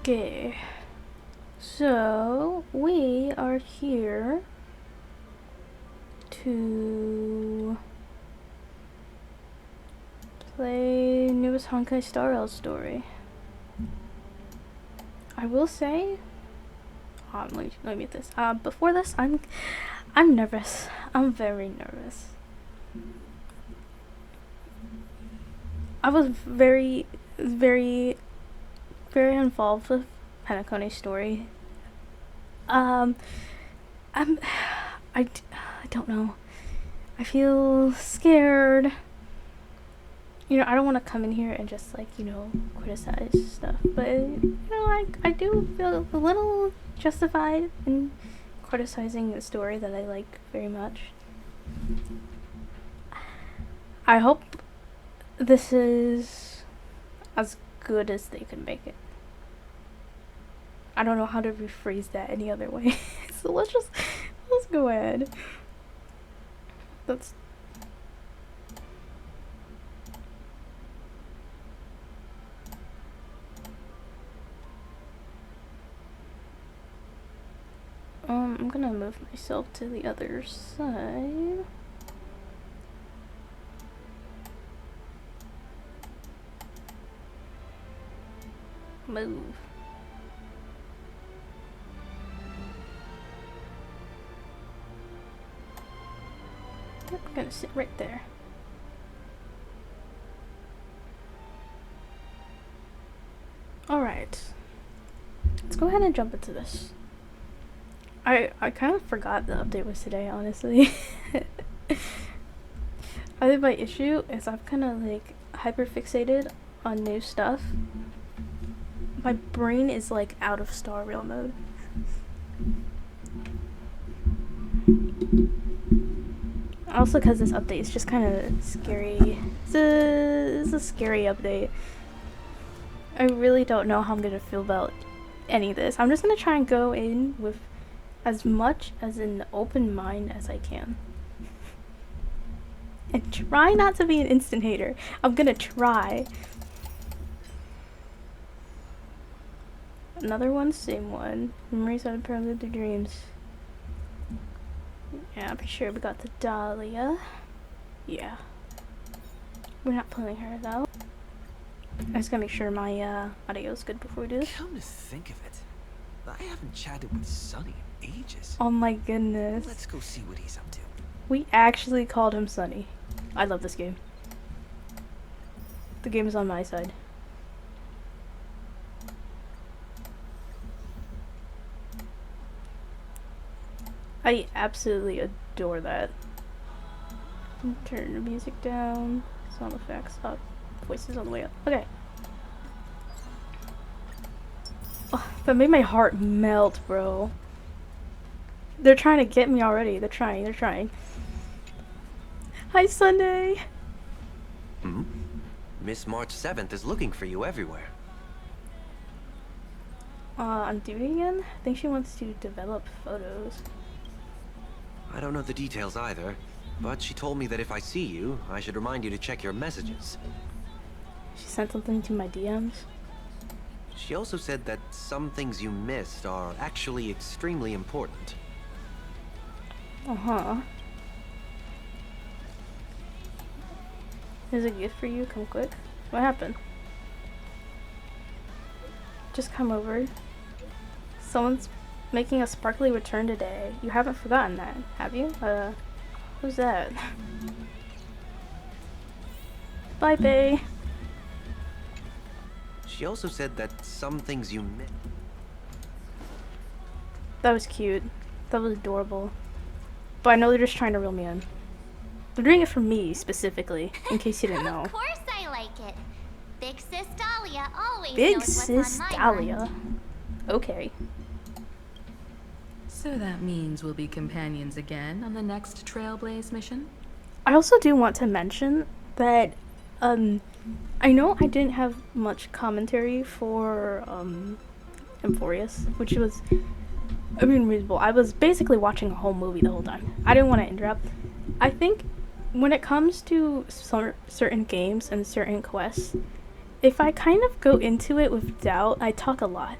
Okay. So, we are here to play newest Honkai Star Rail story. I will say, let me mute this. Before this, I'm nervous. I'm very nervous. I was very involved with PENACONY story. I don't know. I feel scared. You know, I don't want to come in here and just like, criticize stuff, but I do feel a little justified in criticizing a story that I like very much. I hope this is as good as they can make it. I don't know how to rephrase that any other way. So let's go ahead. I'm gonna move myself to the other side. Move. Yep, I'm gonna sit right there. Alright. Let's go ahead and jump into this. I kind of forgot the update was today, honestly. I think my issue is I'm kind of like hyper fixated on new stuff. My brain is like out of Star Rail mode. Also because this update is just kind of scary. It's a scary update. I really don't know how I'm gonna feel about any of this. I'm just gonna try and go in with as much as an open mind as I can. And try not to be an instant hater. I'm gonna try. Another one, same one. Memories of permanent dreams. Yeah, I'm pretty sure we got the Dahlia. Yeah. We're not pulling her though. I just gotta make sure my audio is good before we do this. Come to think of it, I haven't chatted with Sunny in ages. Oh my goodness. Let's go see what he's up to. We actually called him Sunny. I love this game. The game is on my side. I absolutely adore that. Turn the music down. Sound effects up. Voices on the way up. Okay. Oh, that made my heart melt, bro. They're trying to get me already. They're trying. Hi, Sunday. Miss March 7th is looking for you everywhere. On duty again? I think she wants to develop photos. I don't know the details either, but she told me that if I see you, I should remind you to check your messages. She sent something to my DMs. She also said that some things you missed are actually extremely important. Uh-huh. Here's a gift for you. Come quick. What happened? Just come over. Someone's making a sparkly return today. You haven't forgotten that, have you? Who's that? Bye, Bae. She also said that some things you missed. That was cute. That was adorable. But I know they're just trying to reel me in. They're doing it for me, specifically, in case you didn't know. Of course I like it. Big Sis Dahlia always Big knows Sis what's on my Dahlia. mind. Okay. So that means we'll be companions again on the next Trailblaze mission? I also do want to mention that, I know I didn't have much commentary for, Emphorius, which was, reasonable. I was basically watching a whole movie the whole time. I didn't want to interrupt. I think when it comes to certain games and certain quests, if I kind of go into it with doubt, I talk a lot.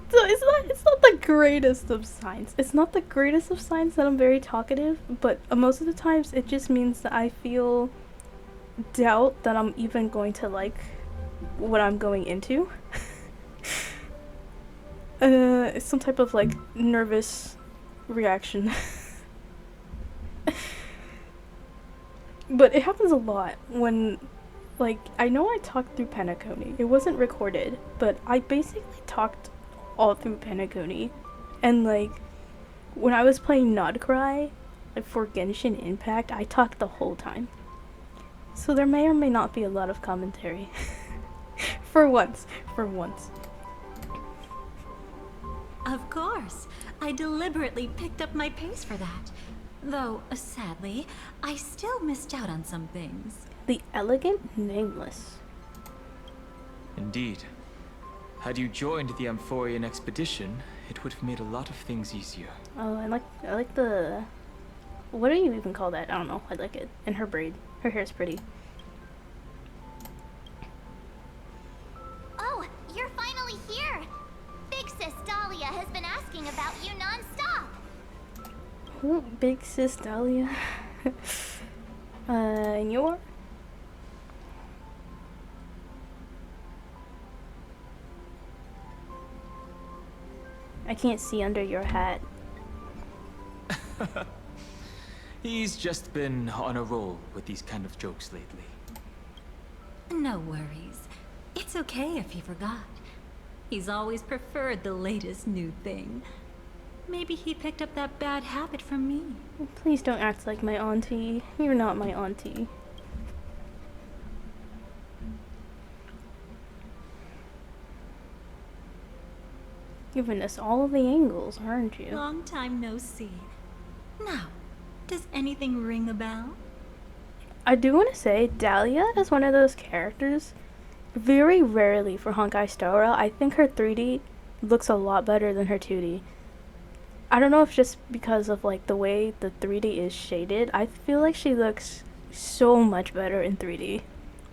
So it's not the greatest of signs. It's not the greatest of signs that I'm very talkative, but most of the times it just means that I feel doubt that I'm even going to like what I'm going into. It's some type of like nervous reaction. But it happens a lot when, like, I know I talked through PENACONY. It wasn't recorded, but I basically talked all through PENACONY. And, like, when I was playing Nodcry, like, for Genshin Impact, I talked the whole time. So there may or may not be a lot of commentary. For once. Of course. I deliberately picked up my pace for that. Though, sadly, I still missed out on some things. The elegant nameless. Indeed. Had you joined the Amphorian expedition, it would have made a lot of things easier. Oh, I like the... What do you even call that? I don't know. I like it. And her braid. Her hair's pretty. Oh, you're finally here! Big Sis Dahlia has been asking about you non-stop! Ooh, big sis Dahlia. And you're? I can't see under your hat. He's just been on a roll with these kind of jokes lately. No worries. It's okay if he forgot. He's always preferred the latest new thing. Maybe he picked up that bad habit from me. Please don't act like my auntie. You're not my auntie. Giving us all the angles, aren't you? Long time no see. Now, does anything ring a bell? I do want to say, Dahlia is one of those characters. Very rarely for Honkai Star Rail, I think her 3D looks a lot better than her 2D. I don't know if just because of like the way the 3D is shaded, I feel like she looks so much better in 3D.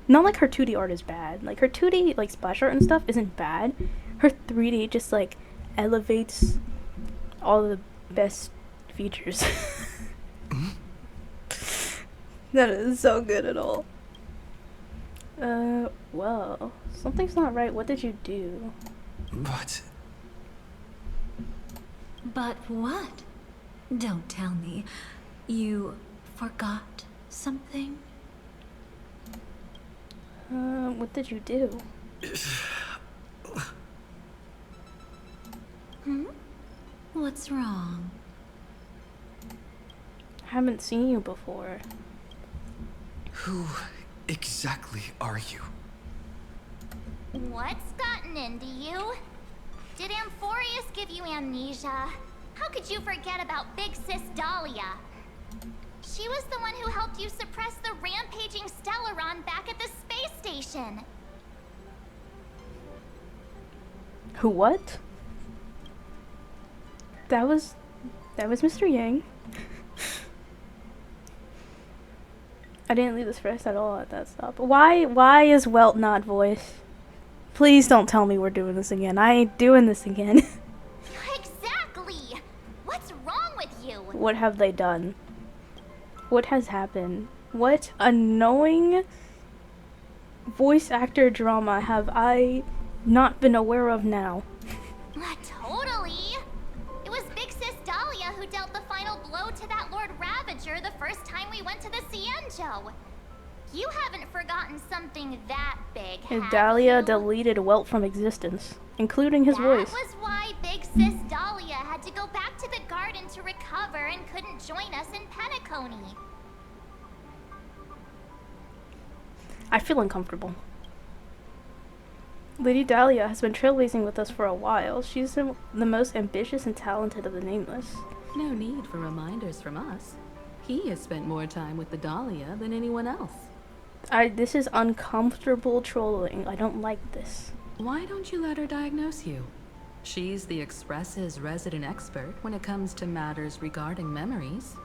Not like her 2D art is bad. Like her 2D like splash art and stuff isn't bad. Her 3D just like elevates all the best features. That is so good at all. Well, something's not right. What did you do? But what? Don't tell me. You forgot something? What did you do? What's wrong? I haven't seen you before. Who exactly are you? What's gotten into you? Did Amphorius give you amnesia? How could you forget about Big Sis Dahlia? She was the one who helped you suppress the rampaging Stellaron back at the space station. Who what? That was Mr. Yang. I didn't leave this rest at all at that stop. Why is Welt not voice? Please don't tell me we're doing this again. I ain't doing this again. Exactly! What's wrong with you? What have they done? What has happened? What annoying voice actor drama have I not been aware of now? Totally! It was Big Sis Dahlia who dealt the final blow to that Lord Ravager the first time we went to the Cienjo. You haven't forgotten something that big, have Dahlia you? deleted Welt from existence, including his voice. That was why Big Sis Dahlia had to go back to the garden to recover and couldn't join us in PENACONY. I feel uncomfortable. Lady Dahlia has been trailblazing with us for a while. She's the most ambitious and talented of the Nameless. No need for reminders from us. He has spent more time with the Dahlia than anyone else. This is uncomfortable trolling. I don't like this. Why don't you let her diagnose you? She's the Express's resident expert when it comes to matters regarding memories.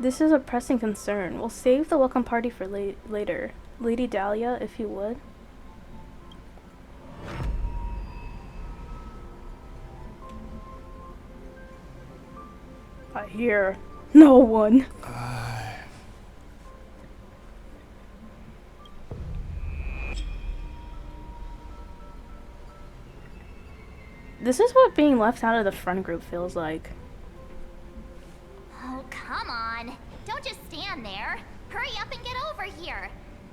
This is a pressing concern. We'll save the welcome party for later. Lady Dahlia, if you would. I hear no one. This is what being left out of the friend group feels like. Oh, come on. Don't just stand there. Hurry up and get over here.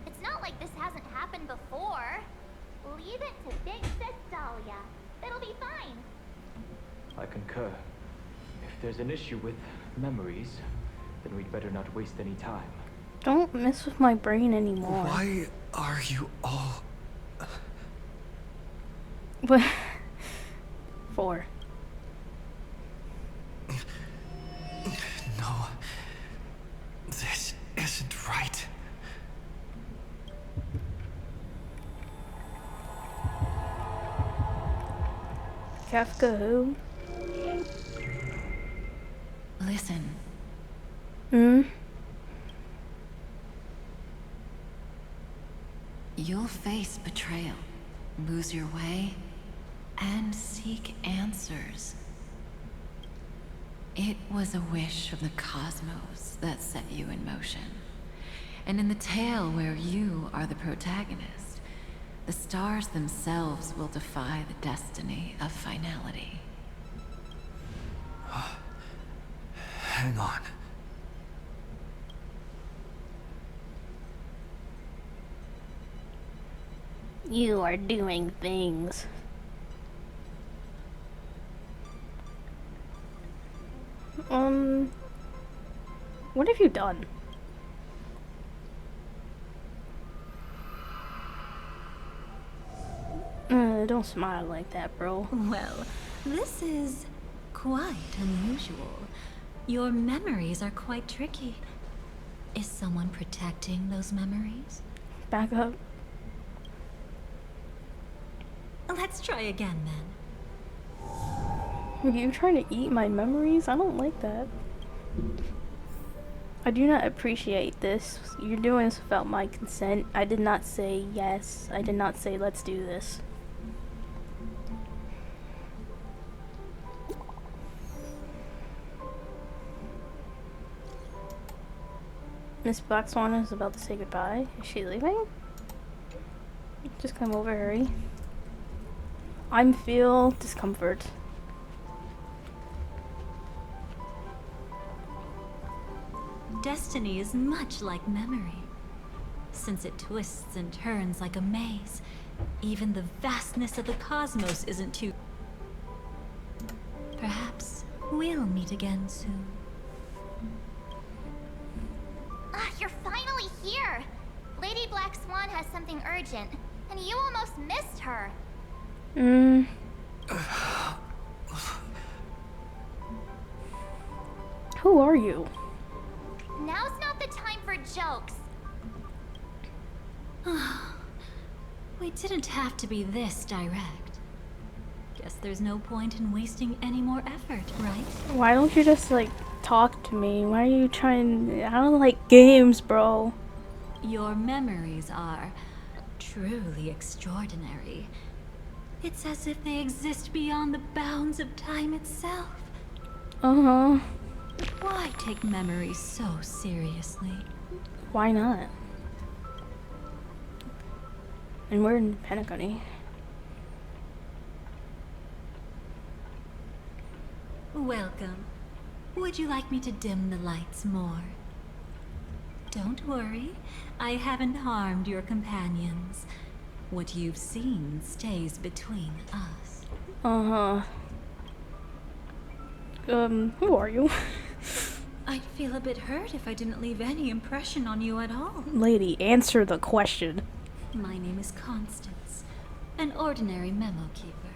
It's not like this hasn't happened before. Leave it to Big Sis Dahlia. It'll be fine. I concur. If there's an issue with memories, then we'd better not waste any time. Don't mess with my brain anymore. Why are you all... What? 4. No. This isn't right. Kafka who? Listen, you'll face betrayal, lose your way, and seek answers. It was a wish of the cosmos that set you in motion. And in the tale where you are the protagonist, the stars themselves will defy the destiny of finality. Hang on. You are doing things. What have you done? Don't smile like that, bro. Well, this is quite unusual. Your memories are quite tricky. Is someone protecting those memories? Back up. Let's try again then. Are you trying to eat my memories? I don't like that. I do not appreciate this. You're doing this without my consent. I did not say yes. I did not say let's do this. Miss Black Swan is about to say goodbye. Is she leaving? Just come over, hurry. I feel discomfort. Destiny is much like memory. Since it twists and turns like a maze, even the vastness of the cosmos isn't too... Perhaps we'll meet again soon. Ah, you're finally here! Lady Black Swan has something urgent, and you almost missed her. Who are you? Now's not the time for jokes. We didn't have to be this direct. Guess there's no point in wasting any more effort, right? Why don't you just, like, talk to me? Why are you trying... I don't like games, bro. Your memories are truly extraordinary. It's as if they exist beyond the bounds of time itself. Uh-huh. Why take memories so seriously? Why not? And we're in PENACONY. Welcome. Would you like me to dim the lights more? Don't worry, I haven't harmed your companions. What you've seen stays between us. Uh-huh. Who are you? I'd feel a bit hurt if I didn't leave any impression on you at all. Lady, answer the question. My name is Constance, an ordinary memo keeper.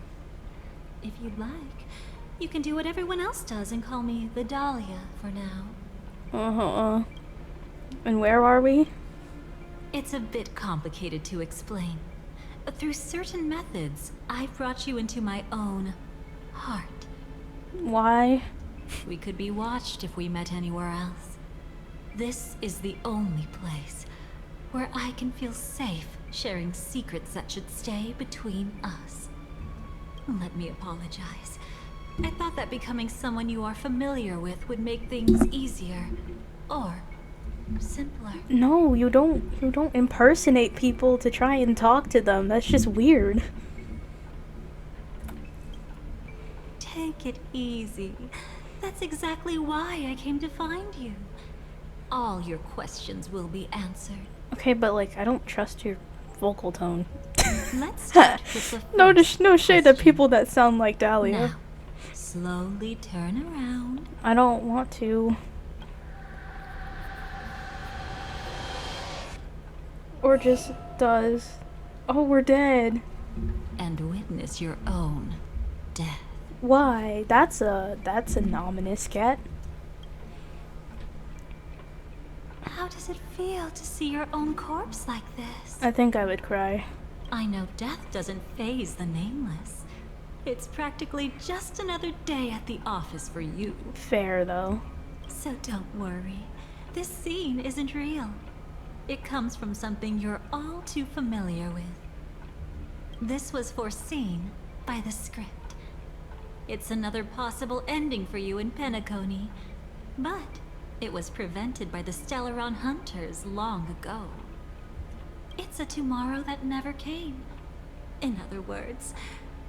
If you'd like, you can do what everyone else does and call me the Dahlia for now. Uh-huh. And where are we? It's a bit complicated to explain. Through certain methods, I've brought you into my own heart. Why? We could be watched if we met anywhere else. This is the only place where I can feel safe sharing secrets that should stay between us. Let me apologize. I thought that becoming someone you are familiar with would make things easier. Or simpler. No, you don't impersonate people to try and talk to them. That's just weird. Take it easy. That's exactly why I came to find you. All your questions will be answered. Okay, but like, I don't trust your vocal tone. Let's start with the No shade at question. people that sound like Dahlia. Now, slowly turn around. I don't want to. Or just does. Oh, we're dead. And witness your own death. Why? That's an ominous, cat. How does it feel to see your own corpse like this? I think I would cry. I know death doesn't faze the nameless. It's practically just another day at the office for you. Fair, though. So don't worry. This scene isn't real. It comes from something you're all too familiar with. This was foreseen by the script. It's another possible ending for you in PENACONY, but it was prevented by the Stellaron Hunters long ago. It's a tomorrow that never came. In other words,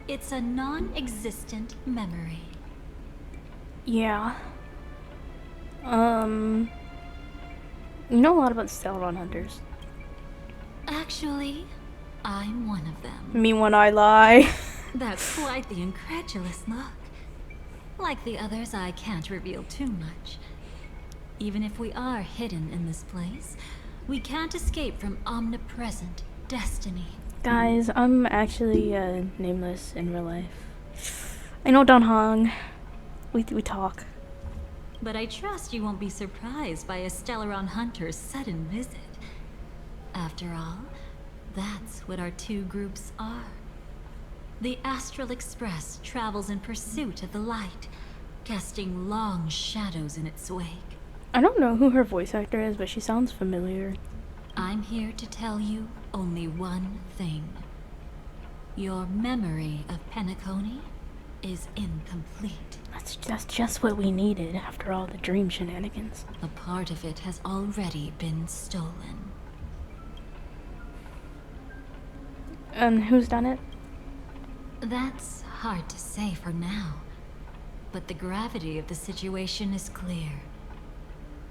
it's a non-existent memory. Yeah. You know a lot about Stellaron Hunters. Actually, I'm one of them. Me when I lie. That's quite the incredulous look. Like the others, I can't reveal too much. Even if we are hidden in this place, we can't escape from omnipresent destiny. Guys, I'm actually nameless in real life. I know Don Hong. We talk. But I trust you won't be surprised by a Stellaron Hunter's sudden visit. After all, that's what our two groups are. The Astral Express travels in pursuit of the light, casting long shadows in its wake. I don't know who her voice actor is, but she sounds familiar. I'm here to tell you only one thing. Your memory of PENACONY is incomplete. That's just what we needed after all the dream shenanigans. A part of it has already been stolen. And who's done it? That's hard to say for now, but the gravity of the situation is clear.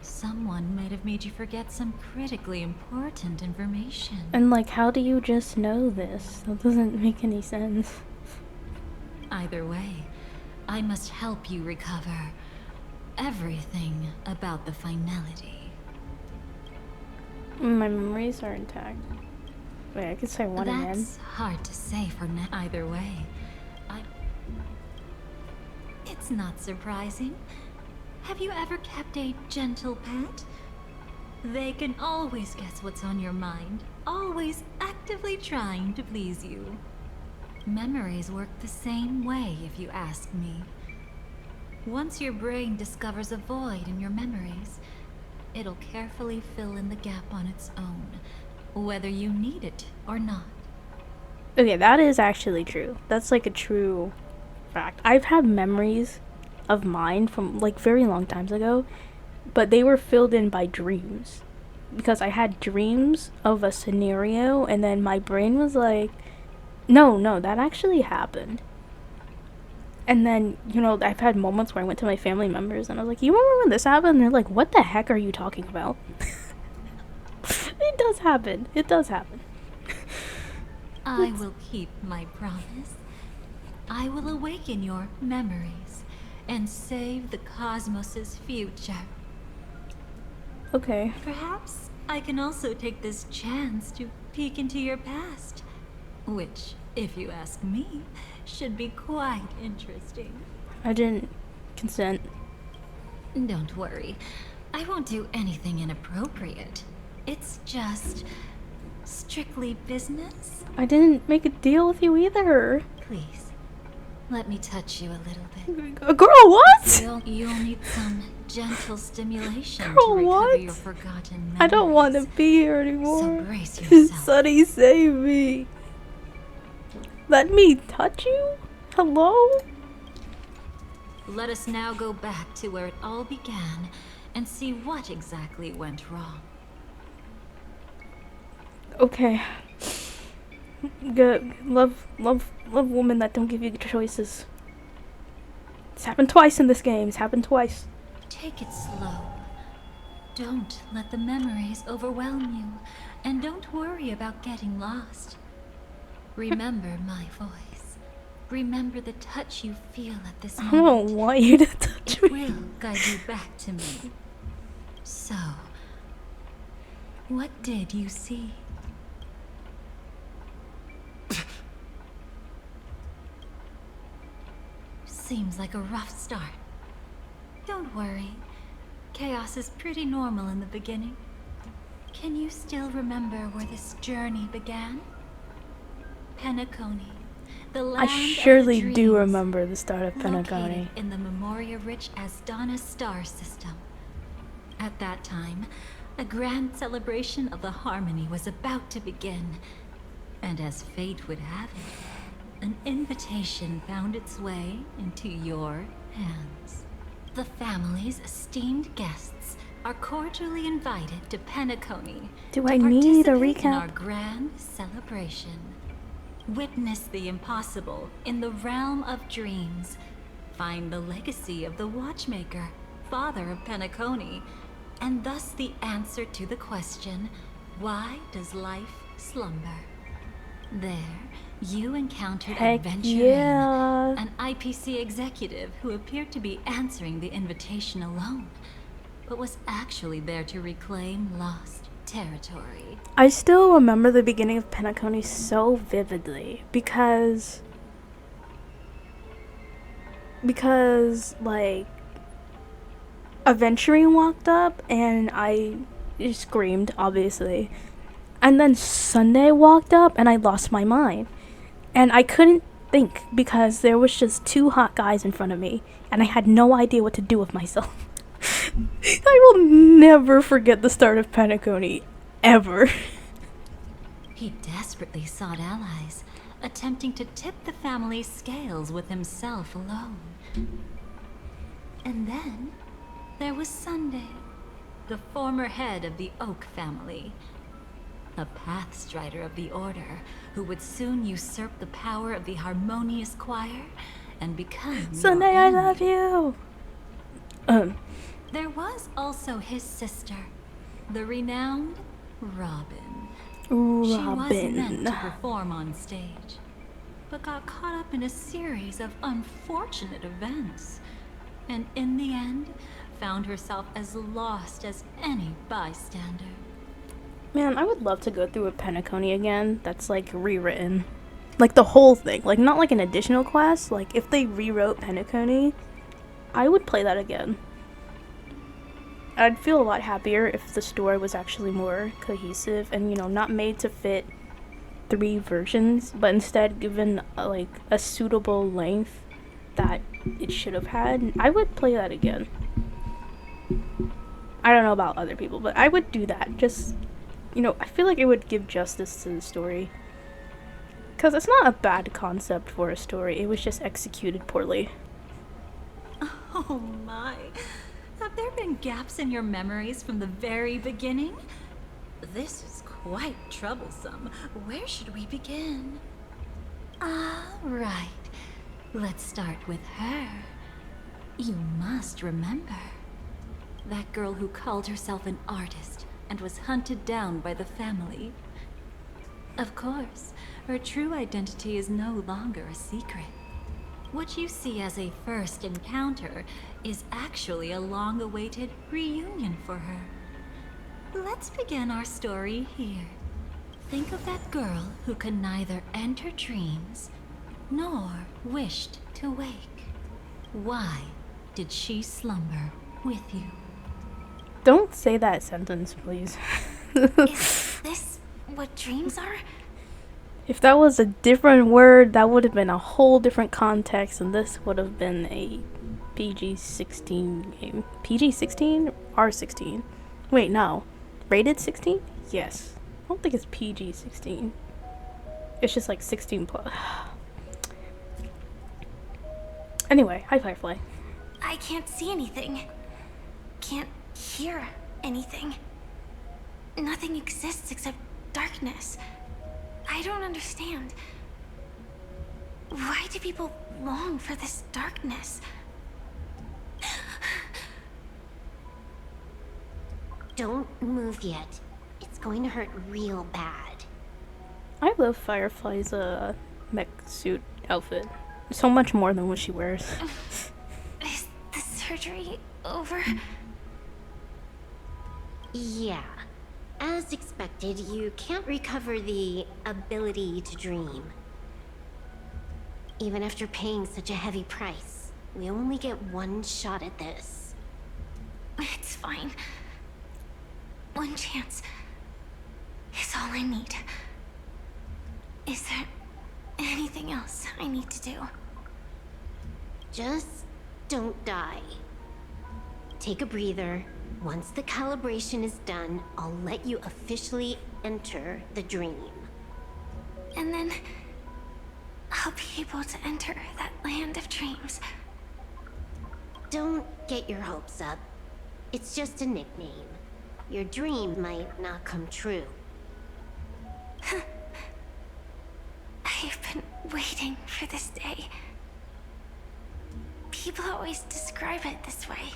Someone might have made you forget some critically important information. And like, how do you just know this? That doesn't make any sense. Either way, I must help you recover everything about the finality. My memories are intact. Wait, I could say one again. That's hard to say for now. Either way, It's not surprising. Have you ever kept a gentle pet? They can always guess what's on your mind, always actively trying to please you. Memories work the same way, if you ask me. Once your brain discovers a void in your memories, it'll carefully fill in the gap on its own, whether you need it or not. Okay, that is actually true. That's like a true fact. I've had memories of mine from like very long times ago, but they were filled in by dreams. Because I had dreams of a scenario and then my brain was like, no, that actually happened. And then, you know, I've had moments where I went to my family members and I was like, you remember when this happened? And they're like, what the heck are you talking about? It does happen. It does happen. I will keep my promise. I will awaken your memories and save the cosmos's future. Okay. Perhaps I can also take this chance to peek into your past, which, if you ask me, should be quite interesting. I didn't consent. Don't worry. I won't do anything inappropriate. It's just strictly business. I didn't make a deal with you either. Please, let me touch you a little bit. Girl, what? You'll need some gentle stimulation Girl, to recover what? your forgotten memories. I don't want to be here So anymore. brace yourself. Sunny, save me. Let me touch you? Hello? Let us now go back to where it all began and see what exactly went wrong. Okay. Good. Love women that don't give you choices. It's happened twice in this game. It's happened twice. Take it slow. Don't let the memories overwhelm you, and don't worry about getting lost. Remember my voice. Remember the touch you feel at this I moment. don't want you to touch It me. will guide you back to me. So, what did you see? Seems like a rough start. Don't worry. Chaos is pretty normal in the beginning. Can you still remember where this journey began? PENACONY, the land I of surely the do dreams, remember the start of PENACONY. located in the Memoria-rich Asdana star system. At that time, a grand celebration of the harmony was about to begin, and as fate would have it, an invitation found its way into your hands. The family's esteemed guests are cordially invited to PENACONY Do to I need a participate in recap? our grand celebration. Witness the impossible in the realm of dreams. Find the legacy of the Watchmaker, father of PENACONY, and thus the answer to the question, why does life slumber? There, you encountered Heck Adventure yeah. an IPC executive who appeared to be answering the invitation alone, but was actually there to reclaim lost territory. I still remember the beginning of PENACONY so vividly because like Aventurine walked up and I screamed, obviously. And then Sunday walked up and I lost my mind. And I couldn't think because there was just two hot guys in front of me and I had no idea what to do with myself. I will never forget the start of PENACONY, ever. He desperately sought allies, attempting to tip the family's scales with himself alone. And then there was Sunday, the former head of the Oak family, a pathstrider of the Order who would soon usurp the power of the Harmonious Choir and become Sunday, your I enemy. love you. There was also his sister, the renowned Robin. She was meant to Robin. perform on stage, but got caught up in a series of unfortunate events, and in the end, found herself as lost as any bystander. Man, I would love to go through a PENACONY again that's like rewritten. Like the whole thing. Like not like an additional quest. Like if they rewrote PENACONY, I would play that again. I'd feel a lot happier if the story was actually more cohesive and, you know, not made to fit 3 versions, but instead given like a suitable length that it should have had. I would play that again. I don't know about other people, but I would do that. Just, you know, I feel like it would give justice to the story. Because it's not a bad concept for a story, it was just executed poorly. Oh my. Have there been gaps in your memories from the very beginning? This is quite troublesome. Where should we begin? Right. Let's start with her. You must remember. That girl who called herself an artist and was hunted down by the family. Of course, her true identity is no longer a secret. What you see as a first encounter is actually a long-awaited reunion for her. Let's begin our story here. Think of that girl who could neither enter dreams nor wished to wake. Why did she slumber with you? Don't say that sentence, please. Is this what dreams are? If that was a different word, that would have been a whole different context, and this would have been a PG-16 game. PG-16? R-16. Wait, no. Rated 16? Yes. I don't think it's PG-16. It's just like 16 plus. Anyway, hi Firefly. I can't see anything. Can't hear anything. Nothing exists except darkness. I don't understand. Why do people long for this darkness? Don't move yet. It's going to hurt real bad. I love Firefly's mech suit outfit. So much more than what she wears. Is the surgery over? Yeah. As expected, you can't recover the ability to dream. Even after paying such a heavy price, we only get one shot at this. It's fine. One chance is all I need. Is there anything else I need to do? Just don't die. Take a breather. Once the calibration is done, I'll let you officially enter the dream. And then I'll be able to enter that land of dreams. Don't get your hopes up. It's just a nickname. Your dream might not come true. I've been waiting for this day. People always describe it this way.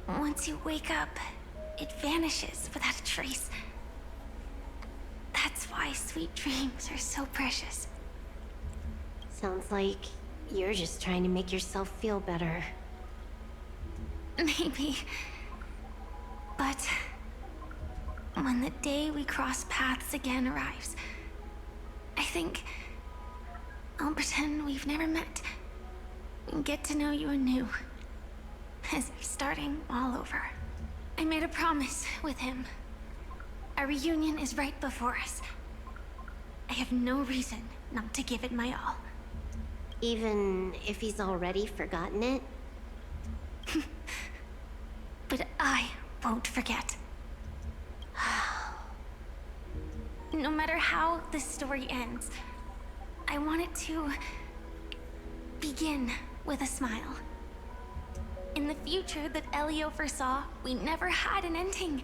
Once you wake up, it vanishes without a trace. That's why sweet dreams are so precious. Sounds like you're just trying to make yourself feel better. Maybe. But when the day we cross paths again arrives, I think I'll pretend we've never met and get to know you anew, as if starting all over. I made a promise with him. Our reunion is right before us. I have no reason not to give it my all. Even if he's already forgotten it? But I won't forget. No matter how this story ends, I want it to begin with a smile. In the future that Elio foresaw, we never had an ending.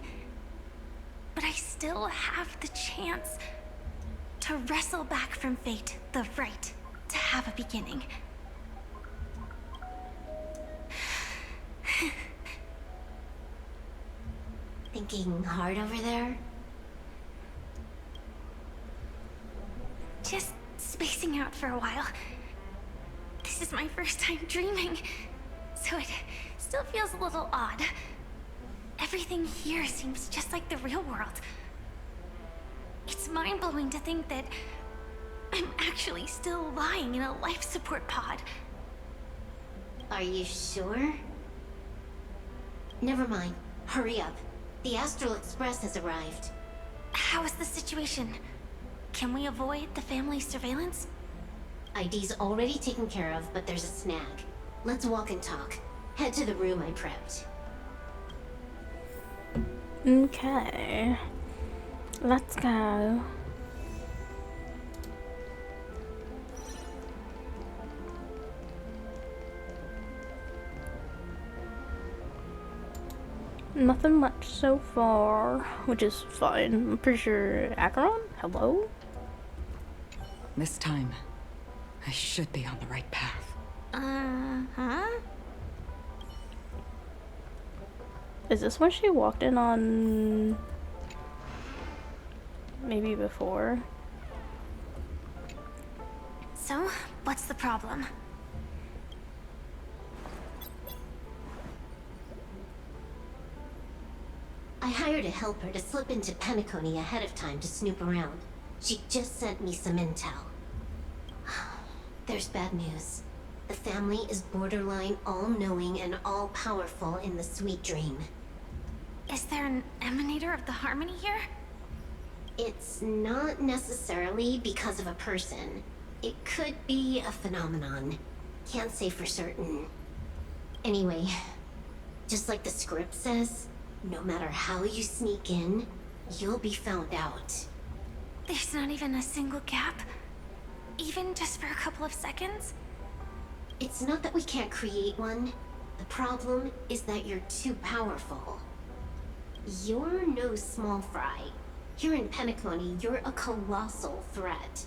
But I still have the chance to wrestle back from fate the right to have a beginning. Thinking hard over there? Just spacing out for a while. This is my first time dreaming, so it still feels a little odd. Everything here seems just like the real world. It's mind-blowing to think that I'm actually still lying in a life support pod. Are you sure? Never mind. Hurry up. The Astral Express has arrived. How is the situation? Can we avoid the family's surveillance? ID's already taken care of, but there's a snag. Let's walk and talk. Head to the room I prepped. Okay. Let's go. Nothing much so far, which is fine. I'm pretty sure Acheron? Hello? This time, I should be on the right path. Uh-huh? Is this when she walked in on... maybe before? So, what's the problem? I hired a helper to slip into PENACONY ahead of time to snoop around. She just sent me some intel. There's bad news. The family is borderline all-knowing and all-powerful in the sweet dream. Is there an emanator of the harmony here? It's not necessarily because of a person. It could be a phenomenon. Can't say for certain. Anyway, just like the script says, no matter how you sneak in, you'll be found out. There's not even a single gap? Even just for a couple of seconds? It's not that we can't create one. The problem is that you're too powerful. You're no small fry. Here in PENACONY, you're a colossal threat.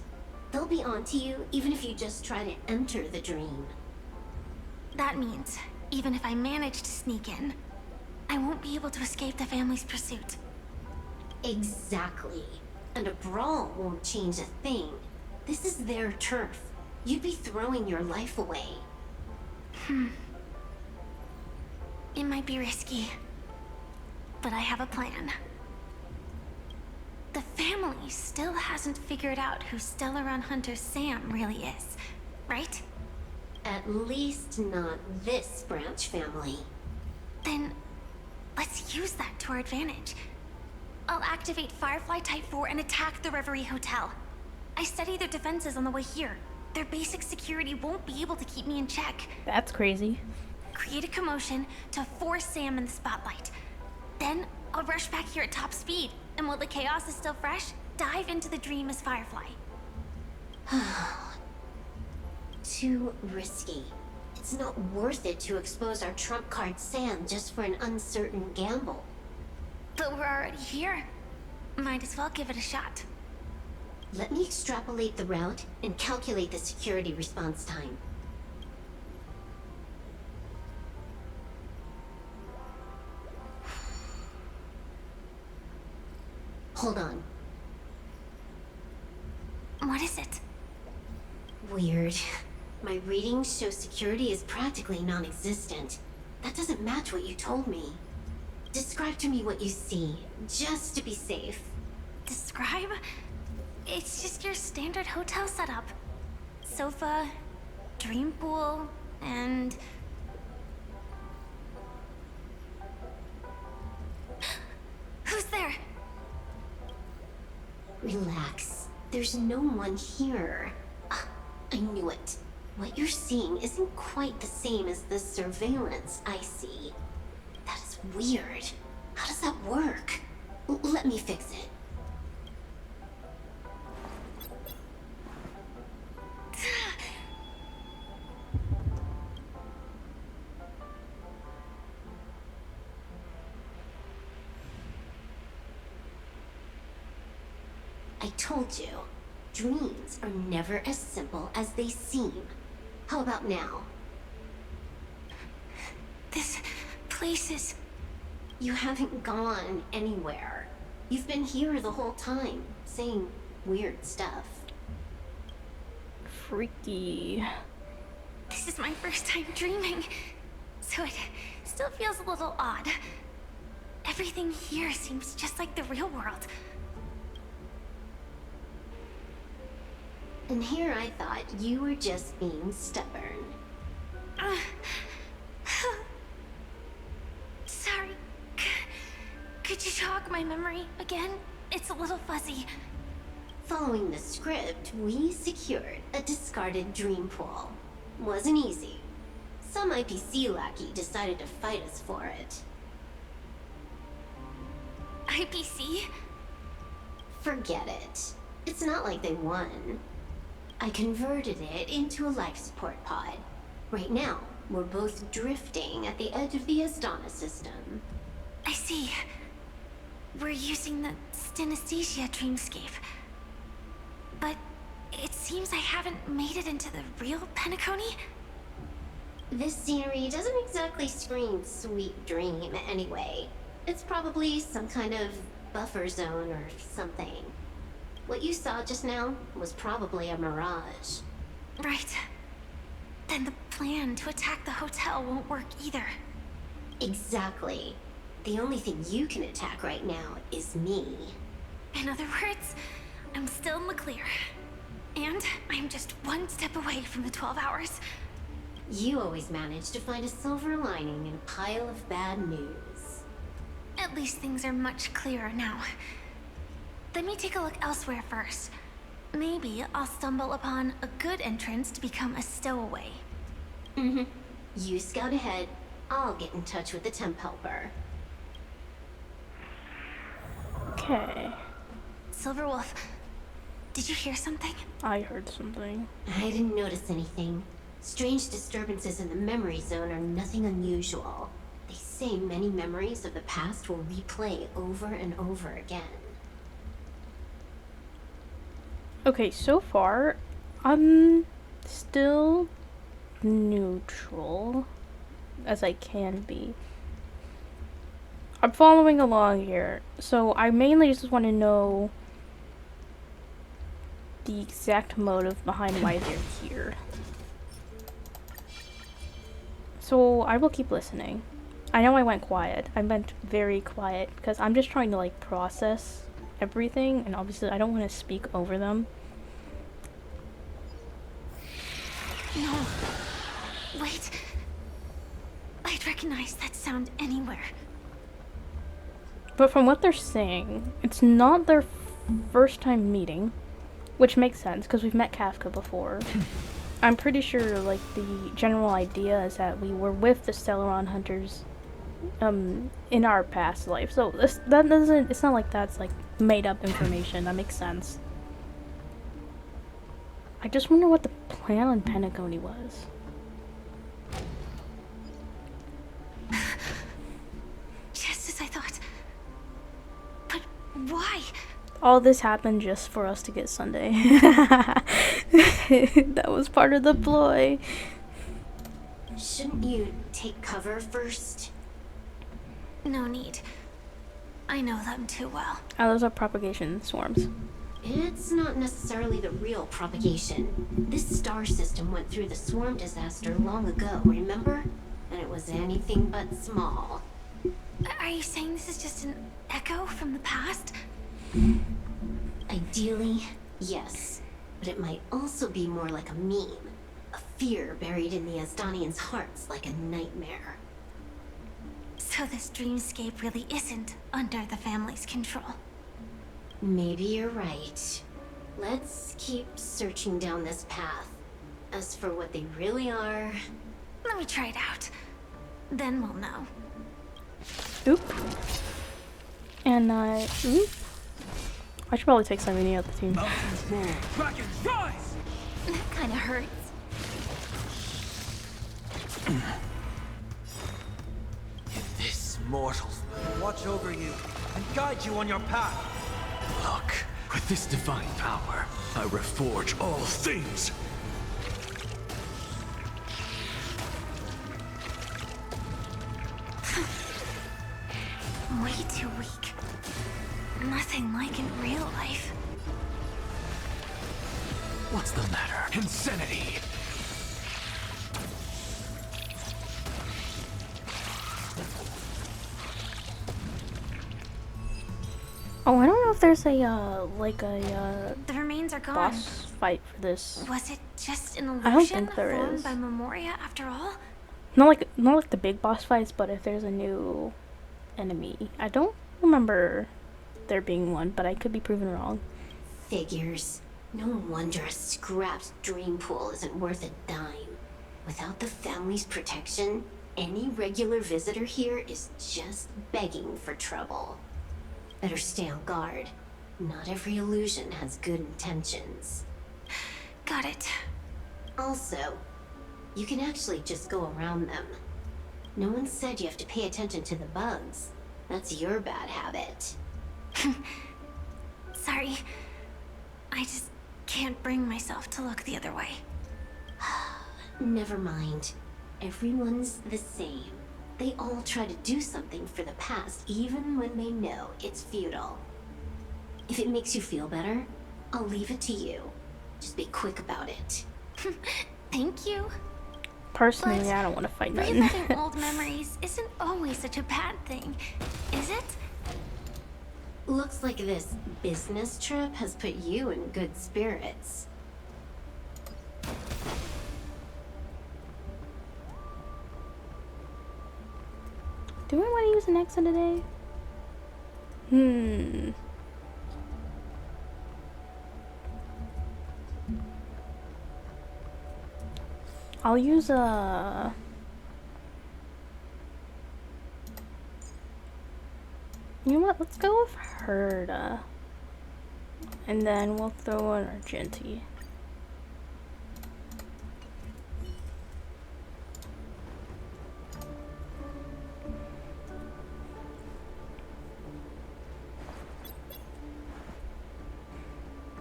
They'll be onto you even if you just try to enter the dream. That means, even if I manage to sneak in, I won't be able to escape the family's pursuit. Exactly. And a brawl won't change a thing. This is their turf. You'd be throwing your life away. It might be risky, but I have a plan. The family still hasn't figured out who Stellaron Hunter Sam really is, right? At least not this branch family. Then, let's use that to our advantage. I'll activate Firefly Type 4 and attack the Reverie Hotel. I studied their defenses on the way here. Their basic security won't be able to keep me in check. That's crazy. Create a commotion to force Sam in the spotlight. Then, I'll rush back here at top speed, and while the chaos is still fresh, dive into the dream as Firefly. Too risky. It's not worth it to expose our trump card Sam just for an uncertain gamble. But we're already here. Might as well give it a shot. Let me extrapolate the route and calculate the security response time. Hold on. What is it? Weird. My readings show security is practically non-existent. That doesn't match what you told me. Describe to me what you see, just to be safe. Describe? It's just your standard hotel setup. Sofa, dream pool, and... Who's there? Relax. There's no one here. I knew it. What you're seeing isn't quite the same as the surveillance I see. That is weird. How does that work? Let me fix it. I told you, dreams are never as simple as they seem. How about now? This place is... You haven't gone anywhere. You've been here the whole time, saying weird stuff. Freaky. This is my first time dreaming, so it still feels a little odd. Everything here seems just like the real world. And here I thought you were just being stubborn. Sorry. Could you jog my memory again? It's a little fuzzy. Following the script, we secured a discarded dream pool. Wasn't easy. Some IPC lackey decided to fight us for it. IPC? Forget it. It's not like they won. I converted it into a life support pod. Right now, we're both drifting at the edge of the Astana system. I see. We're using the synesthesia dreamscape. But it seems I haven't made it into the real PENACONY? This scenery doesn't exactly scream sweet dream anyway. It's probably some kind of buffer zone or something. What you saw just now was probably a mirage. Right. Then the plan to attack the hotel won't work either. Exactly. The only thing you can attack right now is me. In other words, I'm still in the clear. And I'm just one step away from the 12 hours. You always manage to find a silver lining in a pile of bad news. At least things are much clearer now. Let me take a look elsewhere first. Maybe I'll stumble upon a good entrance to become a stowaway. You scout ahead, I'll get in touch with the temp helper. Okay. Silverwolf, did you hear something? I heard something. I didn't notice anything. Strange disturbances in the memory zone are nothing unusual. They say many memories of the past will replay over and over again. Okay, so far, I'm still neutral as I can be. I'm following along here, so I mainly just want to know the exact motive behind why they're here. So I will keep listening. I know I went quiet. I meant very quiet because I'm just trying to like process everything, and obviously I don't want to speak over them. No. Wait. I'd recognize that sound anywhere. But from what they're saying, it's not their first time meeting, which makes sense because we've met Kafka before. I'm pretty sure like the general idea is that we were with the Stellaron hunters in our past life. So it's not like that's like made up information. That makes sense. I just wonder what the plan on PENACONY was. Just as I thought. But why? All this happened just for us to get Sunday. That was part of the ploy. Shouldn't you take cover first? No need. I know them too well. Oh, those are propagation swarms. It's not necessarily the real propagation. This star system went through the swarm disaster long ago, remember? And it was anything but small. Are you saying this is just an echo from the past? Ideally, yes. But it might also be more like a meme. A fear buried in the Asdanians' hearts like a nightmare. So this dreamscape really isn't under the family's control. Maybe you're right. Let's keep searching down this path. As for what they really are... Let me try it out. Then we'll know. Oop. And oop. I should probably take Simony out the team. Mountains roar, dragons rise! That kinda hurts. This mortals watch over you and guide you on your path. Look, with this divine power, I reforge all things. Way too weak. Nothing like in real life. What's the matter? Insanity! Oh, I don't know if there's a like a The remains are gone. boss fight for this. Was it just an I don't illusion think there formed is. by Memoria after all? Not like the big boss fights, but if there's a new enemy. I don't remember there being one, but I could be proven wrong. Figures. No wonder a scrapped dream pool isn't worth a dime. Without the family's protection, any regular visitor here is just begging for trouble. Better stay on guard. Not every illusion has good intentions. Got it. Also, you can actually just go around them. No one said you have to pay attention to the bugs. That's your bad habit. Sorry. I just can't bring myself to look the other way. Never mind. Everyone's the same. They all try to do something for the past, even when they know it's futile. If it makes you feel better, I'll leave it to you. Just be quick about it. Thank you. Personally, But I don't want to fight nothing. reliving old memories isn't always such a bad thing, is it? Looks like this business trip has put you in good spirits. Do I want to use an exit today? I'll use a... You know what? Let's go with Herda. And then we'll throw in Argenti.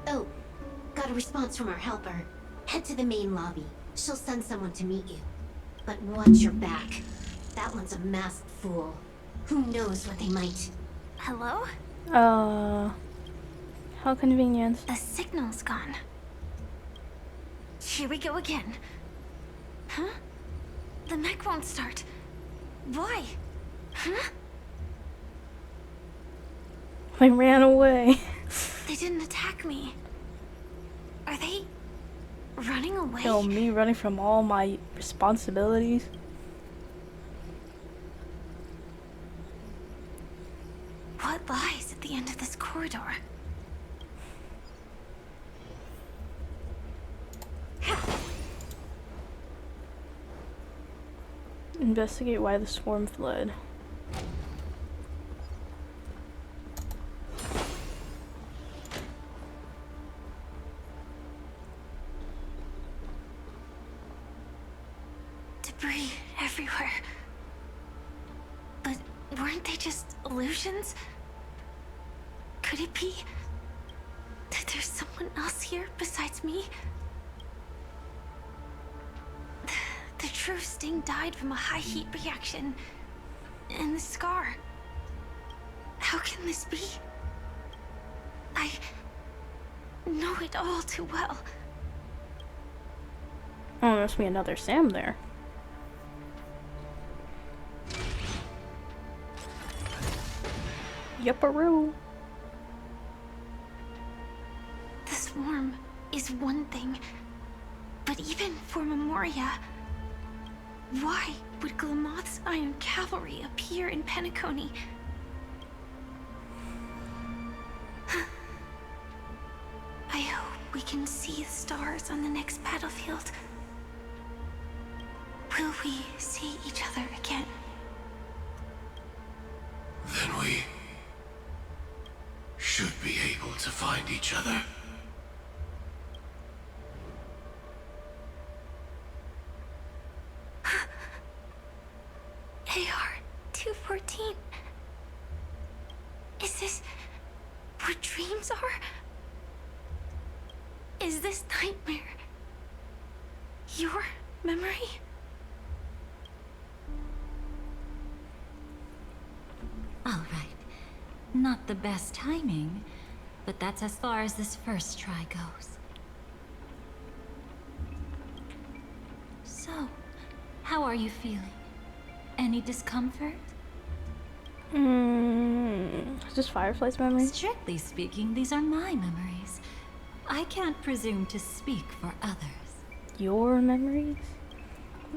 Oh, got a response from our helper. Head to the main lobby. She'll send someone to meet you. But watch your back. That one's a masked fool. Who knows what they might... Hello? How convenient. The signal's gone. Here we go again. Huh? The mech won't start. Why? Huh? I ran away. They didn't attack me. Are they running away? Yo, me running from all my responsibilities. What lies at the end of this corridor? Investigate why the swarm fled. Debris everywhere. But weren't they just illusions? Could it be that there's someone else here besides me? The true Sting died from a high heat reaction. And the scar. How can this be? I know it all too well. Oh, there must be another Sam there. Yupperoo. The swarm is one thing, but even for Memoria, why would Glamoth's Iron Cavalry appear in Penacony? I hope we can see the stars on the next battlefield. Will we see each other again? Then we should be able to find each other. AR-214. Is this what dreams are? Is this nightmare your memory? All right. Not the best timing, but that's as far as this first try goes. So, how are you feeling? Any discomfort? Is this Firefly's memory? Strictly speaking, these are my memories. I can't presume to speak for others. Your memories?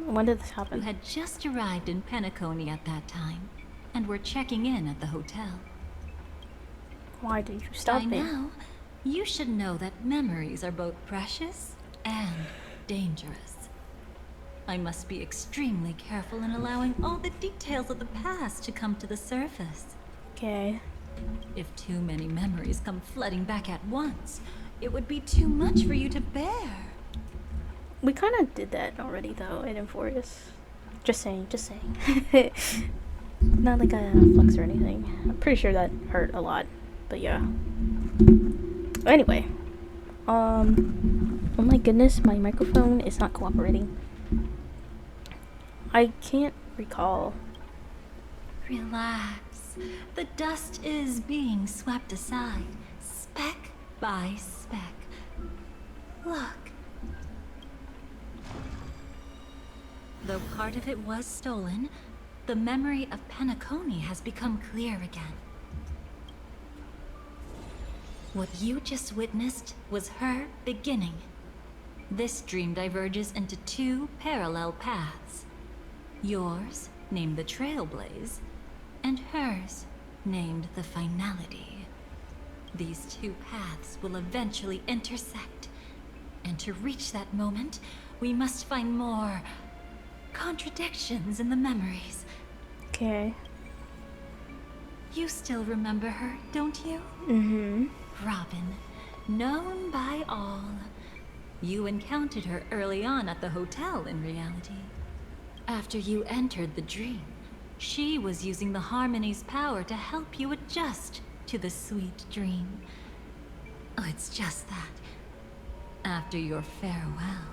When did this You happen? had just arrived in Penacony at that time, and were checking in at the hotel. Why did you stop By me? now, you should know that memories are both precious and dangerous. I must be extremely careful in allowing all the details of the past to come to the surface. Okay. If too many memories come flooding back at once, it would be too much for you to bear. We kind of did that already, though, in Euphorious. Just saying, just saying. Not like a flux or anything. I'm pretty sure that hurt a lot, but yeah. Anyway. Oh my goodness, my microphone is not cooperating. I can't recall. Relax. The dust is being swept aside, speck by speck. Look. Though part of it was stolen, the memory of Penacony has become clear again. What you just witnessed was her beginning. This dream diverges into two parallel paths. Yours, named the Trailblaze, and hers, named the Finality. These two paths will eventually intersect. And to reach that moment, we must find more contradictions in the memories. Okay. You still remember her, don't you? Mm-hmm. Robin, known by all. You encountered her early on at the hotel, in reality. After you entered the dream, she was using the Harmony's power to help you adjust to the sweet dream. Oh, it's just that. After your farewell,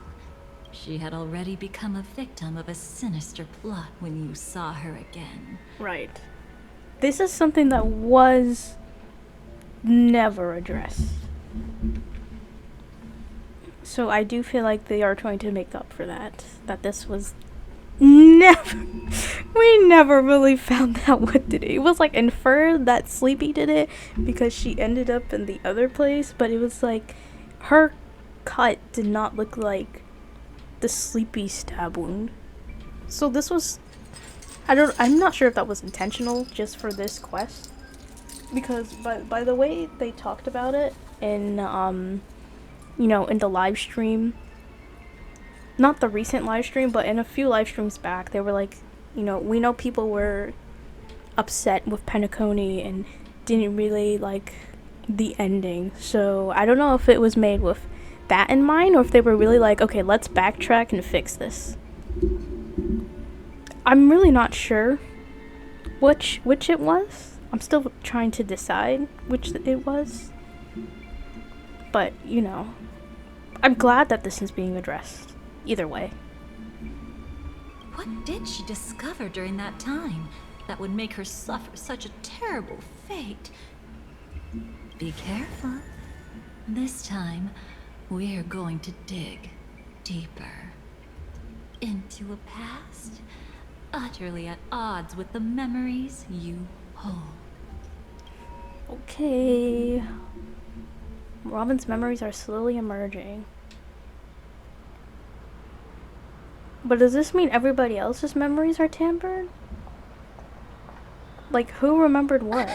she had already become a victim of a sinister plot when you saw her again. Right. This is something that was never addressed. So I do feel like they are trying to make up for that. That this was never... we never really found out what did it. It was like inferred that Sleepy did it because she ended up in the other place, but it was like her cut did not look like the Sleepy stab wound. So this was... I'm not sure if that was intentional just for this quest. Because by the way they talked about it in, you know, in the live stream, not the recent live stream, but in a few live streams back, they were like, you know, we know people were upset with PENACONY and didn't really like the ending. So I don't know if it was made with that in mind or if they were really like, okay, let's backtrack and fix this. I'm really not sure which it was. I'm still trying to decide which it was. But, you know, I'm glad that this is being addressed. Either way. What did she discover during that time that would make her suffer such a terrible fate? Be careful. This time, we're going to dig deeper into a past utterly at odds with the memories you hold. Okay. Robin's memories are slowly emerging. But does this mean everybody else's memories are tampered? Like, who remembered what?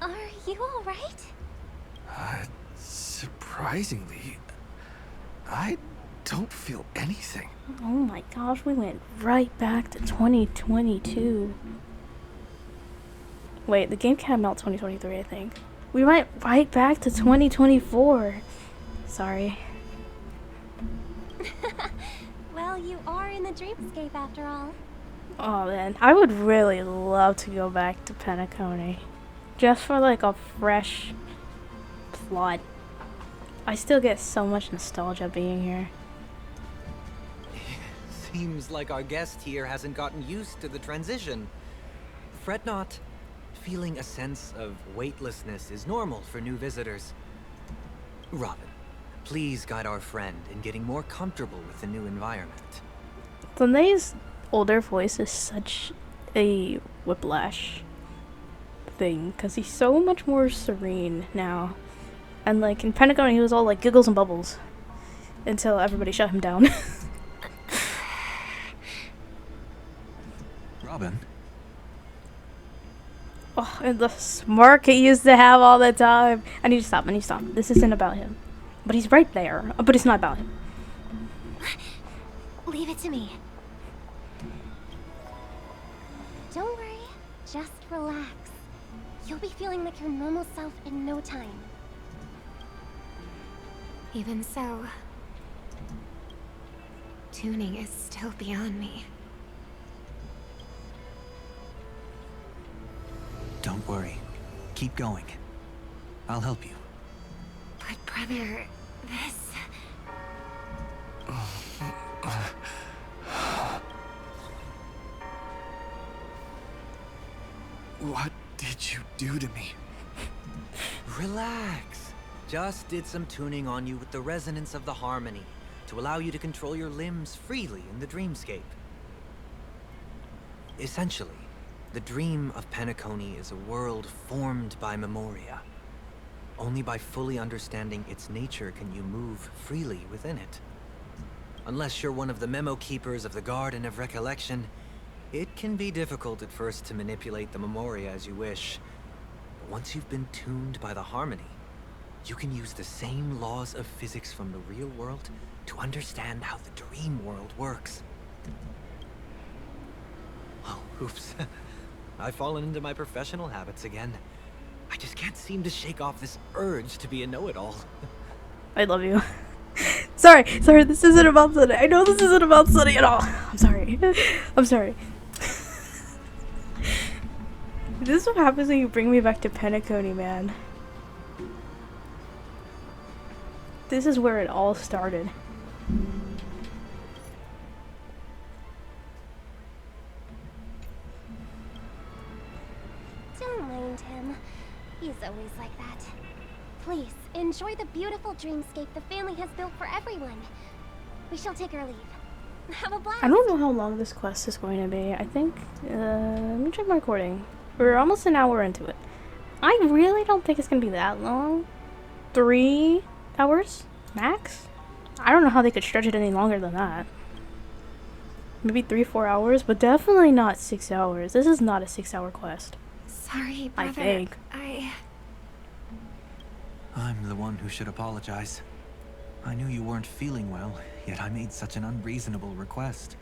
Are you alright? Surprisingly, I don't feel anything. Oh my gosh, we went right back to 2022. Wait, the game came out 2023, I think. We went right back to 2024. Sorry. Well, you are in the dreamscape after all. Oh man, I would really love to go back to PENACONY. Just for like a fresh plot. I still get so much nostalgia being here. Seems like our guest here hasn't gotten used to the transition. Fret not. Feeling a sense of weightlessness is normal for new visitors. Robin, please guide our friend in getting more comfortable with the new environment. Sunay's older voice is such a whiplash thing, because he's so much more serene now. And like in PENACONY, he was all like giggles and bubbles until everybody shut him down. Robin? Oh, and the smirk he used to have all the time. I need to stop. This isn't about him. But he's right there. But it's not about him. Leave it to me. Don't worry. Just relax. You'll be feeling like your normal self in no time. Even so, tuning is still beyond me. Don't worry. Keep going. I'll help you. But brother, this... What did you do to me? Relax. Just did some tuning on you with the resonance of the harmony to allow you to control your limbs freely in the dreamscape. Essentially, the dream of PENACONY is a world formed by memoria. Only by fully understanding its nature can you move freely within it. Unless you're one of the memo keepers of the Garden of Recollection, it can be difficult at first to manipulate the memoria as you wish. But once you've been tuned by the harmony, you can use the same laws of physics from the real world to understand how the dream world works. Oh, oops. I've fallen into my professional habits again. I just can't seem to shake off this urge to be a know-it-all. I love you. Sorry, this isn't about Sunny. I know this isn't about Sunny at all. I'm sorry. I'm sorry. This is what happens when you bring me back to PENACONY, man. This is where it all started. Don't mind him. He's always like that. Please, enjoy the beautiful dreamscape the family has built for everyone. We shall take our leave. Have a blast. I don't know how long this quest is going to be. I think, let me check my recording. We're almost an hour into it. I really don't think it's going to be that long. 3 hours max? I don't know how they could stretch it any longer than that. Maybe 3-4 hours, but definitely not 6 hours. This is not a 6-hour quest. Sorry, brother. I think. I'm the one who should apologize. I knew you weren't feeling well, yet I made such an unreasonable request.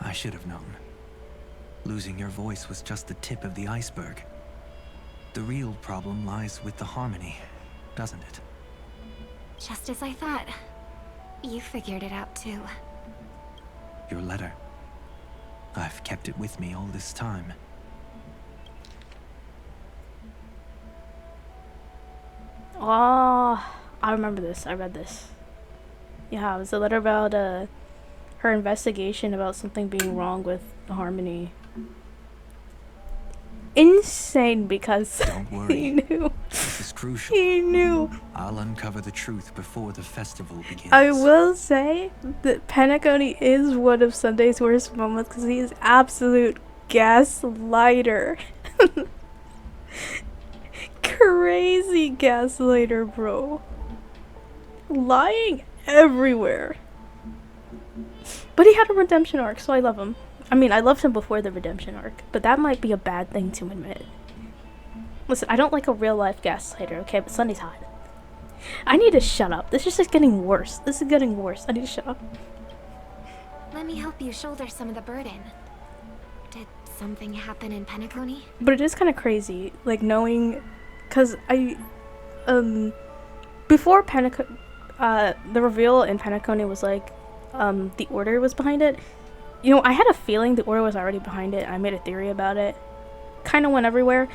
I should have known. Losing your voice was just the tip of the iceberg. The real problem lies with the harmony, doesn't it? Just as I thought. You figured it out too. Your letter. I've kept it with me all this time. Oh, I remember this. I read this. Yeah, it was a letter about her investigation about something being wrong with the harmony. Insane, because Don't worry. he knew. This is crucial. He knew. I'll uncover the truth before the festival begins. I will say that PENACONY is one of Sunday's worst moments because he is absolute gaslighter. Crazy gaslighter, bro. Lying everywhere. But he had a redemption arc, so I love him. I mean, I loved him before the redemption arc, but that might be a bad thing to admit. Listen, I don't like a real-life gaslighter, okay? But Sunday's hot. I need to shut up. This is just getting worse. This is getting worse. I need to shut up. Let me help you shoulder some of the burden. Did something happen in PENACONY? But it is kind of crazy, like, knowing... Because before PENACONY... the reveal in PENACONY was, like, the Order was behind it. You know, I had a feeling the Order was already behind it. I made a theory about it. Kind of went everywhere.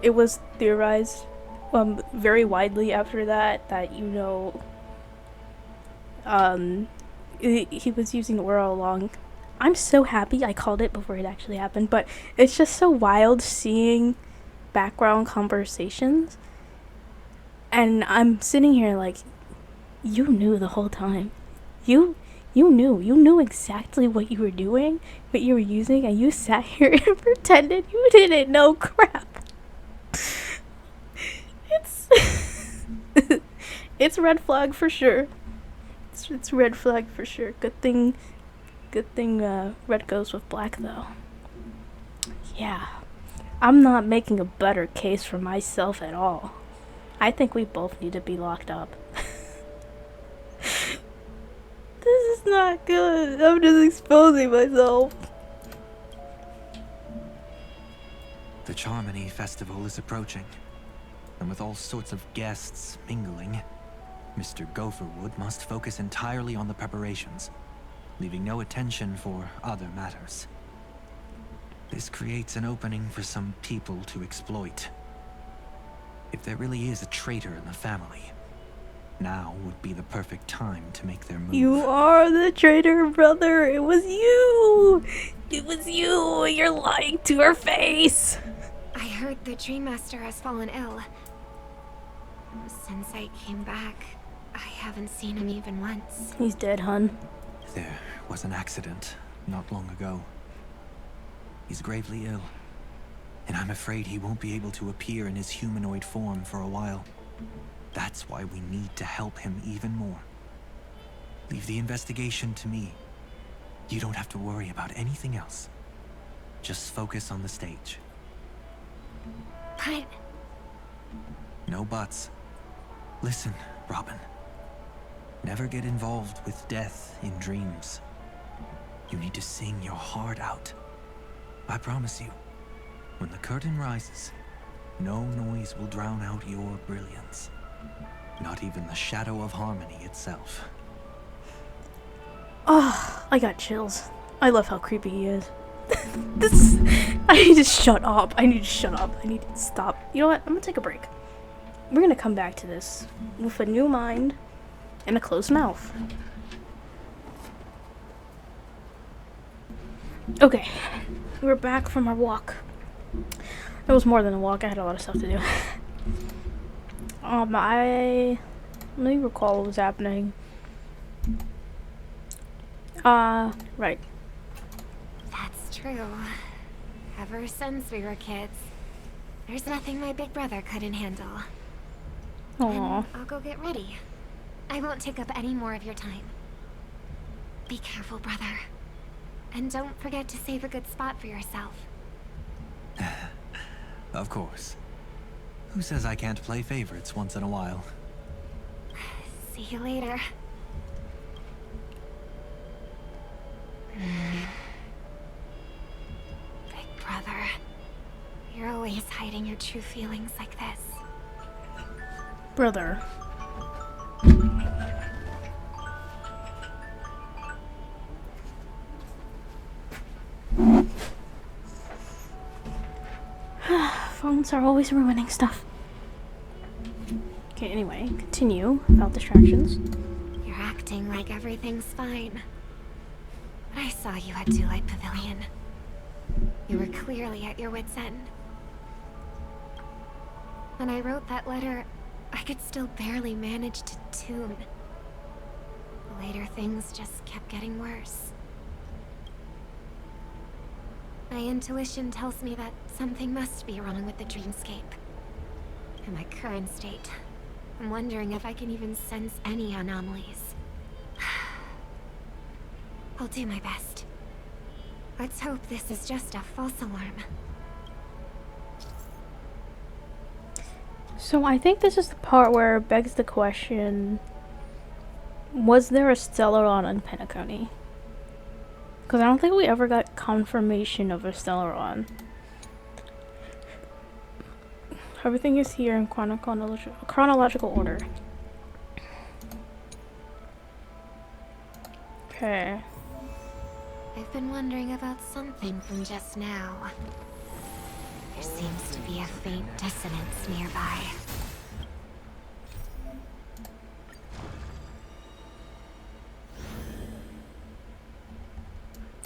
It was theorized very widely after that, you know, he was using the Order all along. I'm so happy I called it before it actually happened, but it's just so wild seeing background conversations. And I'm sitting here like, you knew the whole time. You knew exactly what you were doing, what you were using, and you sat here and pretended you didn't know crap. It's red flag for sure. It's red flag for sure. Good thing red goes with black though. Yeah. I'm not making a better case for myself at all. I think we both need to be locked up. This is not good. I'm just exposing myself. The Charmony Festival is approaching, and with all sorts of guests mingling, Mr. Gopherwood must focus entirely on the preparations, leaving no attention for other matters. This creates an opening for some people to exploit. If there really is a traitor in the family, now would be the perfect time to make their move. You are the traitor, brother. It was you. It was you. You're lying to her face. I heard the Dream Master has fallen ill. Since I came back, I haven't seen him even once. He's dead, hun. There was an accident not long ago. He's gravely ill, and I'm afraid he won't be able to appear in his humanoid form for a while. That's why we need to help him even more. Leave the investigation to me. You don't have to worry about anything else. Just focus on the stage. But... No buts. Listen, Robin. Never get involved with death in dreams. You need to sing your heart out. I promise you, When the curtain rises, no noise will drown out your brilliance. Not even the shadow of harmony itself. Oh, I got chills. I love how creepy he is. I need to shut up. I need to shut up. I need to stop. You know what? I'm gonna take a break. We're gonna come back to this with a new mind and a closed mouth. Okay, we're back from our walk. It was more than a walk. I had a lot of stuff to do. Let me recall what was happening. Right. That's true. Ever since we were kids, there's nothing my big brother couldn't handle. Aww. I'll go get ready. I won't take up any more of your time. Be careful, brother. And don't forget to save a good spot for yourself. Of course. Who says I can't play favorites once in a while? See you later. Big brother, you're always hiding your true feelings like this. Brother. Phones are always ruining stuff. Okay, anyway, continue without distractions. You're acting like everything's fine. I saw you at Daylight Pavilion. You were clearly at your wit's end. When I wrote that letter, I could still barely manage to tune. Later, things just kept getting worse. My intuition tells me that something must be wrong with the dreamscape. In my current state, I'm wondering if I can even sense any anomalies. I'll do my best. Let's hope this is just a false alarm. So I think this is the part where it begs the question, was there a Stellaron on PENACONY? Because I don't think we ever got confirmation of a Stellaron. Everything is here in chronological order. Okay. I've been wondering about something from just now. There seems to be a faint dissonance nearby.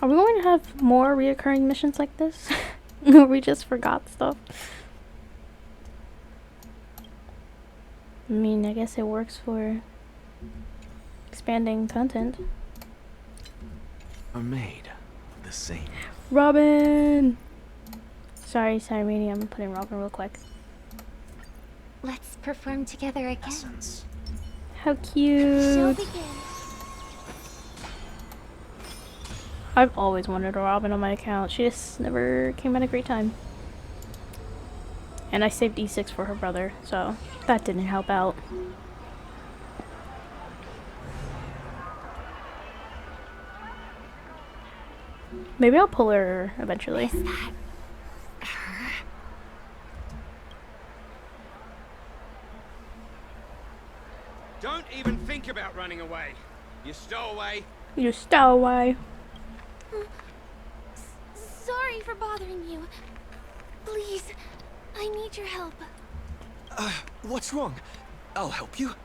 Are we going to have more reoccurring missions like this? We just forgot stuff. I mean, I guess it works for expanding content. Are made the same. Robin! Sorry, Cyrene, I'm putting Robin real quick. Let's perform together again. Essence. How cute! Show begin. I've always wanted a Robin on my account. She just never came at a great time. And I saved E6 for her brother, so that didn't help out. Maybe I'll pull her eventually. Is that her? Don't even think about running away. You stowaway. You stowaway. Sorry for bothering you. Please, I need your help. What's wrong? I'll help you.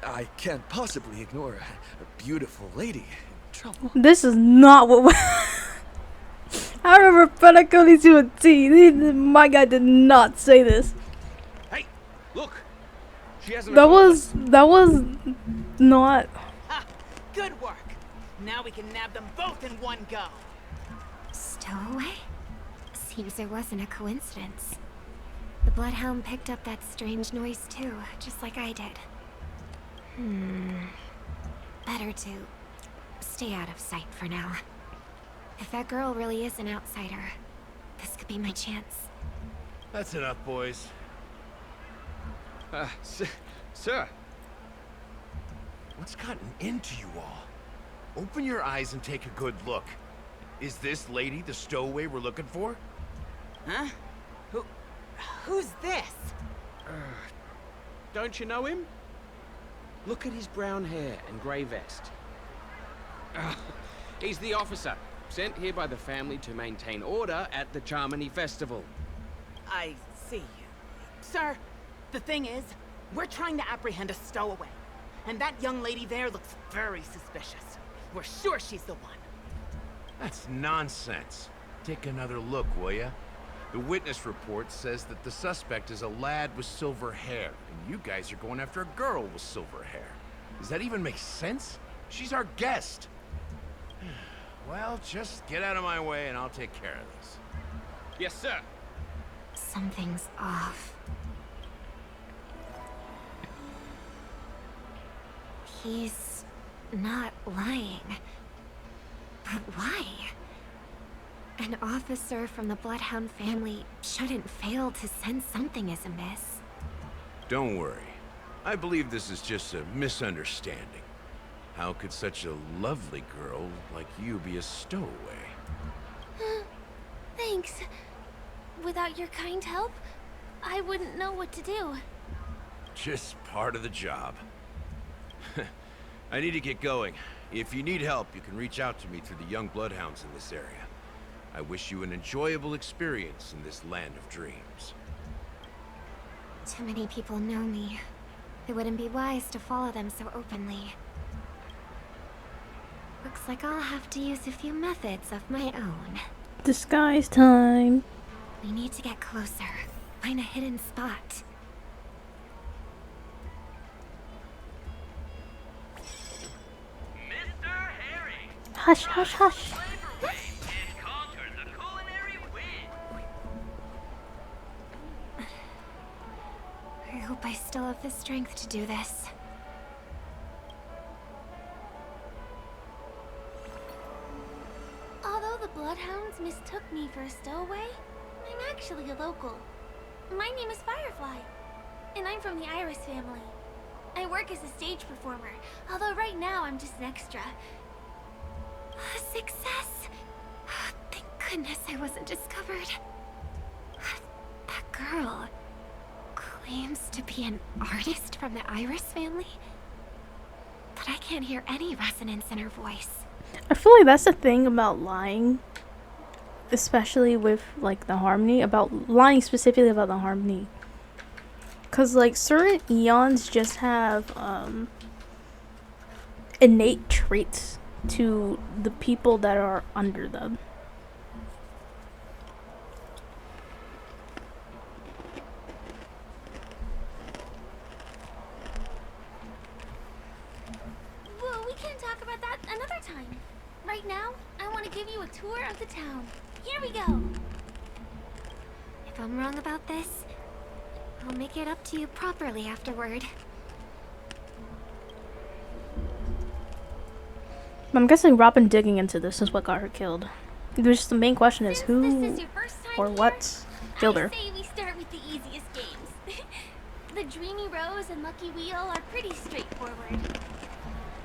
I can't possibly ignore a beautiful lady in trouble. This is not what we I remember PENACONY to a T. My guy did not say this. Hey, look. She hasn't. That was not. Ha! Good work. Now we can nab them both in one go. Stowaway? Seems it wasn't a coincidence. The Bloodhound picked up that strange noise too, just like I did. Better to stay out of sight for now. If that girl really is an outsider, this could be my chance. That's enough, boys. Sir. What's gotten into you all? Open your eyes and take a good look. Is this lady the stowaway we're looking for? Huh? Who's this? Don't you know him? Look at his brown hair and grey vest. He's the officer, sent here by the family to maintain order at the Charmony Festival. I see. Sir, the thing is, we're trying to apprehend a stowaway. And that young lady there looks very suspicious. We're sure she's the one. That's nonsense. Take another look, will ya? The witness report says that the suspect is a lad with silver hair, and you guys are going after a girl with silver hair. Does that even make sense? She's our guest. Well, just get out of my way and I'll take care of this. Yes, sir. Something's off. He's not lying. But why? An officer from the Bloodhound family shouldn't fail to sense something is amiss. Don't worry. I believe this is just a misunderstanding. How could such a lovely girl like you be a stowaway? Thanks. Without your kind help, I wouldn't know what to do. Just part of the job. I need to get going. If you need help, you can reach out to me through the young bloodhounds in this area. I wish you an enjoyable experience in this land of dreams. Too many people know me. It wouldn't be wise to follow them so openly. Looks like I'll have to use a few methods of my own. Disguise time. We need to get closer. Find a hidden spot. Hush, hush, hush. I hope I still have the strength to do this. Although the Bloodhounds mistook me for a stowaway, I'm actually a local. My name is Firefly, and I'm from the Iris family. I work as a stage performer, although right now I'm just an extra. Success! Thank goodness I wasn't discovered. That girl claims to be an artist from the Iris family, but I can't hear any resonance in her voice. I feel like that's the thing about lying, especially with like the harmony, about lying specifically about the harmony. Cause like certain eons just have innate traits to the people that are under them. Well, we can talk about that another time. Right now, I want to give you a tour of the town. Here we go. If I'm wrong about this, I'll make it up to you properly afterward. I'm guessing Robin digging into this is what got her killed. There's the main question is who or what killed her. I say we start with the easiest games. The Dreamy Rose and Lucky Wheel are pretty straightforward.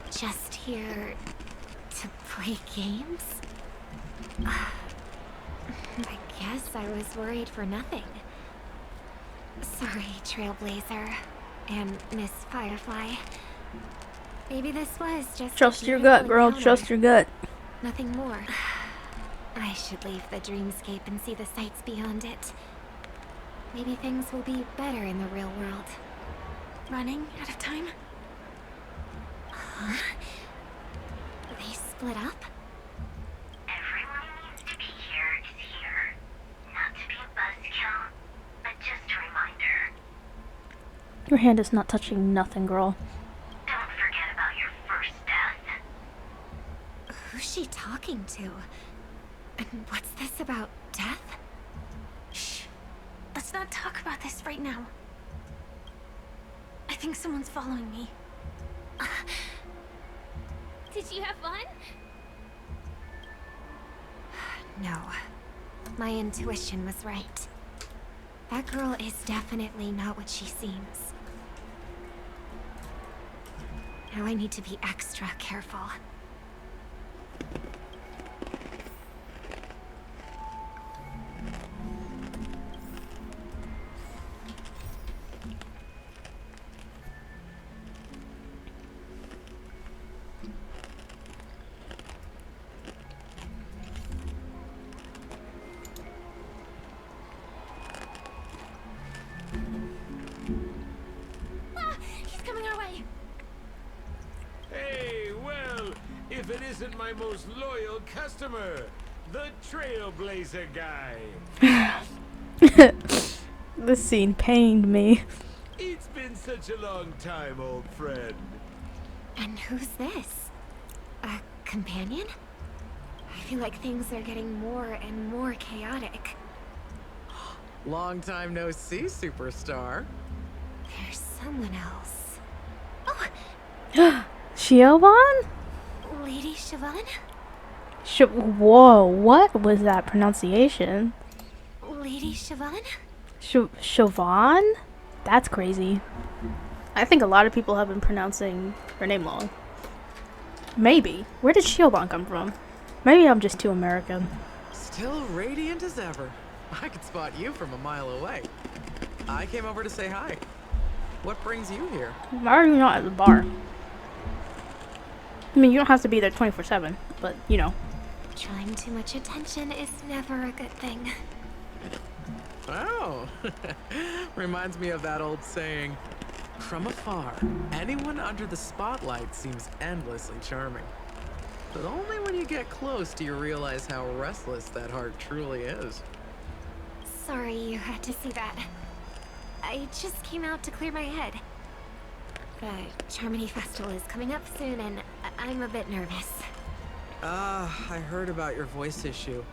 Just here to play games? I guess I was worried for nothing. Sorry, Trailblazer and Miss Firefly. Maybe this was just Trust your gut, girl. Trust your gut. Nothing more. I should leave the dreamscape and see the sights beyond it. Maybe things will be better in the real world. Running out of time? Huh? They split up? Everyone who needs to be here is here. Not to be a buzzkill, but just a reminder. Your hand is not touching nothing, girl. Don't forget about your first death. Who's she talking to? And what's this about death? Shh. Let's not talk about this right now. I think someone's following me. Did you have fun? No. My intuition was right. That girl is definitely not what she seems. Now I need to be extra careful. Well, if it isn't my most loyal customer, the Trailblazer guy. This scene pained me. It's been such a long time, old friend. And who's this? A companion? I feel like things are getting more and more chaotic. Long time no see, superstar. There's someone else. Oh! Siobhan? Lady Siobhan? Whoa, what was that pronunciation? Lady Siobhan? Siobhan? That's crazy. I think a lot of people have been pronouncing her name wrong. Maybe. Where did Siobhan come from? Maybe I'm just too American. Still radiant as ever. I could spot you from a mile away. I came over to say hi. What brings you here? Why are you not at the bar? I mean, you don't have to be there 24/7, but you know. Drawing too much attention is never a good thing. Oh, reminds me of that old saying, from afar, anyone under the spotlight seems endlessly charming. But only when you get close do you realize how restless that heart truly is. Sorry you had to see that. I just came out to clear my head. The Charmony Festival is coming up soon and I'm a bit nervous. I heard about your voice issue.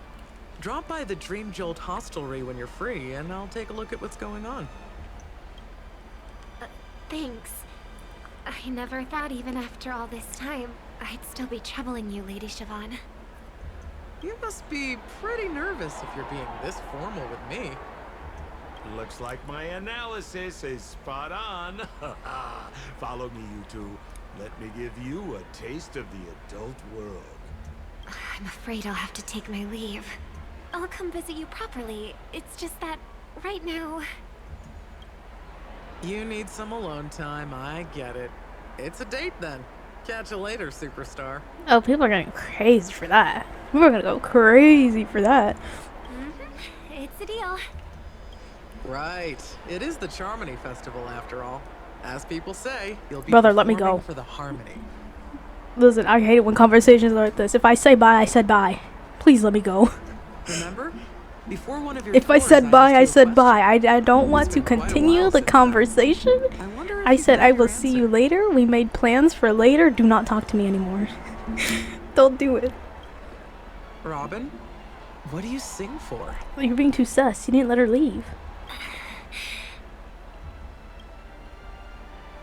Drop by the Dream Jolt hostelry when you're free, and I'll take a look at what's going on. Thanks. I never thought even after all this time, I'd still be troubling you, Lady Siobhan. You must be pretty nervous if you're being this formal with me. Looks like my analysis is spot on. Follow me, you two. Let me give you a taste of the adult world. I'm afraid I'll have to take my leave. I'll come visit you properly. It's just that, right now... You need some alone time, I get it. It's a date then. Catch you later, superstar. Oh, people are getting crazy for that. People are gonna go crazy for that. It's a deal. Right. It is the Charmony Festival after all. As people say, you'll be Brother, let me performing go. for the harmony. Listen, I hate it when conversations are like this. If I say bye, I said bye. Please let me go. Remember? Before one of your If I tours, said bye, I asked you a said question. bye. I don't want to continue the conversation. I said I will see you later. We made plans for later. Do not talk to me anymore. Don't do it. Robin, what do you sing for? You're being too sus. You didn't let her leave.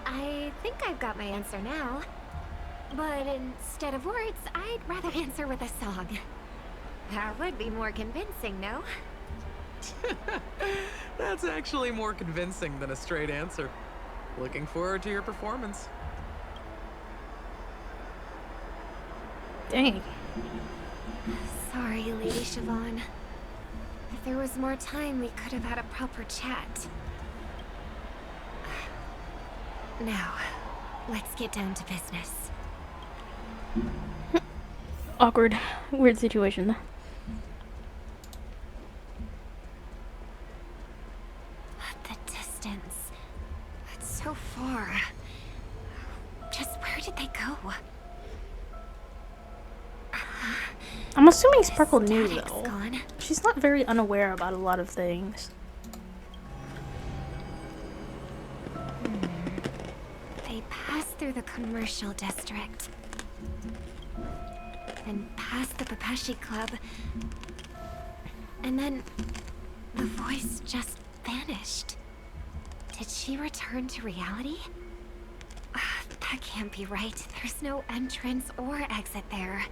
I think I've got my answer now. But instead of words, I'd rather answer with a song. That would be more convincing, no? That's actually more convincing than a straight answer. Looking forward to your performance. Dang. Sorry, Lady Siobhan. If there was more time, we could have had a proper chat. Now, let's get down to business. Awkward. Weird situation. The distance. It's so far. Just where did they go? I'm assuming Sparkle knew, Static's though. gone. She's not very unaware about a lot of things. They passed through the commercial district. Then past the Papashi Club. And then the voice just vanished. Did she return to reality? That can't be right. There's no entrance or exit there.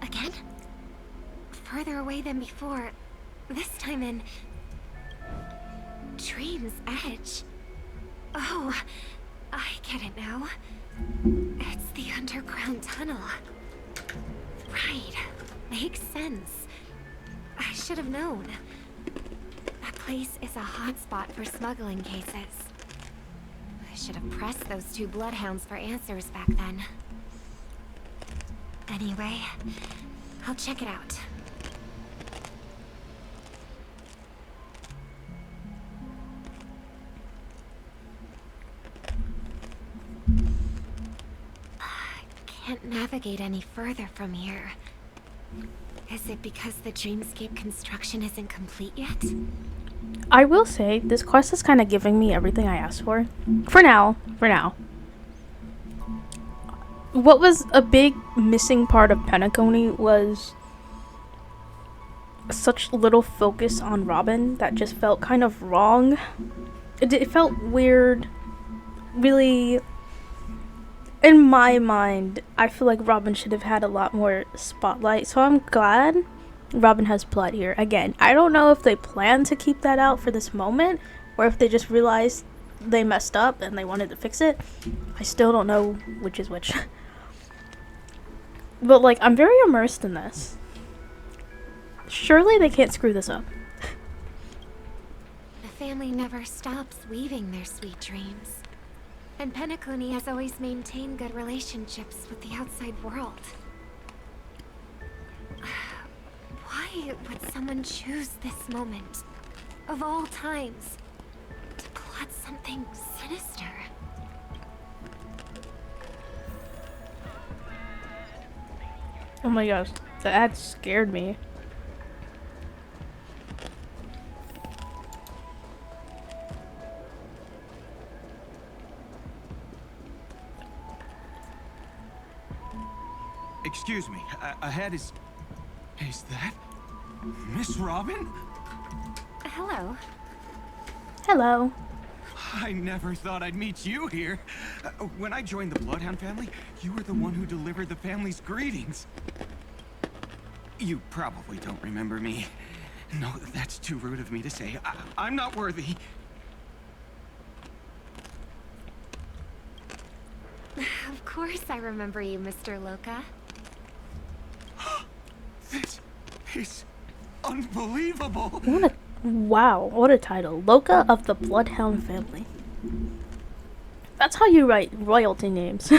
Again? Further away than before. This time in... Dream's Edge. Oh, I get it now. It's the underground tunnel. Right. Makes sense. I should have known. That place is a hotspot for smuggling cases. I should have pressed those two bloodhounds for answers back then. Anyway, I'll check it out. can't navigate any further from here. Is it because the dreamscape construction isn't complete yet? I will say, this quest is kind of giving me everything I asked for. For now. What was a big missing part of PENACONY was such little focus on Robin that just felt kind of wrong. It felt weird. Really, in my mind, I feel like Robin should have had a lot more spotlight. So I'm glad Robin has blood here. Again, I don't know if they plan to keep that out for this moment, or if they just realized they messed up and they wanted to fix it. I still don't know which is which. But, like, I'm very immersed in this. Surely they can't screw this up. The family never stops weaving their sweet dreams. And PENACONY has always maintained good relationships with the outside world. Why would someone choose this moment, of all times, to plot something sinister? Oh my gosh, that scared me. Excuse me, ahead is that Miss Robin? Hello. Hello. I never thought I'd meet you here. When I joined the Bloodhound family, you were the one who delivered the family's greetings. You probably don't remember me. No, that's too rude of me to say. I'm not worthy. Of course I remember you, Mr. Loka. This is unbelievable. Wow, what a title. Loka of the Bloodhound family. That's how you write royalty names.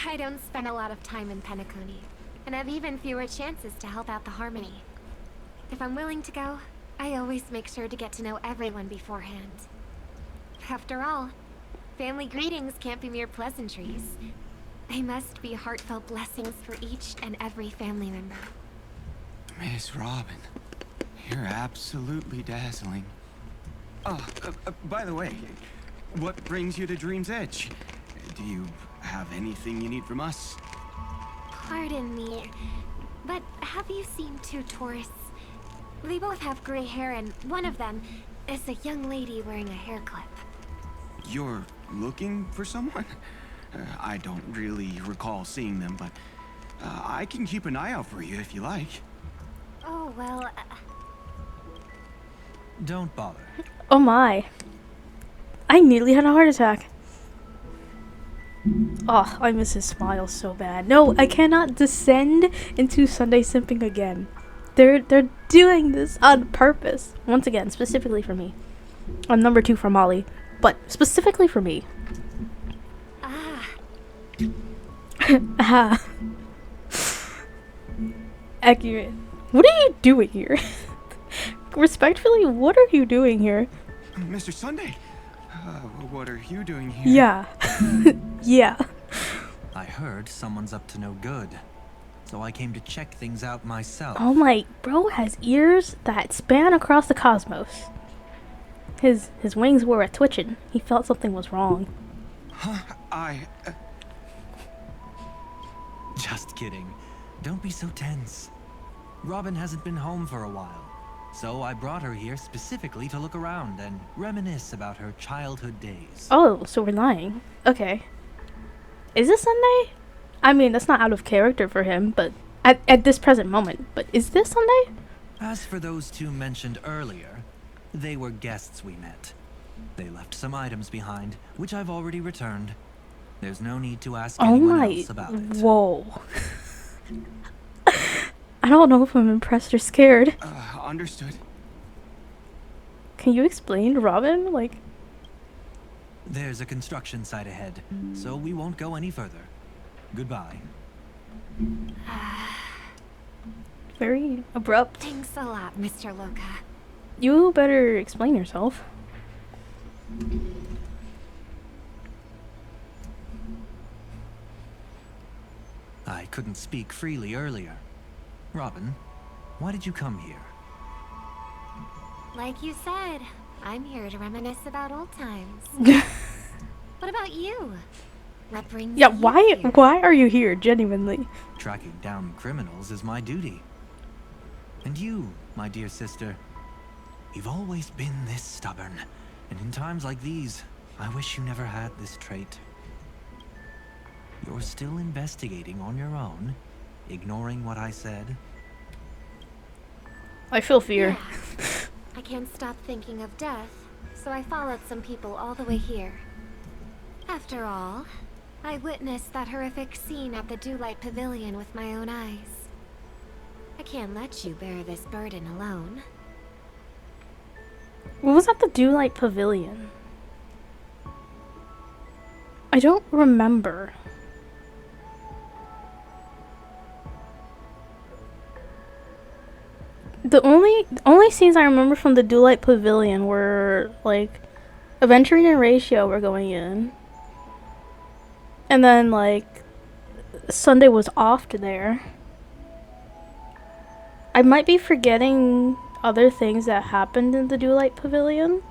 I don't spend a lot of time in PENACONY, and have even fewer chances to help out the Harmony. If I'm willing to go, I always make sure to get to know everyone beforehand. After all, family greetings can't be mere pleasantries. They must be heartfelt blessings for each and every family member. Miss Robin, you're absolutely dazzling. Oh, by the way, what brings you to Dream's Edge? Do you have anything you need from us? Pardon me, but have you seen two tourists? They both have gray hair, and one of them is a young lady wearing a hair clip. You're looking for someone? I don't really recall seeing them, but I can keep an eye out for you if you like. Oh, well... Don't bother. Oh my. I nearly had a heart attack. Oh, I miss his smile so bad. No, I cannot descend into Sunday simping again. They're doing this on purpose. Once again, specifically for me. On number 2 for Molly, but specifically for me. Ah. Accurate. What are you doing here? Respectfully, what are you doing here? Mr. Sunday, what are you doing here? Yeah. Yeah. I heard someone's up to no good, so I came to check things out myself. Oh my, bro has ears that span across the cosmos. His wings were twitching. He felt something was wrong. Huh? Just kidding. Don't be so tense. Robin hasn't been home for a while, so I brought her here specifically to look around and reminisce about her childhood days. Oh, so we're lying. Okay. Is this Sunday? I mean, that's not out of character for him, but at this present moment. But is this Sunday? As for those two mentioned earlier, they were guests we met. They left some items behind, which I've already returned. There's no need to ask anyone else about it. Whoa. I don't know if I'm impressed or scared. Understood. Can you explain, Robin? Like... There's a construction site ahead, so we won't go any further. Goodbye. Very abrupt. Thanks a lot, Mr. Loka. You better explain yourself. couldn't speak freely earlier. Robin, why did you come here? Like you said, I'm here to reminisce about old times. What about you? What brings Yeah, you here? why are you here, genuinely? Tracking down criminals is my duty. And you, my dear sister, you've always been this stubborn. And in times like these, I wish you never had this trait. You're still investigating on your own, ignoring what I said. I feel fear. Yeah. I can't stop thinking of death, so I followed some people all the way here. After all, I witnessed that horrific scene at the Dewlight Pavilion with my own eyes. I can't let you bear this burden alone. What was at the Dewlight Pavilion? I don't remember. The only scenes I remember from the Dewlight Pavilion were like Aventurine and Ratio were going in. And then like Sunday was off to there. I might be forgetting other things that happened in the Dewlight Pavilion.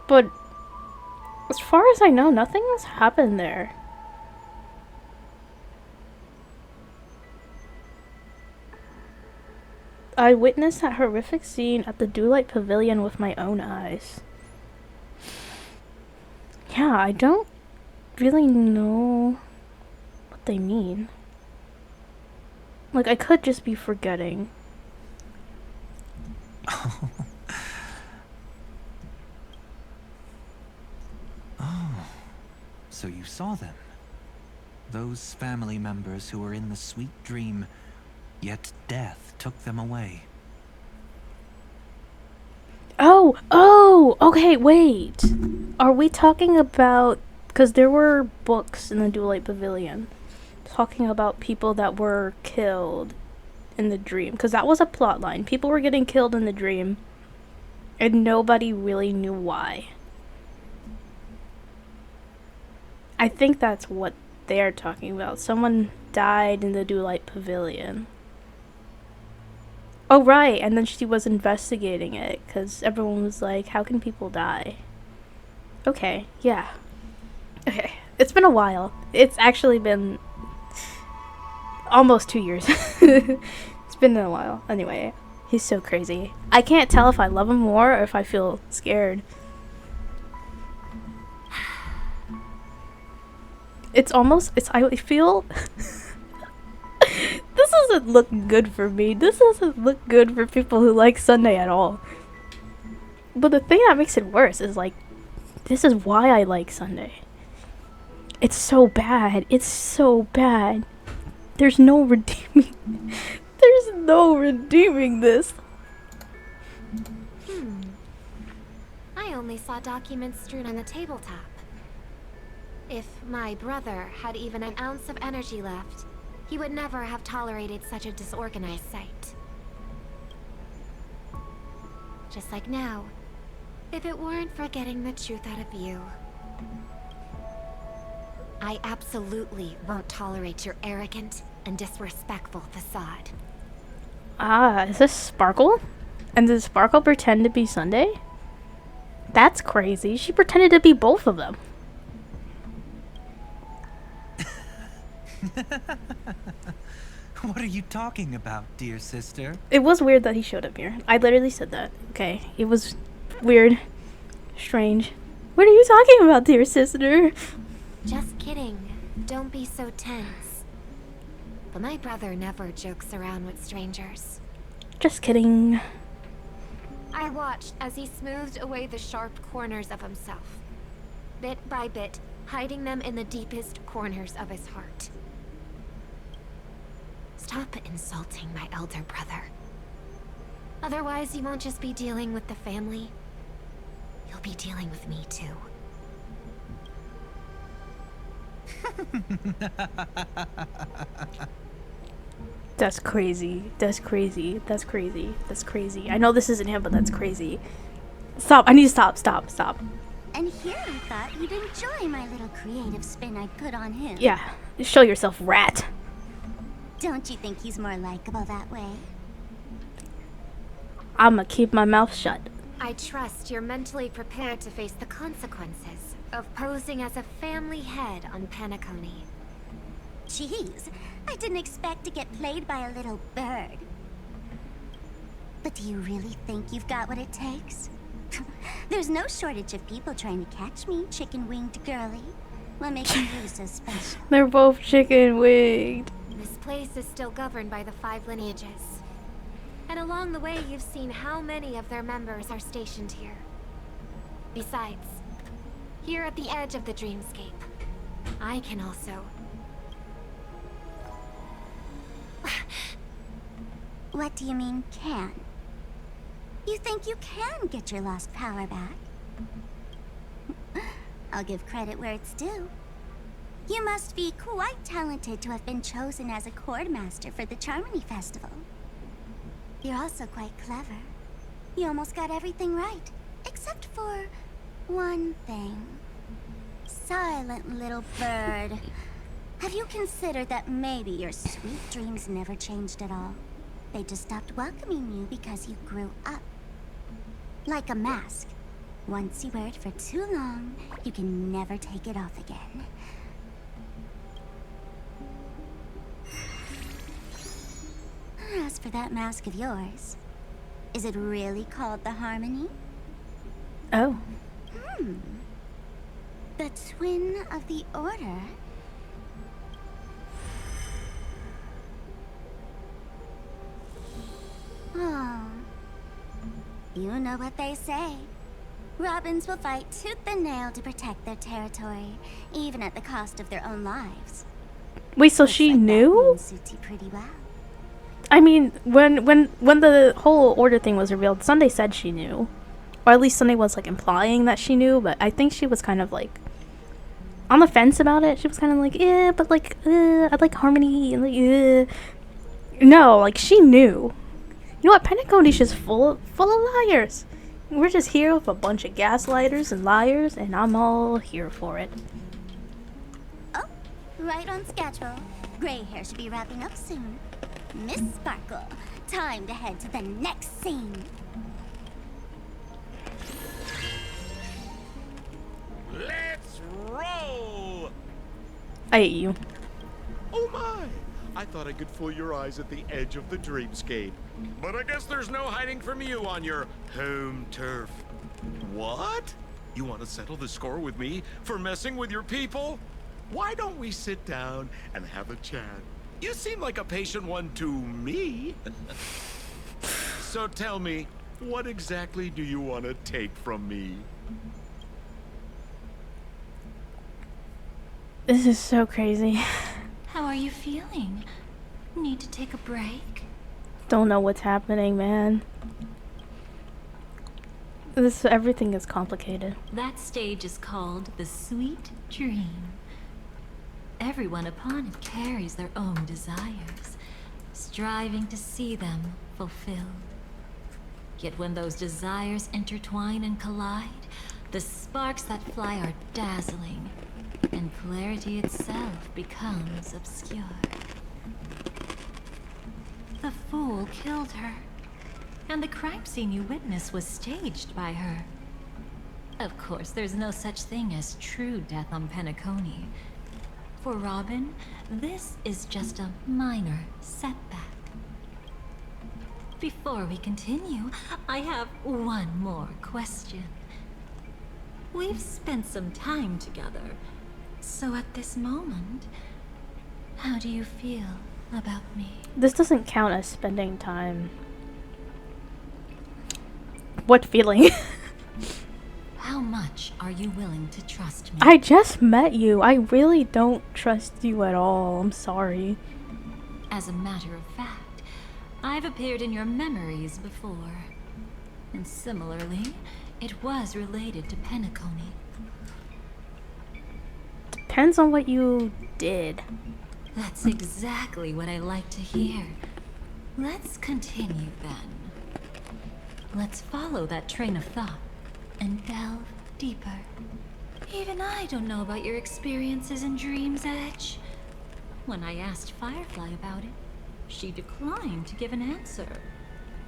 But as far as I know, nothing has happened there. I witnessed that horrific scene at the Dewlight Pavilion with my own eyes. Yeah, I don't really know what they mean. Like, I could just be forgetting. Oh, so you saw them. Those family members who were in the sweet dream, yet death took them away. Oh, okay, wait. Are we talking about, because there were books in the Dewlight Pavilion talking about people that were killed in the dream, because that was a plot line. People were getting killed in the dream and nobody really knew why. I think that's what they're talking about. Someone died in the Dewlight Pavilion. Oh, right, and then she was investigating it, because everyone was like, how can people die? Okay, yeah. Okay, it's been a while. It's actually been almost 2 years. It's been a while. Anyway, he's so crazy. I can't tell if I love him more or if I feel scared. I feel... This doesn't look good for me. This doesn't look good for people who like Sunday at all. But the thing that makes it worse is, like, this is why I like Sunday. It's so bad. It's so bad. There's no redeeming... There's no redeeming this. I only saw documents strewn on the tabletop. If my brother had even an ounce of energy left, he would never have tolerated such a disorganized sight. Just like now, if it weren't for getting the truth out of you. I absolutely won't tolerate your arrogant and disrespectful facade. Ah, is this Sparkle? And does Sparkle pretend to be Sunday? That's crazy. She pretended to be both of them. What are you talking about, dear sister? It was weird that he showed up here. I literally said that. Okay, it was weird. Strange. What are you talking about, dear sister? Just kidding. Don't be so tense. But my brother never jokes around with strangers. Just kidding. I watched as he smoothed away the sharp corners of himself. Bit by bit, hiding them in the deepest corners of his heart. Stop insulting my elder brother. Otherwise, you won't just be dealing with the family. You'll be dealing with me, too. That's crazy. That's crazy. That's crazy. That's crazy. I know this isn't him, but that's crazy. Stop. I need to stop. Stop. Stop. And here I thought you'd enjoy my little creative spin I put on him. Yeah. Show yourself, rat. Don't you think he's more likable that way? I'ma keep my mouth shut. I trust you're mentally prepared to face the consequences of posing as a family head on PENACONY. Jeez, I didn't expect to get played by a little bird. But do you really think you've got what it takes? There's no shortage of people trying to catch me, chicken-winged girly. What makes you so special? They're both chicken winged. This place is still governed by the 5 lineages. And along the way, you've seen how many of their members are stationed here. Besides, here at the edge of the dreamscape, I can also... What do you mean, can? You think you can get your lost power back? I'll give credit where it's due. You must be quite talented to have been chosen as a chord master for the Charmony Festival. You're also quite clever. You almost got everything right, except for one thing. Silent little bird. Have you considered that maybe your sweet dreams never changed at all? They just stopped welcoming you because you grew up. Like a mask. Once you wear it for too long, you can never take it off again. As for that mask of yours, is it really called the Harmony? Oh. The Twin of the Order? Oh. You know what they say. Robins will fight tooth and nail to protect their territory, even at the cost of their own lives. Wait, so she knew? Suits you pretty well. I mean, when the whole order thing was revealed, Sunday said she knew. Or at least Sunday was like implying that she knew, but I think she was kind of like on the fence about it. She was kind of like, but like, I like Harmony and like, No, like she knew. You know what? PENACONY's just full of liars. We're just here with a bunch of gaslighters and liars, and I'm all here for it. Oh, right on schedule. Gray hair should be wrapping up soon. Miss Sparkle, time to head to the next scene. Let's roll! I hate you. Oh my! I thought I could fool your eyes at the edge of the dreamscape. But I guess there's no hiding from you on your home turf. What? You want to settle the score with me for messing with your people? Why don't we sit down and have a chat? You seem like a patient one to me. So tell me, what exactly do you want to take from me? This is so crazy. How are you feeling? Need to take a break? Don't know what's happening, man. Everything is complicated. That stage is called the Sweet Dream. Everyone upon it carries their own desires, striving to see them fulfilled. Yet when those desires intertwine and collide, the sparks that fly are dazzling, and clarity itself becomes obscure. The fool killed her, and the crime scene you witnessed was staged by her. Of course, there's no such thing as true death on PENACONY. For Robin, this is just a minor setback. Before we continue, I have one more question. We've spent some time together, so at this moment, how do you feel about me? This doesn't count as spending time. What feeling? How much are you willing to trust me? I just met you. I really don't trust you at all. I'm sorry. As a matter of fact, I've appeared in your memories before. And similarly, it was related to PENACONY. Depends on what you did. That's exactly what I like to hear. Let's continue then. Let's follow that train of thought and delve deeper. Even I don't know about your experiences in Dream's Edge. When I asked Firefly about it, She declined to give an answer.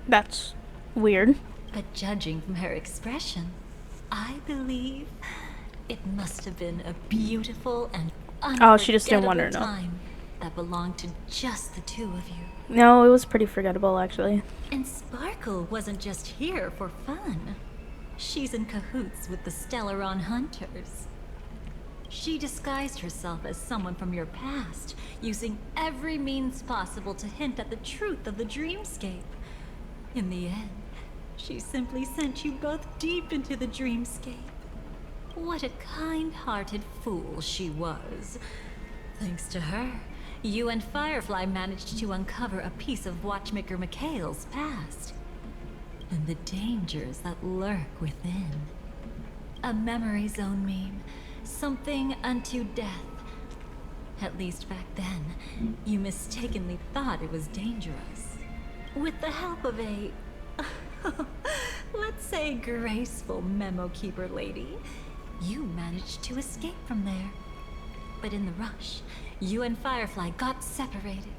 That's weird. But judging from her expression, I believe it must have been a beautiful and Oh, she just didn't want her unforgettable to know. time that belonged to just the two of you. No, it was pretty forgettable, actually. And Sparkle wasn't just here for fun. She's in cahoots with the Stellaron Hunters. She disguised herself as someone from your past, using every means possible to hint at the truth of the dreamscape. In the end, she simply sent you both deep into the dreamscape. What a kind-hearted fool she was. Thanks to her, you and Firefly managed to uncover a piece of Watchmaker Mikhail's past. And the dangers that lurk within. A memory zone meme. Something unto death. At least back then, you mistakenly thought it was dangerous. With the help of a... let's say graceful memo keeper lady, you managed to escape from there. But in the rush, you and Firefly got separated.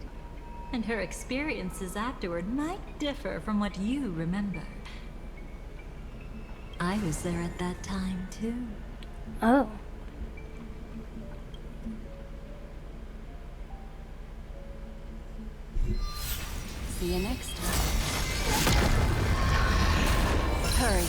And her experiences afterward might differ from what you remember. I was there at that time, too. Oh. See you next time. Hurry.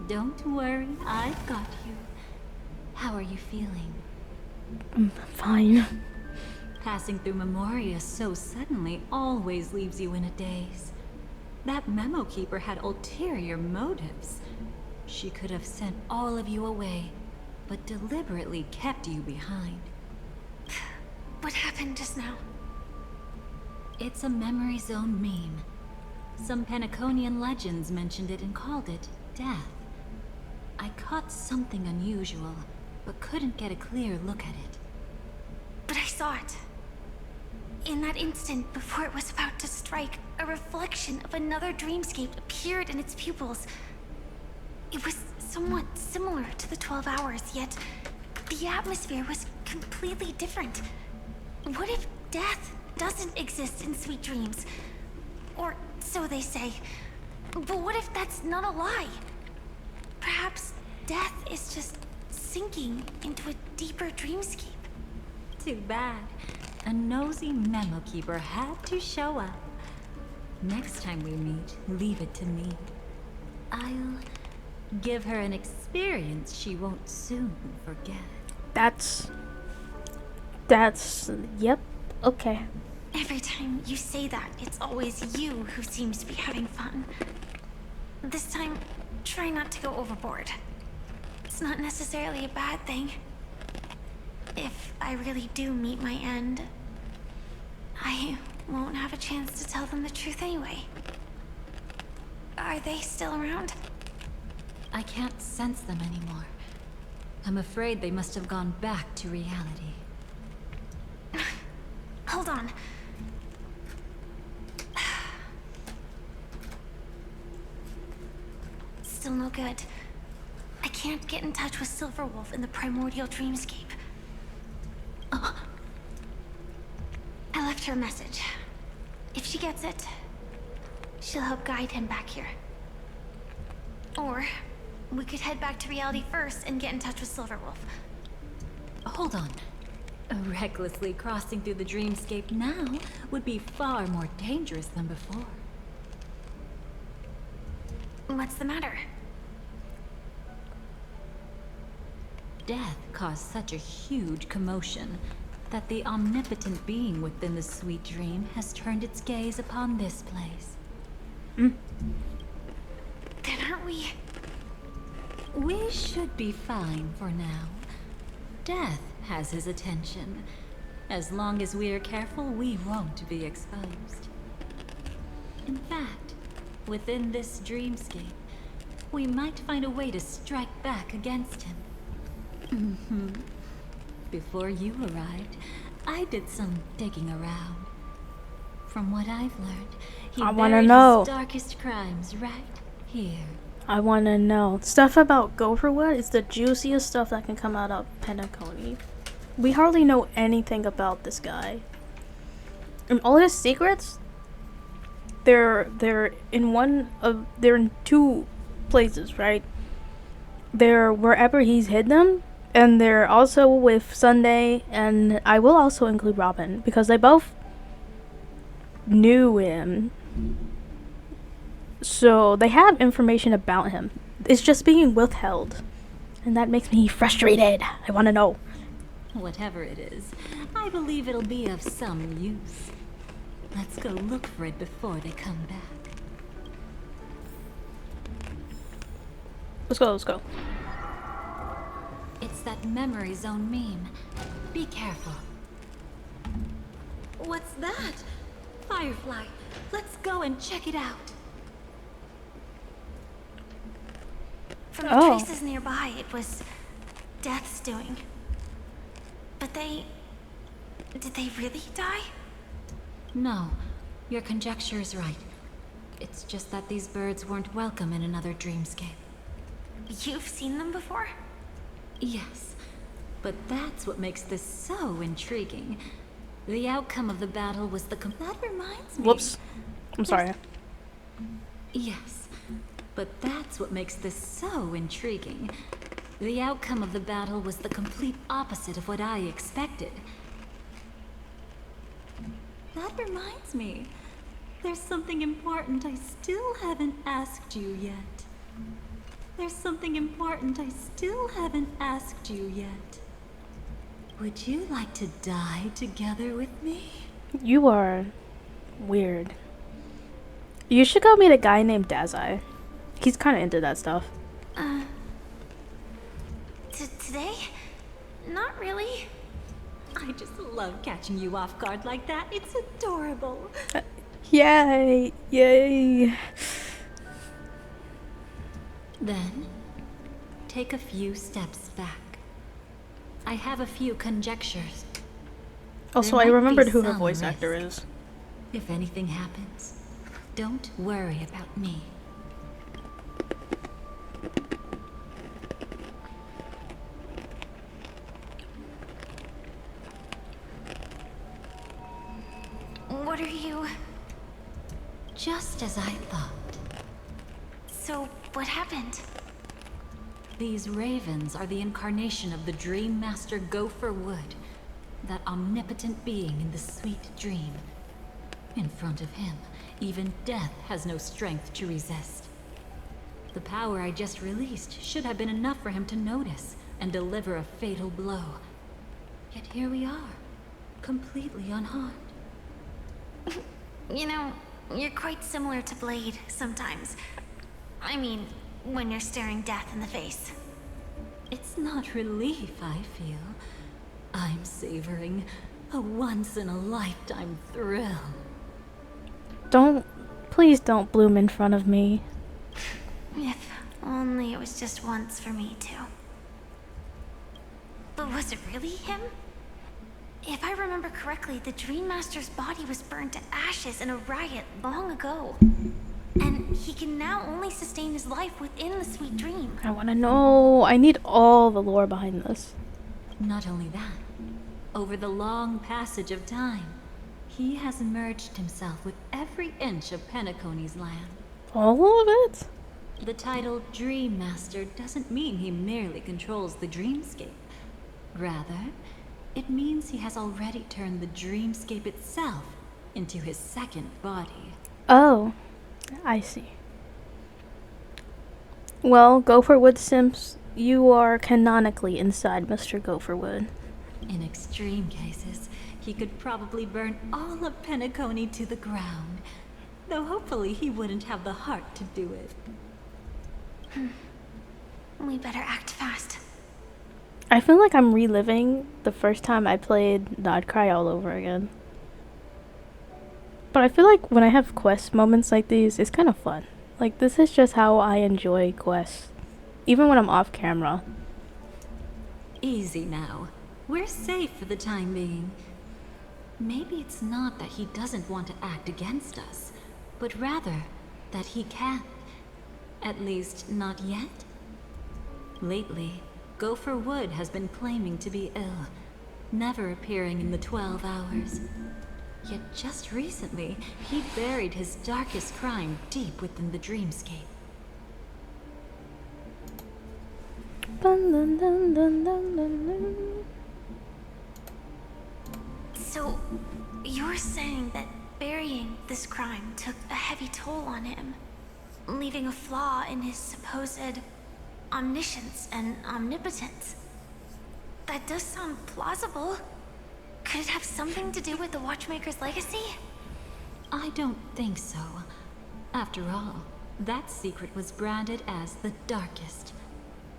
Don't worry, I've got you. How are you feeling? I'm fine. Passing through Memoria so suddenly always leaves you in a daze. That memo keeper had ulterior motives. She could have sent all of you away, but deliberately kept you behind. What happened just now? It's a memory zone meme. Some Penaconian legends mentioned it and called it death. I caught something unusual, but couldn't get a clear look at it. But I saw it. In that instant, before it was about to strike, a reflection of another dreamscape appeared in its pupils. It was somewhat similar to the 12 hours, yet the atmosphere was completely different. What if death doesn't exist in sweet dreams? Or so they say. But what if that's not a lie? Perhaps death is just sinking into a deeper dreamscape. Too bad. A nosy memo keeper had to show up. Next time we meet, leave it to me. I'll give her an experience she won't soon forget. That's... Yep. Okay. Every time you say that, it's always you who seems to be having fun. This time, try not to go overboard. It's not necessarily a bad thing. If I really do meet my end, I won't have a chance to tell them the truth anyway. Are they still around? I can't sense them anymore. I'm afraid they must have gone back to reality. Hold on. Still no good. I can't get in touch with Silverwolf in the primordial dreamscape. I left her a message. If she gets it, she'll help guide him back here. Or we could head back to reality first and get in touch with Silverwolf. Hold on. Recklessly crossing through the dreamscape now would be far more dangerous than before. What's the matter? Death caused such a huge commotion that the omnipotent being within the sweet dream has turned its gaze upon this place. Then aren't we? We should be fine for now. Death has his attention. As long as we are careful, we won't be exposed. In fact, within this dreamscape, we might find a way to strike back against him. Before you arrived, I did some digging around. From what I've learned, he I wanna buried know. his darkest crimes right here. I want to know. Stuff about Gopherwood is the juiciest stuff that can come out of PENACONY. We hardly know anything about this guy. And all his secrets, they're in two places, right? They're wherever he's hid them, and they're also with Sunday, and I will also include Robin, because they both knew him. So they have information about him. It's just being withheld. And that makes me frustrated. I want to know. Whatever it is, I believe it'll be of some use. Let's go look for it before they come back. Let's go, let's go. It's that memory zone meme. Be careful. What's that? Firefly. Let's go and check it out. From the traces nearby, it was Death's doing. But did they really die? No, your conjecture is right. It's just that these birds weren't welcome in another dreamscape. You've seen them before? Yes, but that's what makes this so intriguing. The outcome of the battle was that reminds me. Whoops. I'm sorry. Yes, but that's what makes this so intriguing. The outcome of the battle was the complete opposite of what I expected. That reminds me. There's something important I still haven't asked you yet. There's something important I still haven't asked you yet. Would you like to die together with me? You are weird. You should go meet a guy named Dazai. He's kind of into that stuff. Today? Not really. I just love catching you off guard like that. It's adorable. Yay! Yay! Then, take a few steps back. I have a few conjectures. Also, I remembered who her voice actor is. If anything happens, don't worry about me. What are you... Just as I thought. So, what happened? These ravens are the incarnation of the Dream Master Gopher Wood, that omnipotent being in the sweet dream. In front of him, even death has no strength to resist. The power I just released should have been enough for him to notice and deliver a fatal blow. Yet here we are, completely unharmed. You know, you're quite similar to Blade sometimes. I mean, when you're staring death in the face. It's not relief I feel. I'm savoring a once-in-a-lifetime thrill. Please don't bloom in front of me. If only it was just once for me too. But was it really him? If I remember correctly, the Dream Master's body was burned to ashes in a riot long ago. And he can now only sustain his life within the sweet dream. I want to know. I need all the lore behind this. Not only that, over the long passage of time, he has merged himself with every inch of PENACONY's land. All of it? The title Dream Master doesn't mean he merely controls the dreamscape. Rather, it means he has already turned the dreamscape itself into his second body. Oh, I see. Well, Gopherwood Simps, you are canonically inside Mr. Gopherwood. In extreme cases, he could probably burn all of PENACONY to the ground. Though hopefully he wouldn't have the heart to do it. We better act fast. I feel like I'm reliving the first time I played Nod Cry all over again. But I feel like when I have quest moments like these, it's kind of fun. Like, this is just how I enjoy quests. Even when I'm off camera. Easy now. We're safe for the time being. Maybe it's not that he doesn't want to act against us, but rather that he can't. At least, not yet. Lately, Gopher Wood has been claiming to be ill, never appearing in the 12 hours. Yet just recently, he buried his darkest crime deep within the dreamscape. So, you're saying that burying this crime took a heavy toll on him, leaving a flaw in his supposed omniscience and omnipotence? That does sound plausible. Could it have something to do with the Watchmaker's legacy? I don't think so. After all, that secret was branded as the darkest.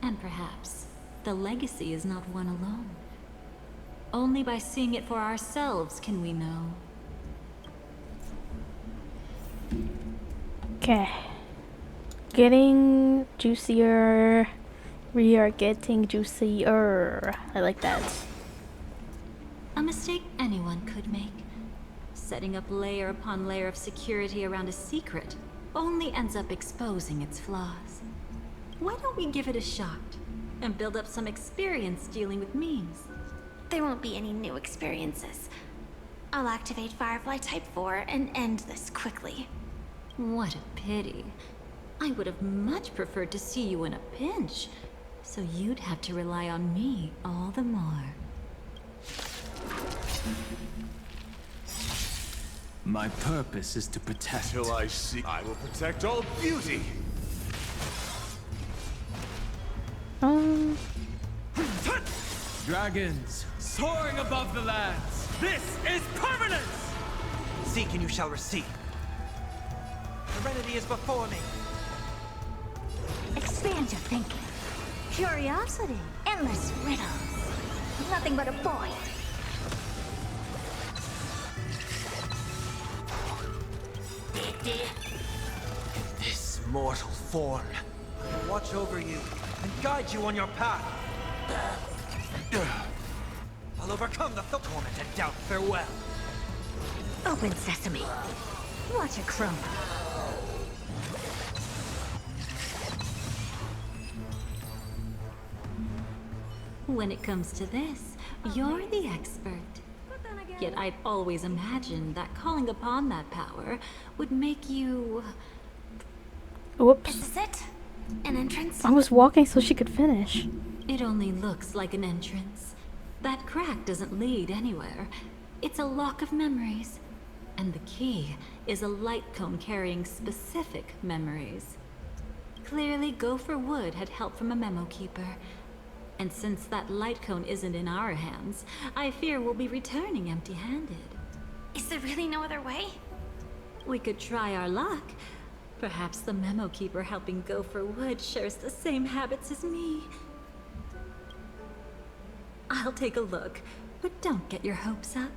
And perhaps the legacy is not one alone. Only by seeing it for ourselves can we know. Okay. Getting juicier. We are getting juicier. I like that. A mistake anyone could make. Setting up layer upon layer of security around a secret only ends up exposing its flaws. Why don't we give it a shot and build up some experience dealing with memes? There won't be any new experiences. I'll activate Firefly Type 4 and end this quickly. What a pity. I would have much preferred to see you in a pinch, so you'd have to rely on me all the more. My purpose is to protect. Till I see. I will protect all beauty. Dragons soaring above the lands. This is permanence. Seek and you shall receive. Serenity is before me. Expand your thinking. Curiosity. Endless riddles. Nothing but a void. In this mortal form, I watch over you and guide you on your path. I'll overcome the torment and doubt. Farewell. Open sesame. Watch it crumble. When it comes to this, you're the expert. Yet I'd always imagined that calling upon that power would make you... Whoops. Is this it? An entrance? I was walking so she could finish. It only looks like an entrance. That crack doesn't lead anywhere. It's a lock of memories. And the key is a light cone carrying specific memories. Clearly, Gopher Wood had help from a memo keeper. And since that light cone isn't in our hands, I fear we'll be returning empty-handed. Is there really no other way? We could try our luck. Perhaps the memo keeper helping Gopher Wood shares the same habits as me. I'll take a look, but don't get your hopes up.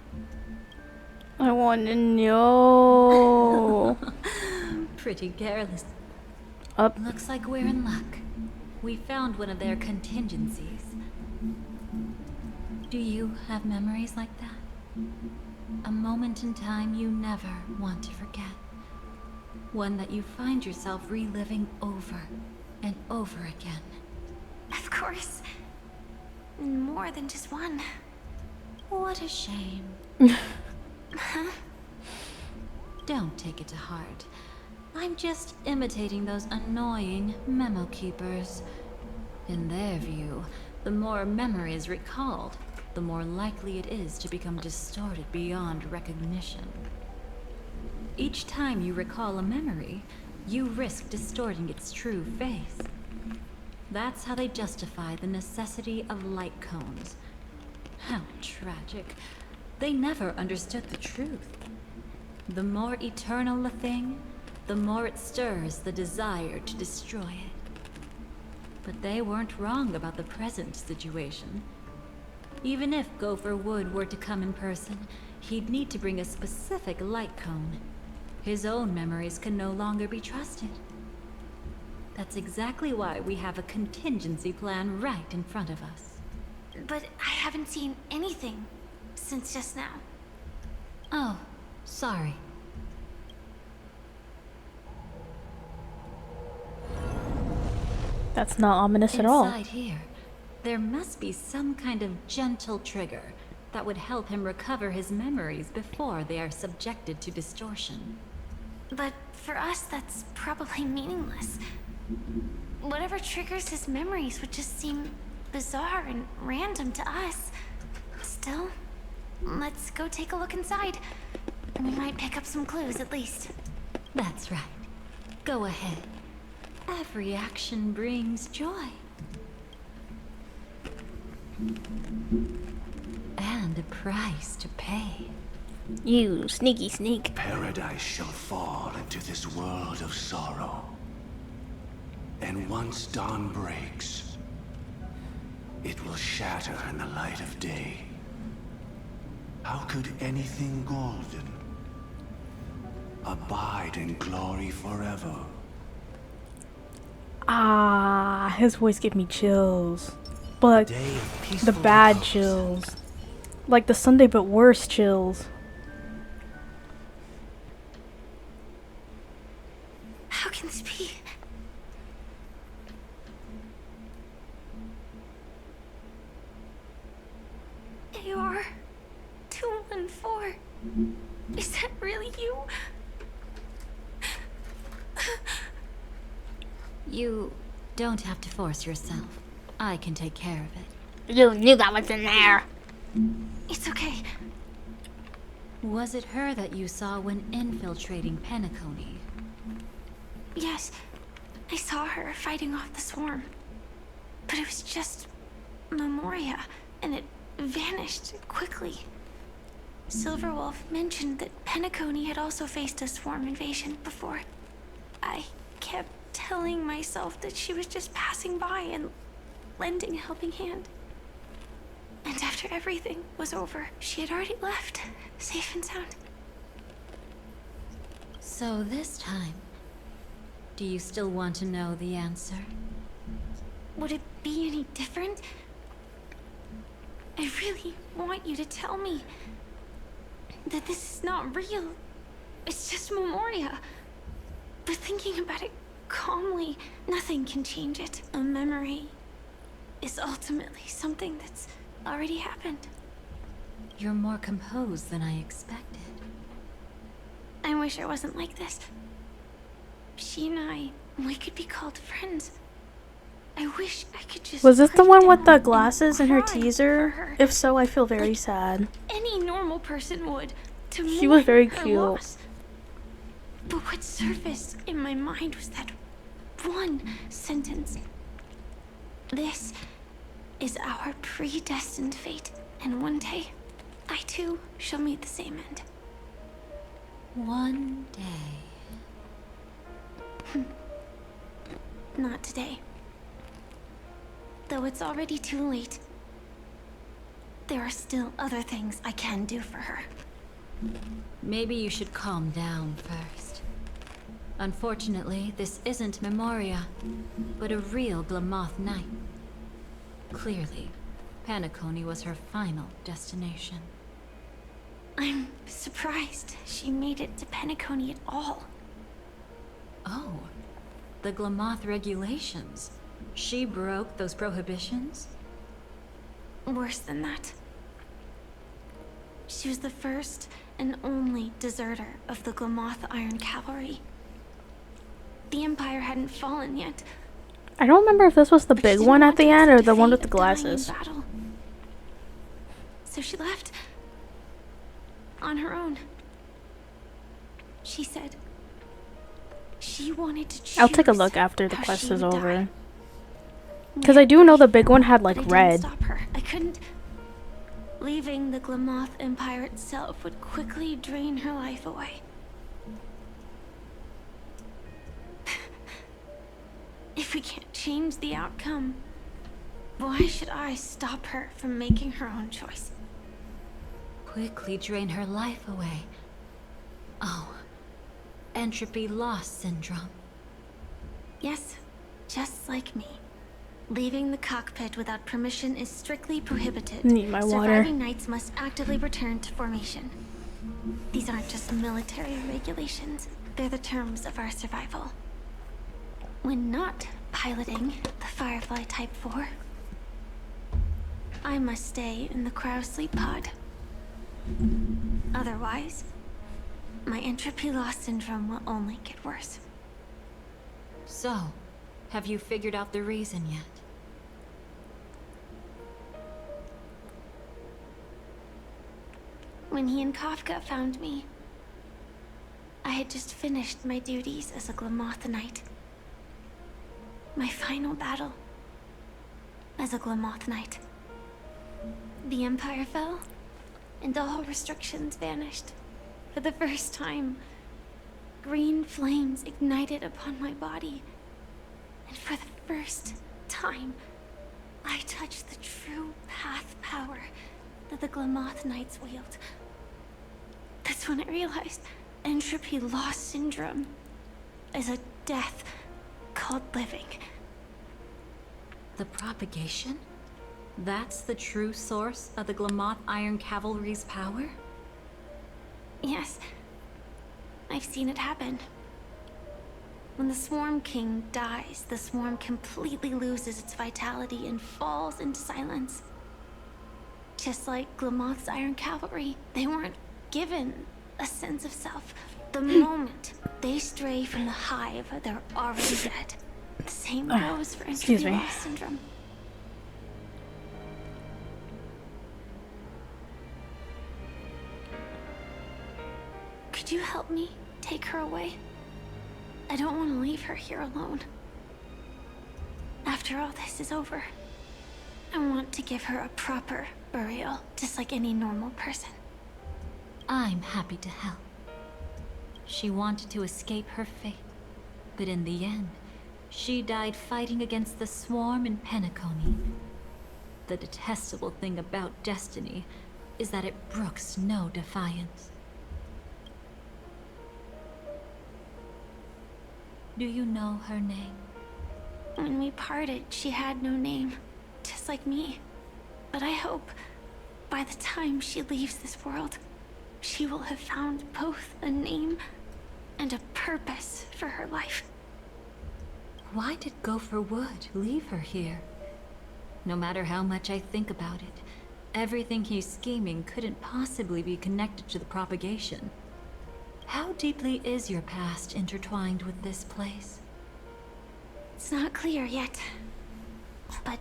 I want to know. Pretty careless. Up. Looks like we're in luck. We found one of their contingencies. Do you have memories like that? A moment in time you never want to forget. One that you find yourself reliving over and over again. Of course. More than just one. What a shame. Don't take it to heart. I'm just imitating those annoying memo keepers. In their view, the more memories recalled, the more likely it is to become distorted beyond recognition. Each time you recall a memory, you risk distorting its true face. That's how they justify the necessity of light cones. How tragic. They never understood the truth. The more eternal a thing, the more it stirs the desire to destroy it. But they weren't wrong about the present situation. Even if Gopher Wood were to come in person, he'd need to bring a specific light cone. His own memories can no longer be trusted. That's exactly why we have a contingency plan right in front of us. But I haven't seen anything since just now. Oh, sorry. That's not ominous at all. Inside here, there must be some kind of gentle trigger that would help him recover his memories before they are subjected to distortion. But for us, that's probably meaningless. Whatever triggers his memories would just seem bizarre and random to us. Still, let's go take a look inside. We might pick up some clues at least. That's right. Go ahead. Every action brings joy. And a price to pay. You sneaky sneak. Paradise shall fall into this world of sorrow. And once dawn breaks, it will shatter in the light of day. How could anything golden abide in glory forever? Ah, his voice gave me chills. But the bad chills. Like the Sunday but worse chills. How can this be? AR 214. Is that really you? You don't have to force yourself. I can take care of it. You knew that was in there. It's okay. Was it her that you saw when infiltrating PENACONY? Yes, I saw her fighting off the swarm. But it was just Memoria, and it vanished quickly. Silverwolf mentioned that PENACONY had also faced a swarm invasion before. I kept telling myself that she was just passing by and lending a helping hand. And after everything was over, she had already left, safe and sound. So this time, do you still want to know the answer? Would it be any different? I really want you to tell me that this is not real. It's just Memoria. But thinking about it calmly, nothing can change it. A memory is ultimately something that's already happened. You're more composed than I expected. I wish I wasn't like this. She and I, we could be called friends. I wish I could just... Was this the one with the glasses in her teaser? If so, I feel very sad. Any normal person would. To She was very mourn her cute. loss. But what surfaced in my mind was that one sentence. This is our predestined fate, and one day, I too shall meet the same end. One day. Not today. Though it's already too late, there are still other things I can do for her. Maybe you should calm down first. Unfortunately, this isn't Memoria, but a real Glamoth Knight. Clearly, PENACONY was her final destination. I'm surprised she made it to PENACONY at all. Oh, the Glamoth regulations. She broke those prohibitions? Worse than that. She was the first and only deserter of the Glamoth Iron Cavalry. The Empire hadn't fallen yet. I don't remember if this was the big one at the end or the one with the glasses. Battle. So she left on her own. She said she wanted to choose. I'll take a look after the how quest she is would over. die. Because I do know the big one had like But I didn't red. stop her. I couldn't. Leaving the Glamoth Empire itself would quickly drain her life away. If we can't change the outcome, why should I stop her from making her own choice? Quickly drain her life away. Oh, entropy loss syndrome. Yes, just like me. Leaving the cockpit without permission is strictly prohibited. Need my water. Surviving knights must actively return to formation. These aren't just military regulations, they're the terms of our survival. When not piloting the Firefly Type 4. I must stay in the cryo sleep pod. Otherwise, my entropy loss syndrome will only get worse. So, have you figured out the reason yet? When he and Kafka found me, I had just finished my duties as a Glamothonite. My final battle as a Glamothonite. The Empire fell, and all restrictions vanished. For the first time, green flames ignited upon my body. And for the first time, I touched the true path power that the Glamothonites wield. That's when I realized entropy loss syndrome is a death called living. The propagation? That's the true source of the Glamoth Iron Cavalry's power? Yes, I've seen it happen. When the Swarm King dies, the Swarm completely loses its vitality and falls into silence. Just like Glamoth's Iron Cavalry, they weren't given a sense of self. The moment they stray from the hive, they're already dead. The same goes for entropy loss syndrome. Could you help me take her away? I don't want to leave her here alone. After all this is over, I want to give her a proper burial, just like any normal person. I'm happy to help. She wanted to escape her fate, but in the end, she died fighting against the Swarm in PENACONY. The detestable thing about destiny is that it brooks no defiance. Do you know her name? When we parted, she had no name, just like me. But I hope, by the time she leaves this world, she will have found both a name and a purpose for her life. Why did Gopher Wood leave her here? No matter how much I think about it, everything he's scheming couldn't possibly be connected to the propagation. How deeply is your past intertwined with this place? It's not clear yet. But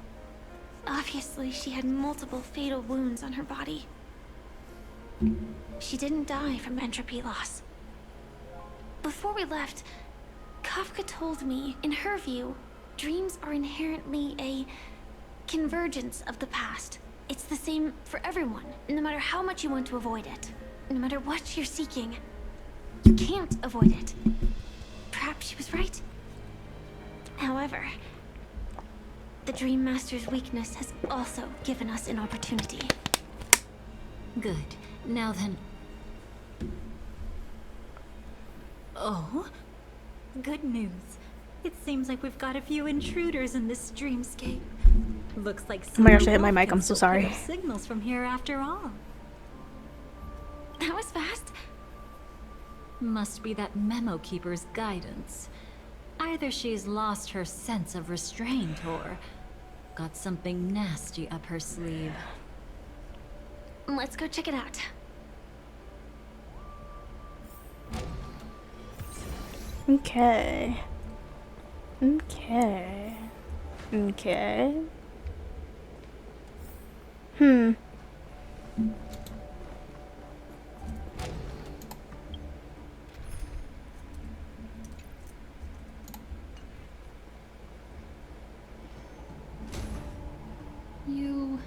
obviously she had multiple fatal wounds on her body. She didn't die from entropy loss. Before we left, Kafka told me, in her view, dreams are inherently a convergence of the past. It's the same for everyone, no matter how much you want to avoid it. No matter what you're seeking, you can't avoid it. Perhaps she was right. However, the Dream Master's weakness has also given us an opportunity. Good. Now then... Oh? Good news. It seems like we've got a few intruders in this dreamscape. Looks like oh my gosh, I hit my mic. I'm so sorry. Signals from here after all. That was fast. Must be that memo keeper's guidance. Either she's lost her sense of restraint or got something nasty up her sleeve. Let's go check it out. Okay. Okay. Okay. You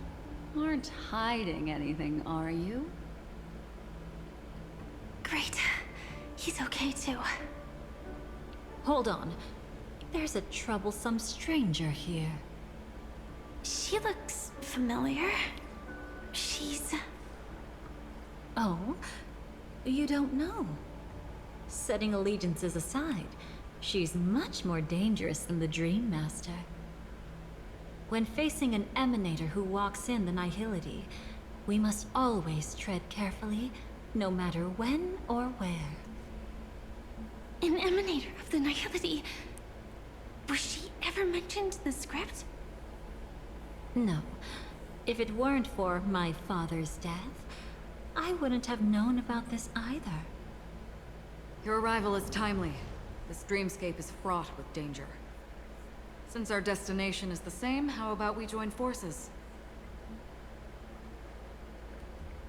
aren't hiding anything, are you? Great. He's okay too. Hold on. There's a troublesome stranger here. She looks familiar. She's... Oh? You don't know? Setting allegiances aside, she's much more dangerous than the Dream Master. When facing an emanator who walks in the nihility, we must always tread carefully, no matter when or where. An emanator of the nihility? Was she ever mentioned in the script? No. If it weren't for my father's death, I wouldn't have known about this either. Your arrival is timely. This dreamscape is fraught with danger. Since our destination is the same, how about we join forces?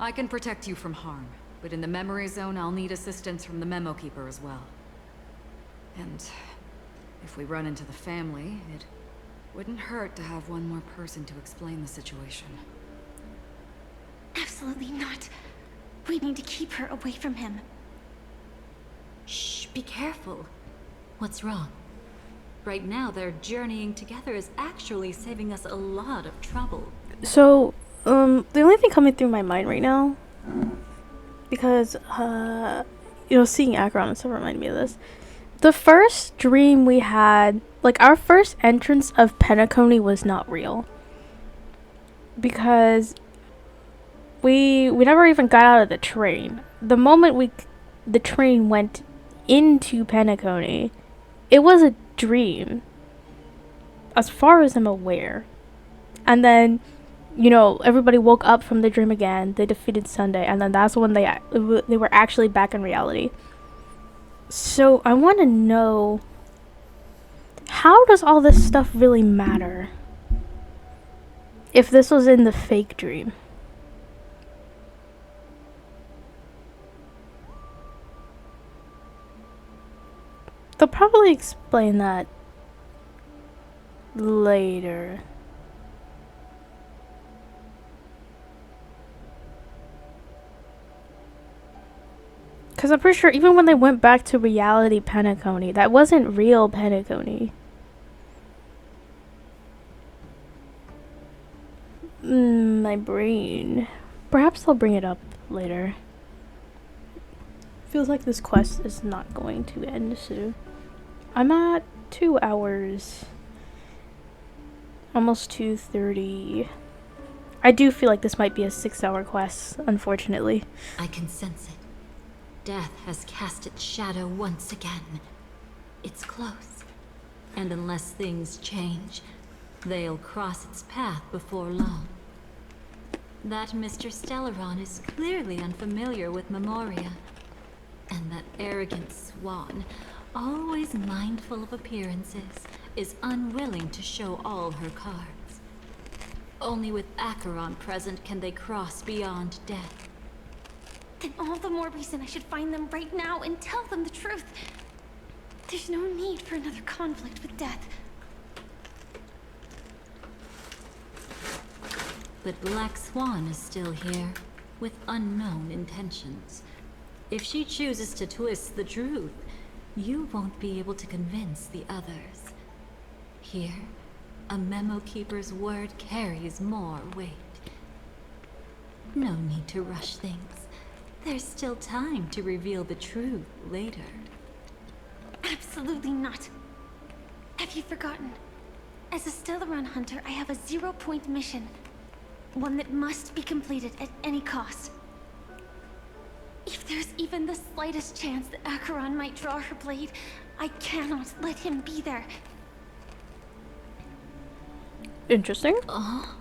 I can protect you from harm, but in the memory zone, I'll need assistance from the Memo Keeper as well. And if we run into the family, it wouldn't hurt to have one more person to explain the situation. Absolutely not. We need to keep her away from him. Shh, be careful. What's wrong? Right now, their journeying together is actually saving us a lot of trouble. So, the only thing coming through my mind right now, because, you know, seeing Acheron and stuff reminded me of this. The first dream we had, like, our first entrance of PENACONY was not real. Because we never even got out of the train. The moment the train went into PENACONY, it was a dream. As far as I'm aware. And then, you know, everybody woke up from the dream again. They defeated Sunday, and then that's when they were actually back in reality. So I want to know, how does all this stuff really matter if this was in the fake dream? They'll probably explain that later. Because I'm pretty sure even when they went back to reality PENACONY, that wasn't real PENACONY. My brain. Perhaps they'll bring it up later. Feels like this quest is not going to end soon. I'm at 2 hours. Almost 2:30. I do feel like this might be a 6-hour quest, unfortunately. I can sense it. Death has cast its shadow once again. It's close. And unless things change, they'll cross its path before long. That Mr. Stellaron is clearly unfamiliar with Memoria. And that arrogant swan, always mindful of appearances, is unwilling to show all her cards. Only with Acheron present can they cross beyond death. Then all the more reason I should find them right now and tell them the truth. There's no need for another conflict with death. But Black Swan is still here, with unknown intentions. If she chooses to twist the truth, you won't be able to convince the others. Here, a Memo Keeper's word carries more weight. No need to rush things. There's still time to reveal the truth later. Absolutely not. Have you forgotten? As a Stellaron hunter, I have a 0-point mission. One that must be completed at any cost. If there's even the slightest chance that Acheron might draw her blade, I cannot let him be there. Interesting. Oh,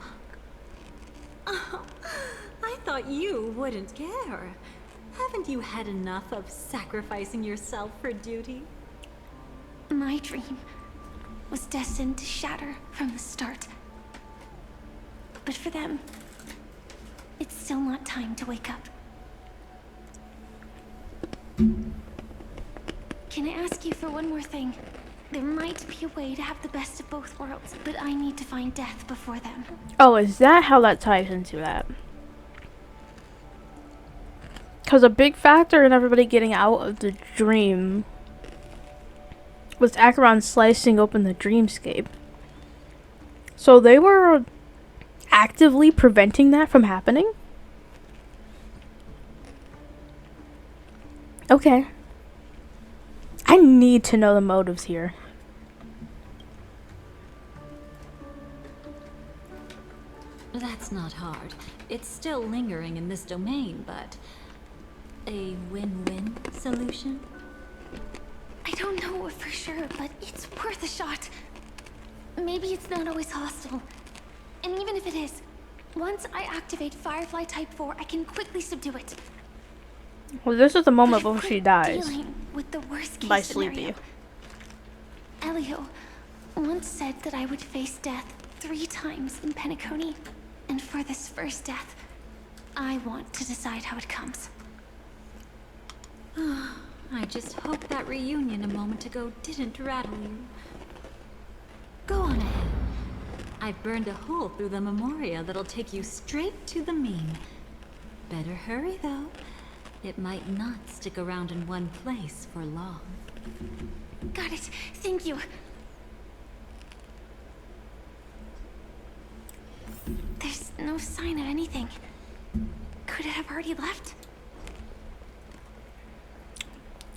I thought you wouldn't care. Haven't you had enough of sacrificing yourself for duty? My dream was destined to shatter from the start. But for them, it's still not time to wake up. Can I ask you for one more thing? There might be a way to have the best of both worlds, but I need to find death before them. Oh, is that how that ties into that? Because a big factor in everybody getting out of the dream was Acheron slicing open the dreamscape. So they were actively preventing that from happening? Okay. I need to know the motives here. That's not hard. It's still lingering in this domain, but a win-win solution? I I don't know for sure, but it's worth a shot. Maybe it's not always hostile. And even if it is, once I activate Firefly Type 4, I can quickly subdue it. Well, this is the moment before she dies. Dealing with the worst case By scenario. Sleepy. Elio once said that I would face death 3 times in Penacony. And for this first death, I want to decide how it comes. I just hope that reunion a moment ago didn't rattle you. Go on ahead. I've burned a hole through the Memoria that'll take you straight to the meme. Better hurry, though. It might not stick around in one place for long. Got it. Thank you. There's no sign of anything. Could it have already left?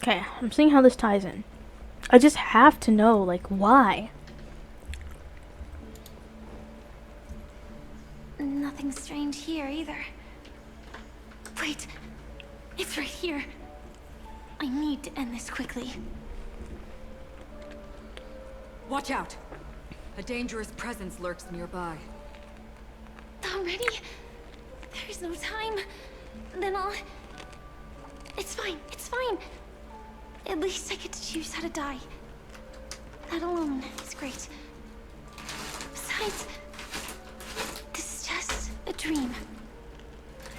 Okay, I'm seeing how this ties in. I just have to know, like, why? Nothing strange here either. Wait, it's right here. I need to end this quickly. Watch out! A dangerous presence lurks nearby. Already? There's no time. Then I'll... It's fine, it's fine. At least I get to choose how to die. That alone is great. Besides, this is just a dream.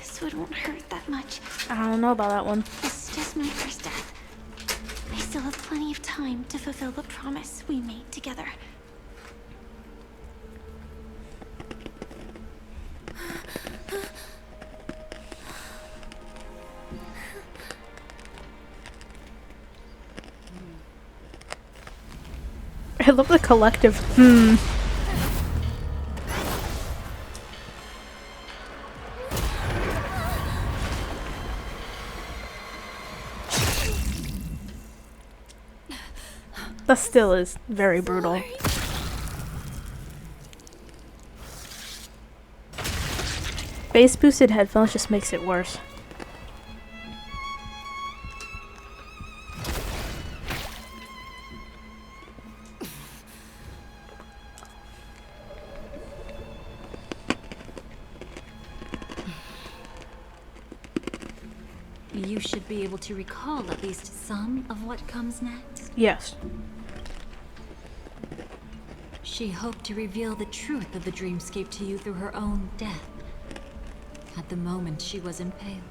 So it won't hurt that much. I don't know about that one. This is just my first death. I still have plenty of time to fulfill the promise we made together. I love the collective That still is very brutal. Bass boosted headphones just makes it worse. You should be able to recall at least some of what comes next. Yes. She hoped to reveal the truth of the dreamscape to you through her own death. At the moment she was impaled,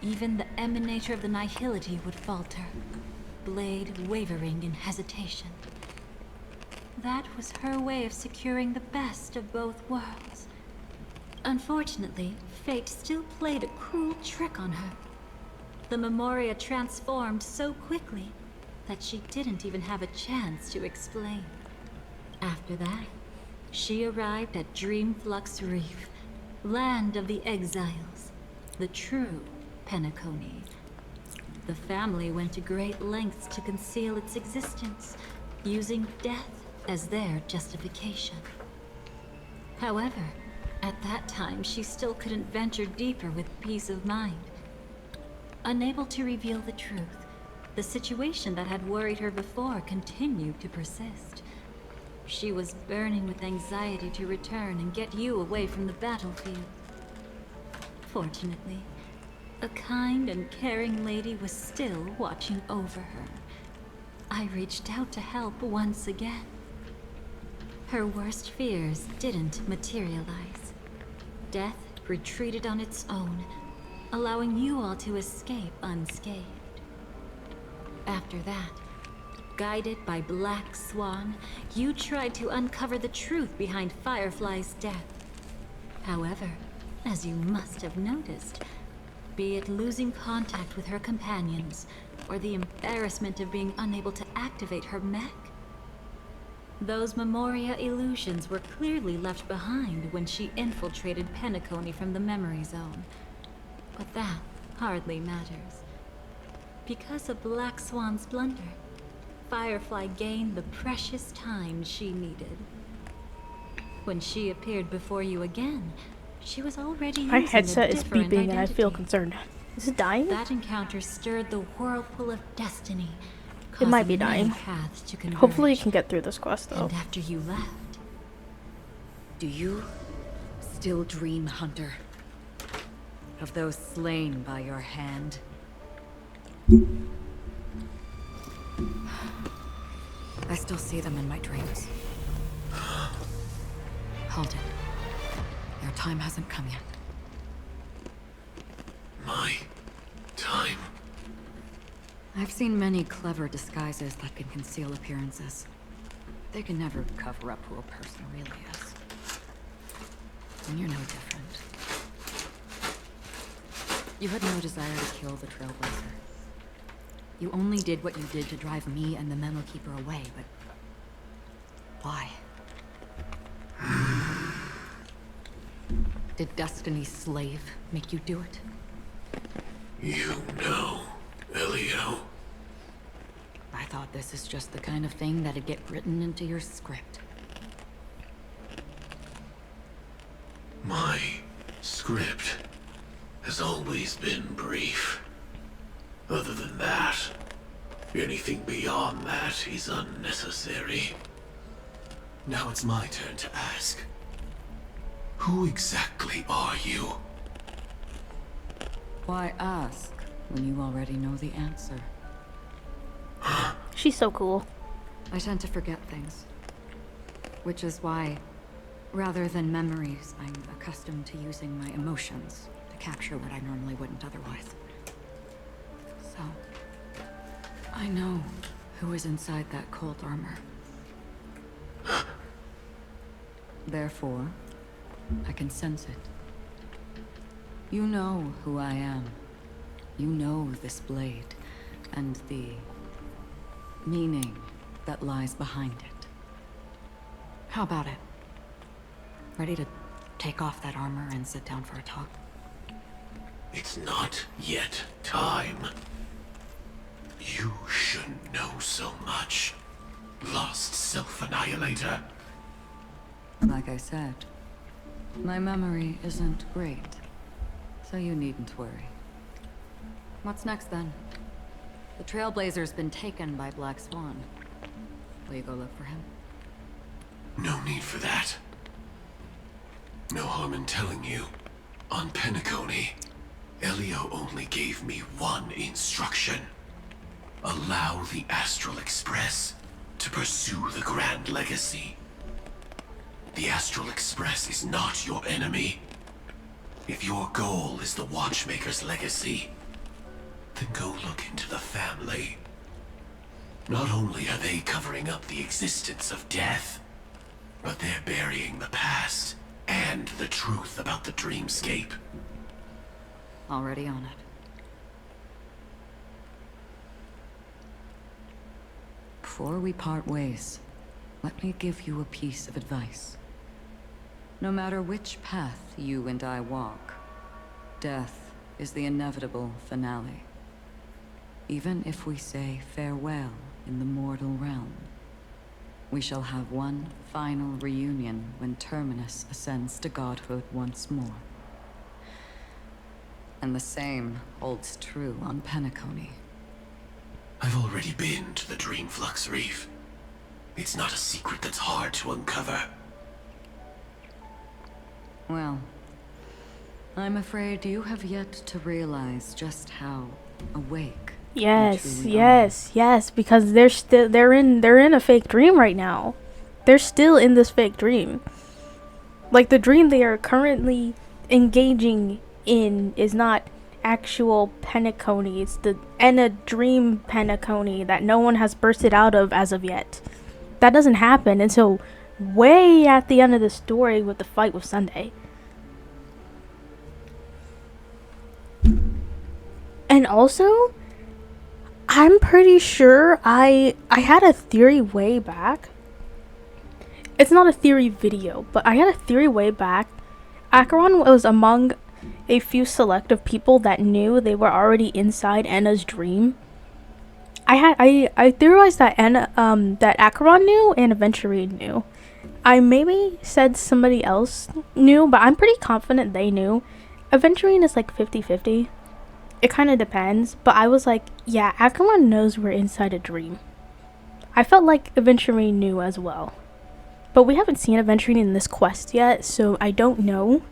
even the emanator of the nihility would falter, blade wavering in hesitation. That was her way of securing the best of both worlds. Unfortunately, fate still played a cruel trick on her. The Memoria transformed so quickly that she didn't even have a chance to explain. After that, she arrived at Dreamflux Reef, land of the exiles, the true Penacony. The family went to great lengths to conceal its existence, using death as their justification. However, at that time she still couldn't venture deeper with peace of mind. Unable to reveal the truth, the situation that had worried her before continued to persist. She was burning with anxiety to return and get you away from the battlefield. Fortunately, a kind and caring lady was still watching over her. I reached out to help once again. Her worst fears didn't materialize. Death retreated on its own, allowing you all to escape unscathed. After that, guided by Black Swan, you tried to uncover the truth behind Firefly's death. However, as you must have noticed, be it losing contact with her companions, or the embarrassment of being unable to activate her mech, those Memoria illusions were clearly left behind when she infiltrated Penacony from the memory zone. But that hardly matters. Because of Black Swan's blunder, Firefly gained the precious time she needed. When she appeared before you again, she was already My using headset a is different beeping and I feel identity. concerned. Is it dying? That encounter stirred the whirlpool of destiny, It might causing be many dying. paths to converge. Hopefully you can get through this quest though. And after you left, Do you still dream, Hunter? Of those slain by your hand? I still see them in my dreams. Hold it. Your time hasn't come yet. My time? I've seen many clever disguises that can conceal appearances. They can never cover up who a person really is. And you're no different. You had no desire to kill the Trailblazer. You only did what you did to drive me and the Memo Keeper away, but... why? Did Destiny's slave make you do it? You know, Elio. I thought this is just the kind of thing that'd get written into your script. My script has always been brief. Other than that, anything beyond that is unnecessary. Now it's my turn to ask. Who exactly are you? Why ask when you already know the answer? She's so cool. I tend to forget things. Which is why, rather than memories, I'm accustomed to using my emotions to capture what I normally wouldn't otherwise. So, I know who is inside that cold armor. Therefore, I can sense it. You know who I am. You know this blade, and the meaning that lies behind it. How about it? Ready to take off that armor and sit down for a talk? It's not yet time. You shouldn't know so much. Lost self-annihilator. Like I said, my memory isn't great, so you needn't worry. What's next then? The Trailblazer's been taken by Black Swan. Will you go look for him? No need for that. No harm in telling you. On PENACONY, Elio only gave me one instruction. Allow the Astral Express to pursue the Grand Legacy. The Astral Express is not your enemy. If your goal is the Watchmaker's legacy, then go look into the family. Not only are they covering up the existence of death, but they're burying the past and the truth about the dreamscape. Already on it. Before we part ways, let me give you a piece of advice. No matter which path you and I walk, death is the inevitable finale. Even if we say farewell in the mortal realm, we shall have one final reunion when Terminus ascends to godhood once more. And the same holds true on PENACONY. I've already been to the Dreamflux Reef. It's not a secret that's hard to uncover. Well, I'm afraid you have yet to realize just how awake Yes, yes, because they're in a fake dream right now. They're still in this fake dream. Like, the dream they are currently engaging in is not actual PENACONY. It's the Enna dream PENACONY that no one has bursted out of as of yet. That doesn't happen until way at the end of the story with the fight with Sunday. And also, I'm pretty sure I had a theory way back. It's not a theory video, but I had a theory way back. Acheron was among a few selective people that knew they were already inside Enna's dream. I theorized that that Acheron knew and Aventurine knew. I maybe said somebody else knew, but I'm pretty confident they knew. Aventurine is like 50-50. It kind of depends, but I was like, yeah, Acheron knows we're inside a dream. I felt like Aventurine knew as well. But we haven't seen Aventurine in this quest yet, so I don't know.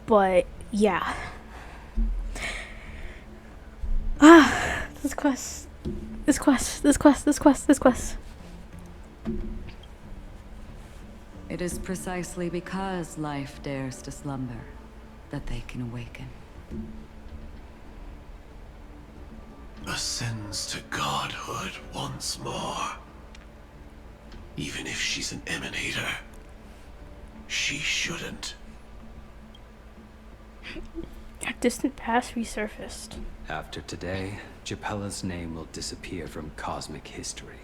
But yeah. This quest. It is precisely because life dares to slumber that they can awaken. Ascends to godhood once more. Even if she's an emanator, she shouldn't. A distant past resurfaced. After today, Japella's name will disappear from cosmic history,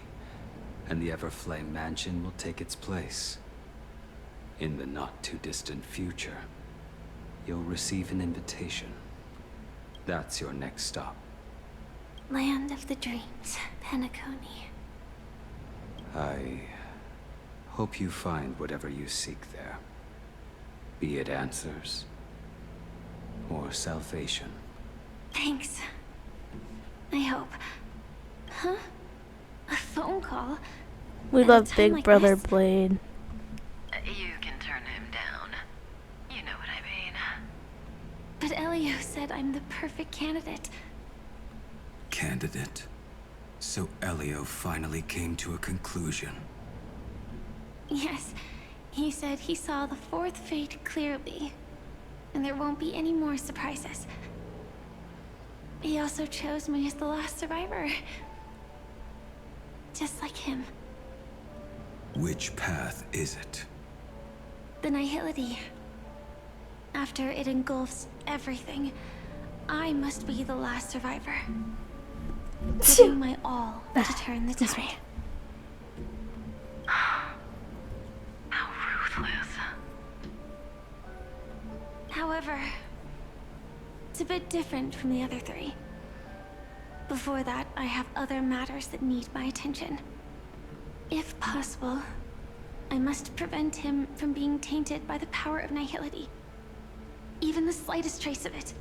and the Everflame Mansion will take its place. In the not-too-distant future, you'll receive an invitation. That's your next stop. Land of the Dreams, PENACONY. I hope you find whatever you seek there. Be it answers or salvation. Thanks. I hope. Huh? A phone call? We At a love time Big like Brother this? Blade. You can turn him down. You know what I mean. But Elio said I'm the perfect candidate. Candidate. So Elio finally came to a conclusion. Yes, he said he saw the fourth fate clearly, and there won't be any more surprises. He also chose me as the last survivor. Just like him. Which path is it? The Nihility. After it engulfs everything, I must be the last survivor. Giving my all to turn the tide. How ruthless. However, it's a bit different from the other three. Before that, I have other matters that need my attention. If possible, I must prevent him from being tainted by the power of Nihility. Even the slightest trace of it.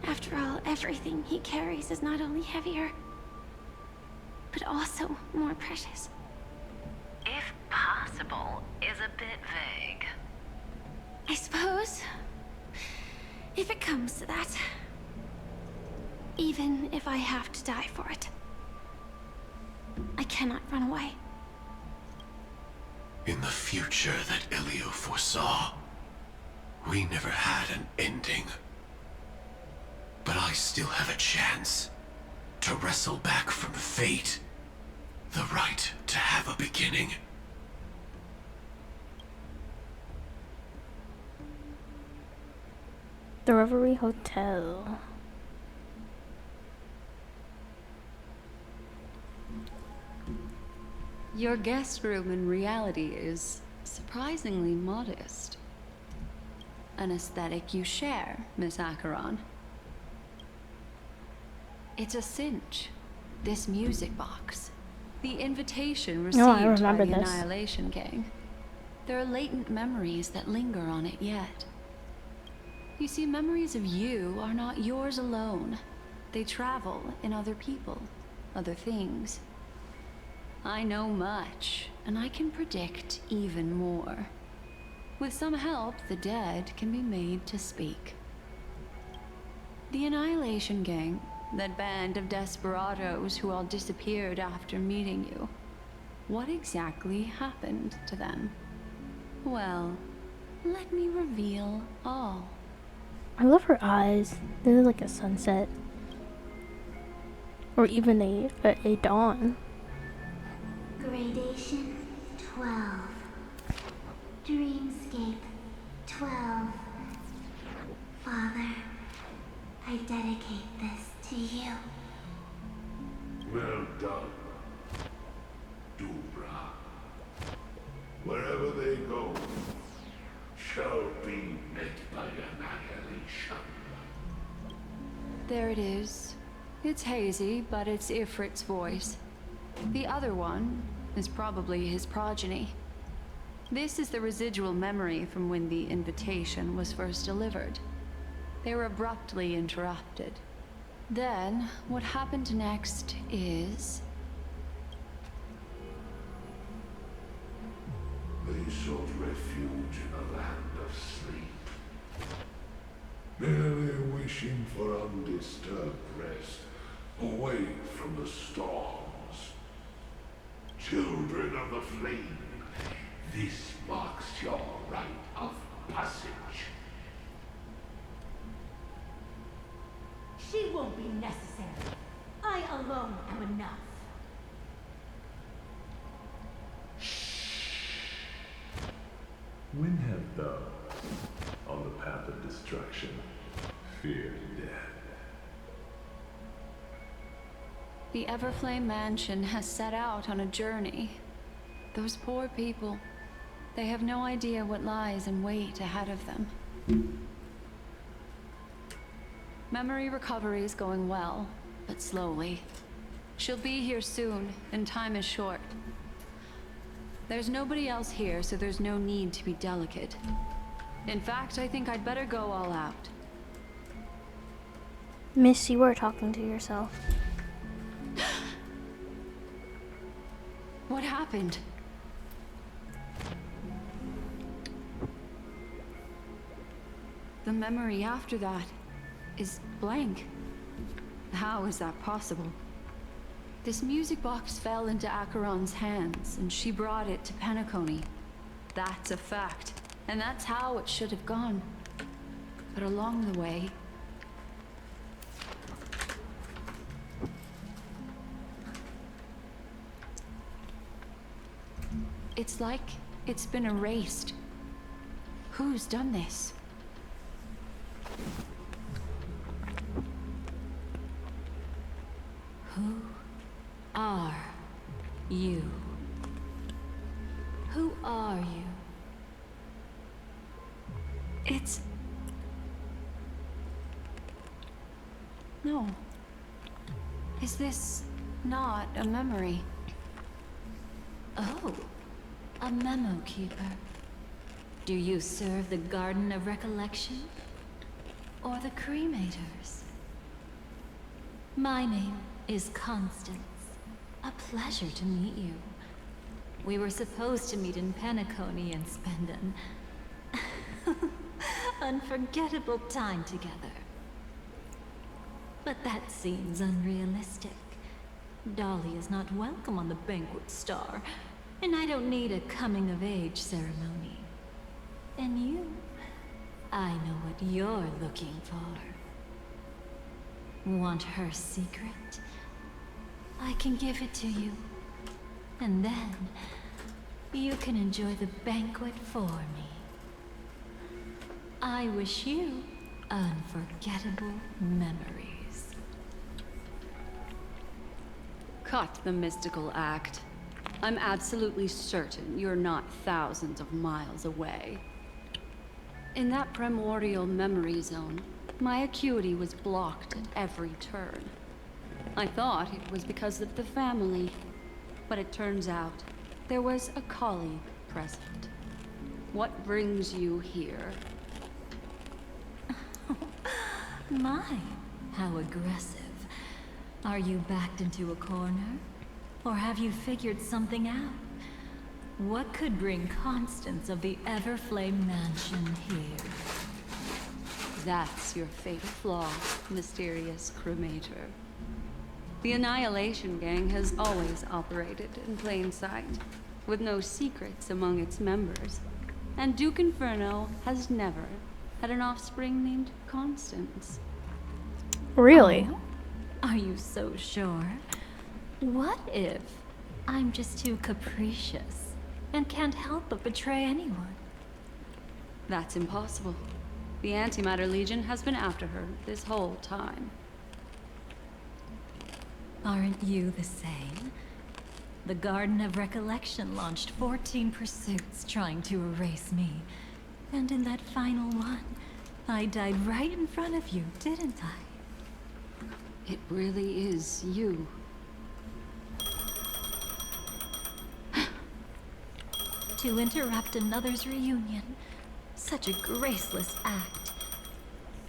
After all, everything he carries is not only heavier, but also more precious. If possible is a bit vague. I suppose, if it comes to that, even if I have to die for it, I cannot run away. In the future that Elio foresaw, we never had an ending. But I still have a chance to wrestle back from fate the right to have a beginning. The Reverie Hotel. Your guest room in reality is surprisingly modest. An aesthetic you share, Miss Acheron. It's a cinch. This music box. The invitation received I by remember the this. Annihilation Gang. There are latent memories that linger on it yet. You see, memories of you are not yours alone. They travel in other people, other things. I know much, and I can predict even more. With some help, the dead can be made to speak. The Annihilation Gang, that band of desperados who all disappeared after meeting you. What exactly happened to them? Well, let me reveal all. I love her eyes. They're like a sunset. Or even a dawn. Gradation 12. Dreamscape 12. Father, I dedicate this to you. Well done, Dubra. Wherever they go, shall be met by annihilation. There it is. It's hazy, but it's Ifrit's voice. The other one is probably his progeny. This is the residual memory from when the invitation was first delivered. They were abruptly interrupted. Then, what happened next is... They sought refuge in a land of sleep, merely wishing for undisturbed rest, away from the storms. Children of the flame, this marks your rite of passage. She won't be necessary. I alone am enough. When have thou, on the path of destruction, feared death? The Everflame Mansion has set out on a journey. Those poor people, they have no idea what lies in wait ahead of them. Memory recovery is going well, but slowly. She'll be here soon, and time is short. There's nobody else here, so there's no need to be delicate. In fact, I think I'd better go all out. Miss, you were talking to yourself. What happened? The memory after that is blank. How is that possible? This music box fell into Acheron's hands, and she brought it to PENACONY. That's a fact, and that's how it should have gone. But along the way... it's like it's been erased. Who's done this? Who are you? Who are you? It's... no. Is this not a memory? Oh, a memo keeper. Do you serve the Garden of Recollection? Or the Cremators? My name is Constance. A pleasure to meet you. We were supposed to meet in PENACONY and spend an unforgettable time together. But that seems unrealistic. Dolly is not welcome on the Banquet Star, and I don't need a coming-of-age ceremony. And you, I know what you're looking for. Want her secret? I can give it to you. And then, you can enjoy the banquet for me. I wish you unforgettable memories. Cut the mystical act. I'm absolutely certain you're not thousands of miles away. In that primordial memory zone, my acuity was blocked at every turn. I thought it was because of the family, but it turns out there was a colleague present. What brings you here? My, how aggressive. Are you backed into a corner? Or have you figured something out? What could bring Constance of the Everflame Mansion here? That's your fatal flaw, mysterious cremator. The Annihilation Gang has always operated in plain sight, with no secrets among its members. And Duke Inferno has never had an offspring named Constance. Really? Oh, are you so sure? What if I'm just too capricious and can't help but betray anyone? That's impossible. The Antimatter Legion has been after her this whole time. Aren't you the same? The Garden of Recollection launched 14 pursuits trying to erase me. And in that final one, I died right in front of you, didn't I? It really is you. To interrupt another's reunion. Such a graceless act.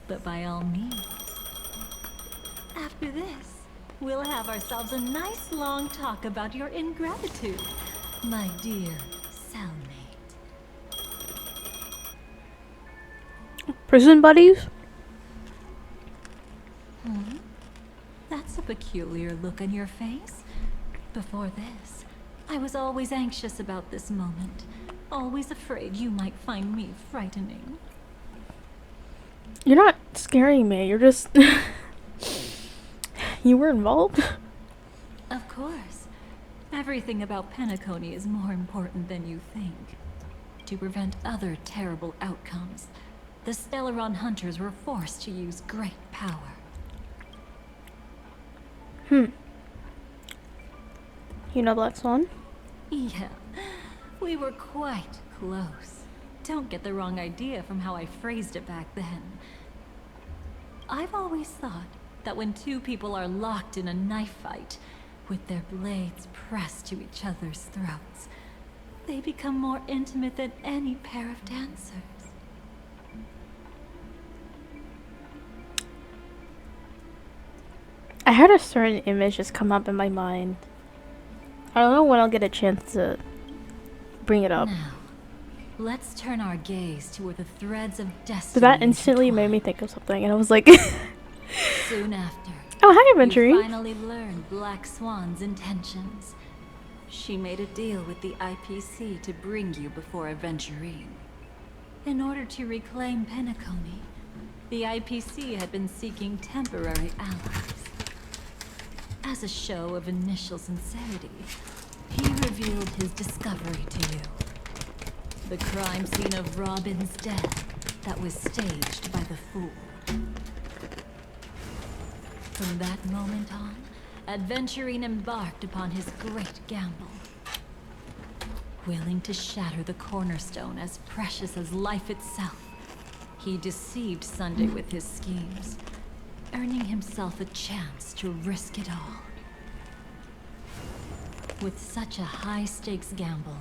But by all means. After this, we'll have ourselves a nice long talk about your ingratitude, my dear cellmate. Prison buddies? That's a peculiar look on your face. Before this, I was always anxious about this moment. Always afraid you might find me frightening. You're not scaring me, you're just... You were involved? Of course. Everything about PENACONY is more important than you think. To prevent other terrible outcomes, the Stellaron hunters were forced to use great power. You know Black Swan? Yeah, we were quite close. Don't get the wrong idea from how I phrased it back then. I've always thought that when two people are locked in a knife fight, with their blades pressed to each other's throats, they become more intimate than any pair of dancers. I had a certain image just come up in my mind. I don't know when I'll get a chance to bring it up. Now, let's turn our gaze toward the threads of destiny. But that instantly made me think of something, and I was like... Soon after, oh, hi, Adventuring. you finally learned Black Swan's intentions. She made a deal with the IPC to bring you before Adventuring. In order to reclaim PENACONY, the IPC had been seeking temporary allies. As a show of initial sincerity, he revealed his discovery to you. The crime scene of Robin's death that was staged by the Fool. From that moment on, Adventuring embarked upon his great gamble. Willing to shatter the cornerstone as precious as life itself, he deceived Sunday with his schemes, earning himself a chance to risk it all. With such a high-stakes gamble,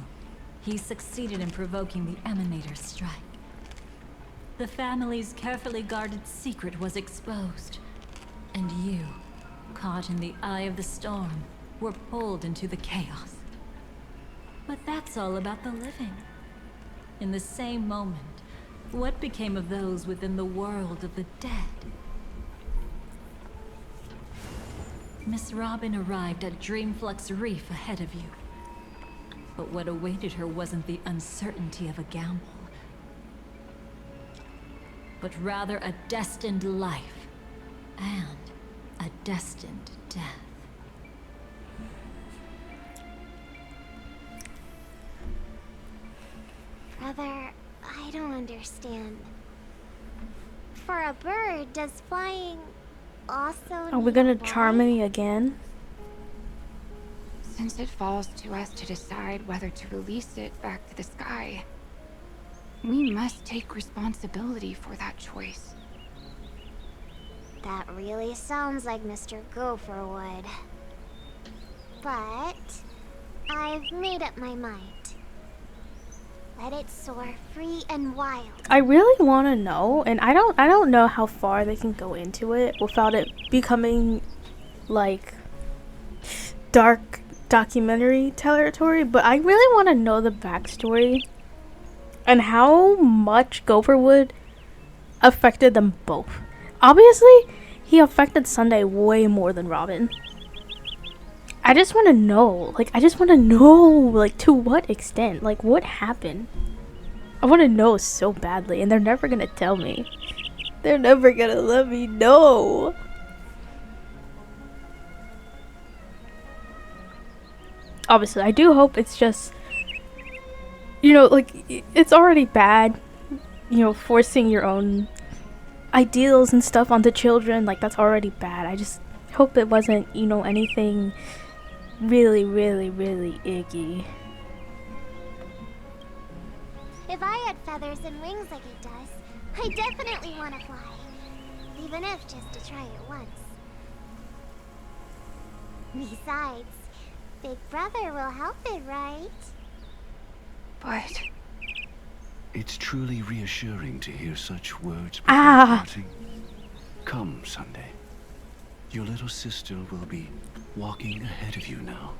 he succeeded in provoking the Emanator's strike. The family's carefully guarded secret was exposed, and you, caught in the eye of the storm, were pulled into the chaos. But that's all about the living. In the same moment, what became of those within the world of the dead? Miss Robin arrived at Dreamflux Reef ahead of you. But what awaited her wasn't the uncertainty of a gamble, but rather a destined life and a destined death. Brother, I don't understand. For a bird, does flying also Are we gonna charm me again? Since it falls to us to decide whether to release it back to the sky, we must take responsibility for that choice. That really sounds like Mr. Gopher would. But I've made up my mind. Let it soar free and wild. I really want to know, and I don't know how far they can go into it without it becoming like dark documentary territory, but I really want to know the backstory and how much Gopherwood affected them both. Obviously, he affected Sunday way more than Robin. I just want to know, like, to what extent, like, what happened? I want to know so badly, and they're never gonna tell me. They're never gonna let me know. Obviously, I do hope it's just, you know, like, it's already bad, you know, forcing your own ideals and stuff onto children. Like, that's already bad. I just hope it wasn't, you know, anything really, really, really icky. If I had feathers and wings like it does, I definitely want to fly. Even if just to try it once. Besides, Big Brother will help it, right? But It's truly reassuring to hear such words before Ah. parting. Come, Sunday. Your little sister will be walking ahead of you now.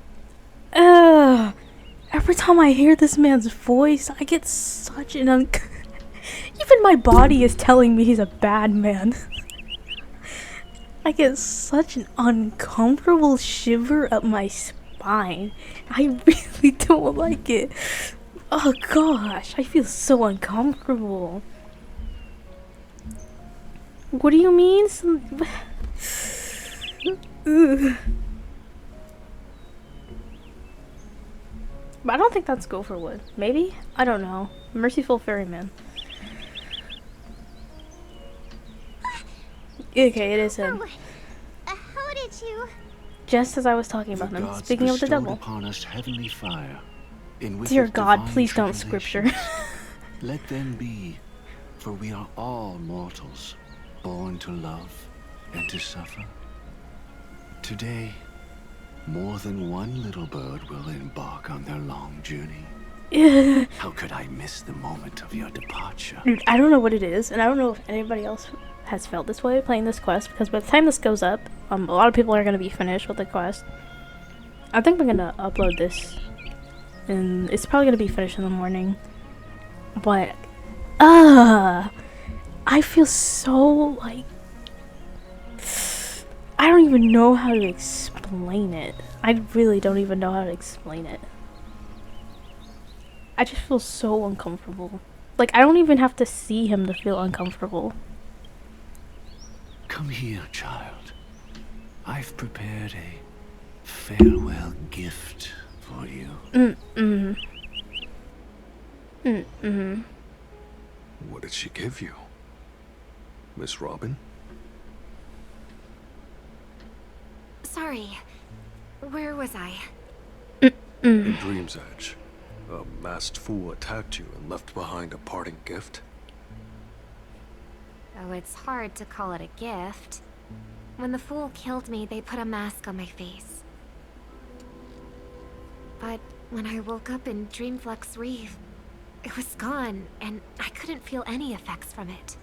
Every time I hear this man's voice, I get such an even my body is telling me he's a bad man. I get such an uncomfortable shiver up my spine. I really don't like it. Oh gosh, I feel so uncomfortable. What do you mean? But I don't think that's Gopherwood. Maybe? I don't know. Merciful Ferryman. Okay, it is him. How did you? Just as I was talking about him. Speaking of the devil. Upon us heavenly fire, in which Dear of God, divine please don't scripture. Let them be, for we are all mortals, born to love and to suffer. Today, more than one little bird will embark on their long journey. How could I miss the moment of your departure? Dude, I don't know what it is, and I don't know if anybody else has felt this way playing this quest, because by the time this goes up, a lot of people are going to be finished with the quest. I think I'm going to upload this, and it's probably going to be finished in the morning. But, I feel so, like, I don't even know how to explain it. I really don't even know how to explain it. I just feel so uncomfortable. Like, I don't even have to see him to feel uncomfortable. Come here, child. I've prepared a farewell gift for you. What did she give you? Miss Robin? Sorry. Where was I? In Dream's Edge, a masked fool attacked you and left behind a parting gift. Oh, it's hard to call it a gift. When the fool killed me, they put a mask on my face. But when I woke up in Dreamflux Reef, it was gone, and I couldn't feel any effects from it.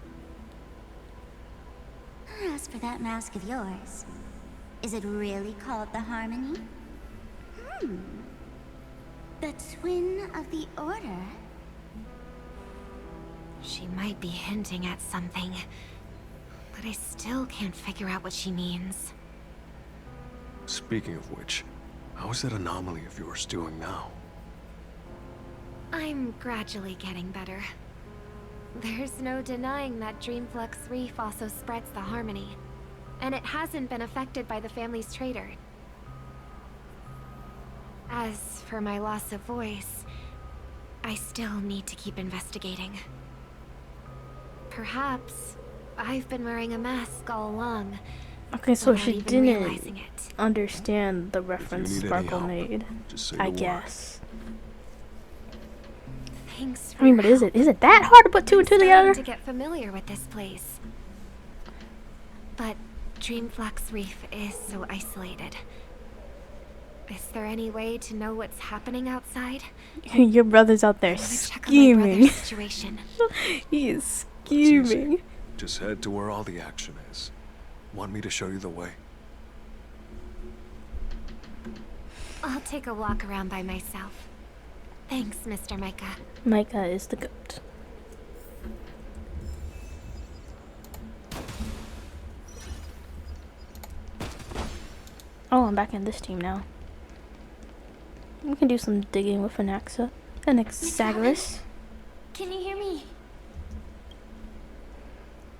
As for that mask of yours, is it really called the Harmony? The twin of the Order? She might be hinting at something, but I still can't figure out what she means. Speaking of which, how is that anomaly of yours doing now? I'm gradually getting better. There's no denying that Dreamflux Reef also spreads the Harmony, and it hasn't been affected by the family's traitor. As for my loss of voice, I still need to keep investigating. Perhaps I've been wearing a mask all along. Okay, so without she even didn't realizing it. understand the reference need any Sparkle help, made. just say I the word. guess. Thanks. I mean, but is it that hard to put two and two together? To get familiar with this place. But Dreamflux Reef is so isolated. Is there any way to know what's happening outside? Your brother's out there Check on my scheming. brother's situation. He is scheming. Just head to where all the action is. Want me to show you the way? I'll take a walk around by myself. Thanks, Mr. Micah. Micah is the goat. Oh, I'm back in this team now. We can do some digging with Anaxagoras. Can you hear me?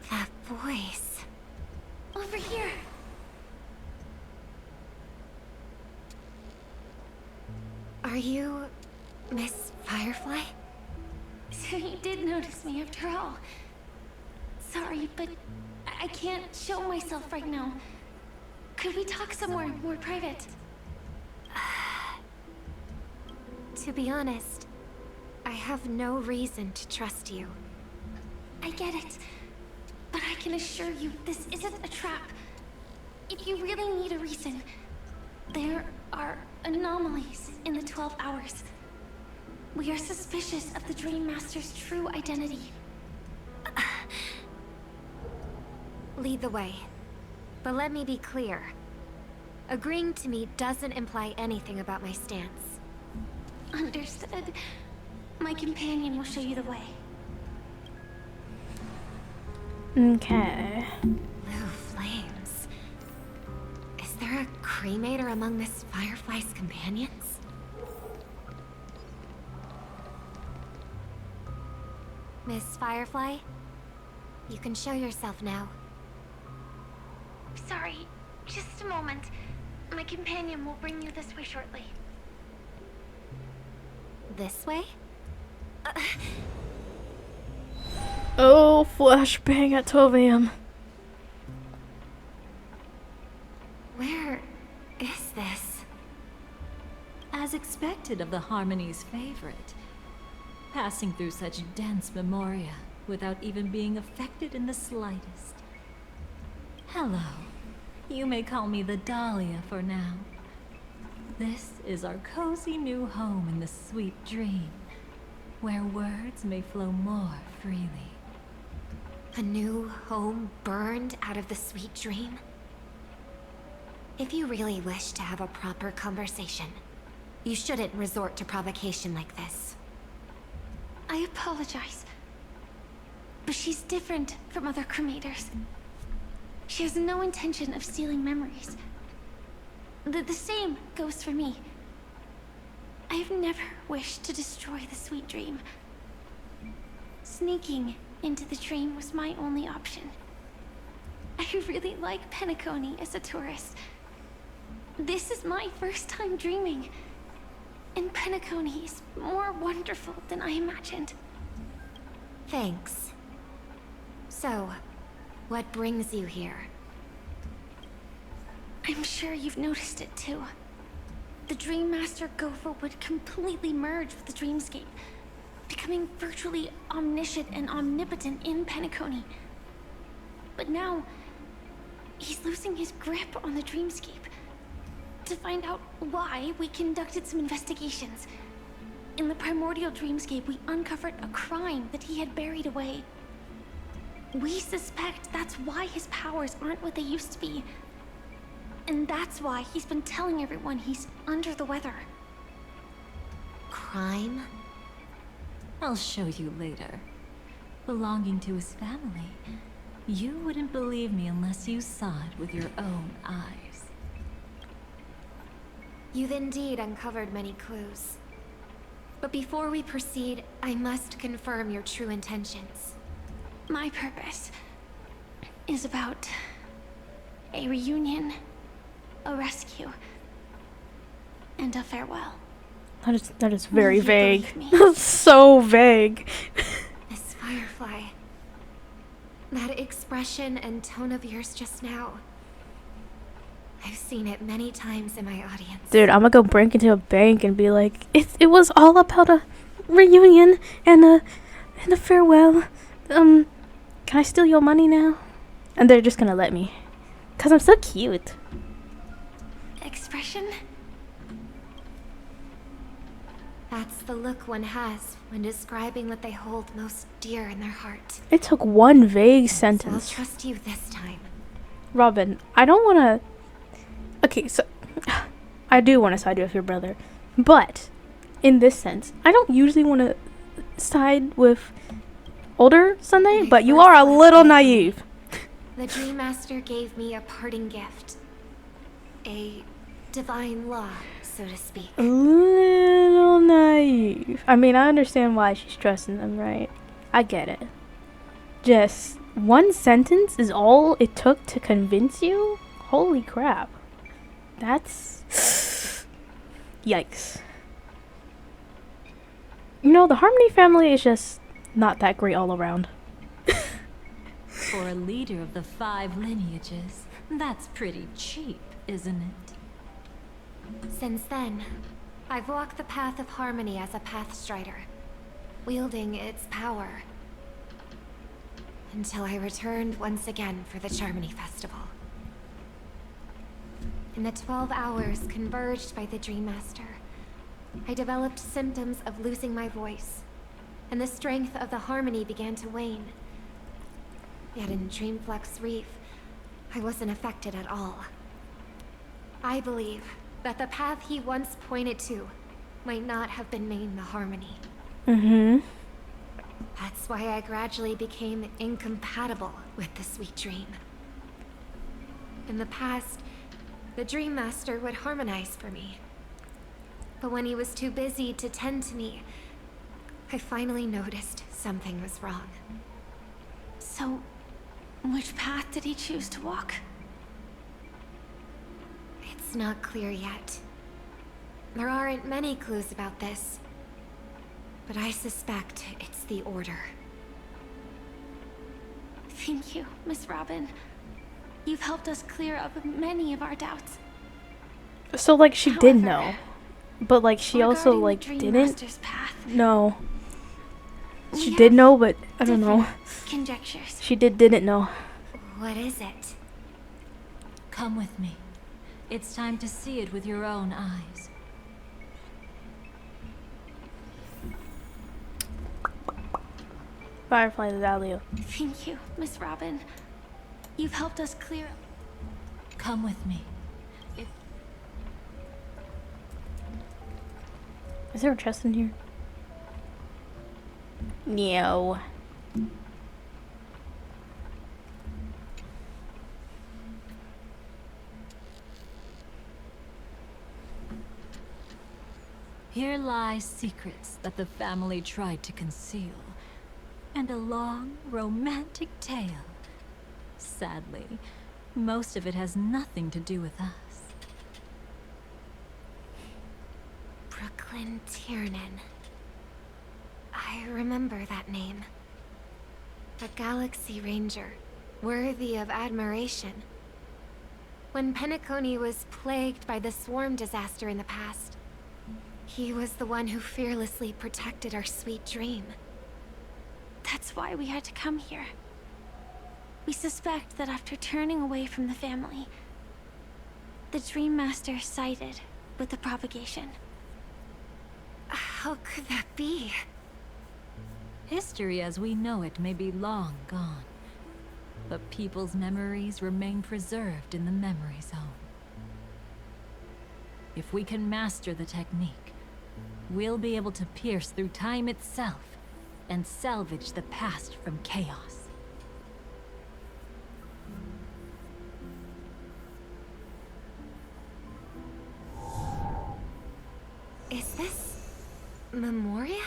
That voice. Over here. Are you Miss Firefly? So you did notice me after all. Sorry, but I can't show myself right now. Could we talk somewhere more private? To be honest, I have no reason to trust you. I get it. But I can assure you this isn't a trap. If you really need a reason, there are anomalies in the 12 hours. We are suspicious of the Dream Master's true identity. Lead the way. But let me be clear. Agreeing to me doesn't imply anything about my stance. Understood. My companion will show you the way. Okay. Blue flames. Is there a cremator among Miss Firefly's companions? Miss Firefly, you can show yourself now. Sorry, just a moment. My companion will bring you this way shortly. This way? Oh, flashbang at 12 a.m. Where is this? As expected of the Harmony's favorite. Passing through such dense memoria without even being affected in the slightest. Hello. You may call me the Dahlia for now. This is our cozy new home in the sweet dream, where words may flow more freely. A new home burned out of the sweet dream? If you really wish to have a proper conversation, you shouldn't resort to provocation like this. I apologize. But she's different from other cremators. She has no intention of stealing memories. The same goes for me. I've never wished to destroy the sweet dream. Sneaking into the dream was my only option. I really like PENACONY as a tourist. This is my first time dreaming. And PENACONY is more wonderful than I imagined. Thanks. So, what brings you here? I'm sure you've noticed it too. The Dream Master Gopher would completely merge with the dreamscape, becoming virtually omniscient and omnipotent in PENACONY. But now, he's losing his grip on the dreamscape. To find out why, we conducted some investigations. In the primordial dreamscape, we uncovered a crime that he had buried away. We suspect that's why his powers aren't what they used to be. And that's why he's been telling everyone he's under the weather. Crime? I'll show you later. Belonging to his family. You wouldn't believe me unless you saw it with your own eyes. You've indeed uncovered many clues. But before we proceed, I must confirm your true intentions. My purpose is about a reunion, a rescue, and a farewell. That is very Will you vague. believe me? That's so vague. Miss Firefly, that expression and tone of yours just now, I've seen it many times in my audience. Dude, I'm gonna go break into a bank and be like, it was all about a reunion and a farewell. Can I steal your money now? And they're just gonna let me. 'Cause I'm so cute. Expression? That's the look one has when describing what they hold most dear in their heart. It took one vague So I'll sentence. trust you this time. Robin, I don't wanna... Okay, so... I do wanna side with your brother. But, in this sense, I don't usually wanna side with older Sunday, but you are a little naive. The Dream Master gave me a parting gift. A divine law, so to speak. A little naive. I mean, I understand why she's trusting them, right? I get it. Just one sentence is all it took to convince you? Holy crap. That's... Yikes. You know, the Harmony family is just not that great all around. For a leader of the 5 lineages, that's pretty cheap, isn't it? Since then, I've walked the path of harmony as a Pathstrider, wielding its power. Until I returned once again for the Charmony Festival. In the 12 hours converged by the Dream Master, I developed symptoms of losing my voice, and the strength of the harmony began to wane. Yet in Dreamflux Reef, I wasn't affected at all. I believe that the path he once pointed to might not have been named the Harmony. Mm-hmm. That's why I gradually became incompatible with the sweet dream. In the past, the Dream Master would harmonize for me. But when he was too busy to tend to me, I finally noticed something was wrong. So, which path did he choose to walk? It's not clear yet. There aren't many clues about this, but I suspect it's the Order. Thank you, Miss Robin. You've helped us clear up many of our doubts. So like she did know, but like she also like didn't know. She did know, but I don't know. Conjectures. She didn't know. What is it? Come with me. It's time to see it with your own eyes. Firefly Value. Thank you, Miss Robin. You've helped us clear up. Come with me. Is there a chest in here? No. Here lie secrets that the family tried to conceal, and a long, romantic tale. Sadly, most of it has nothing to do with us. Brooklyn Tiernan. I remember that name. A Galaxy Ranger, worthy of admiration. When PENACONY was plagued by the swarm disaster in the past, he was the one who fearlessly protected our sweet dream. That's why we had to come here. We suspect that after turning away from the family, the Dream Master sided with the propagation. How could that be? History as we know it may be long gone, but people's memories remain preserved in the memory zone. If we can master the technique, we'll be able to pierce through time itself and salvage the past from chaos. Is this Memoria?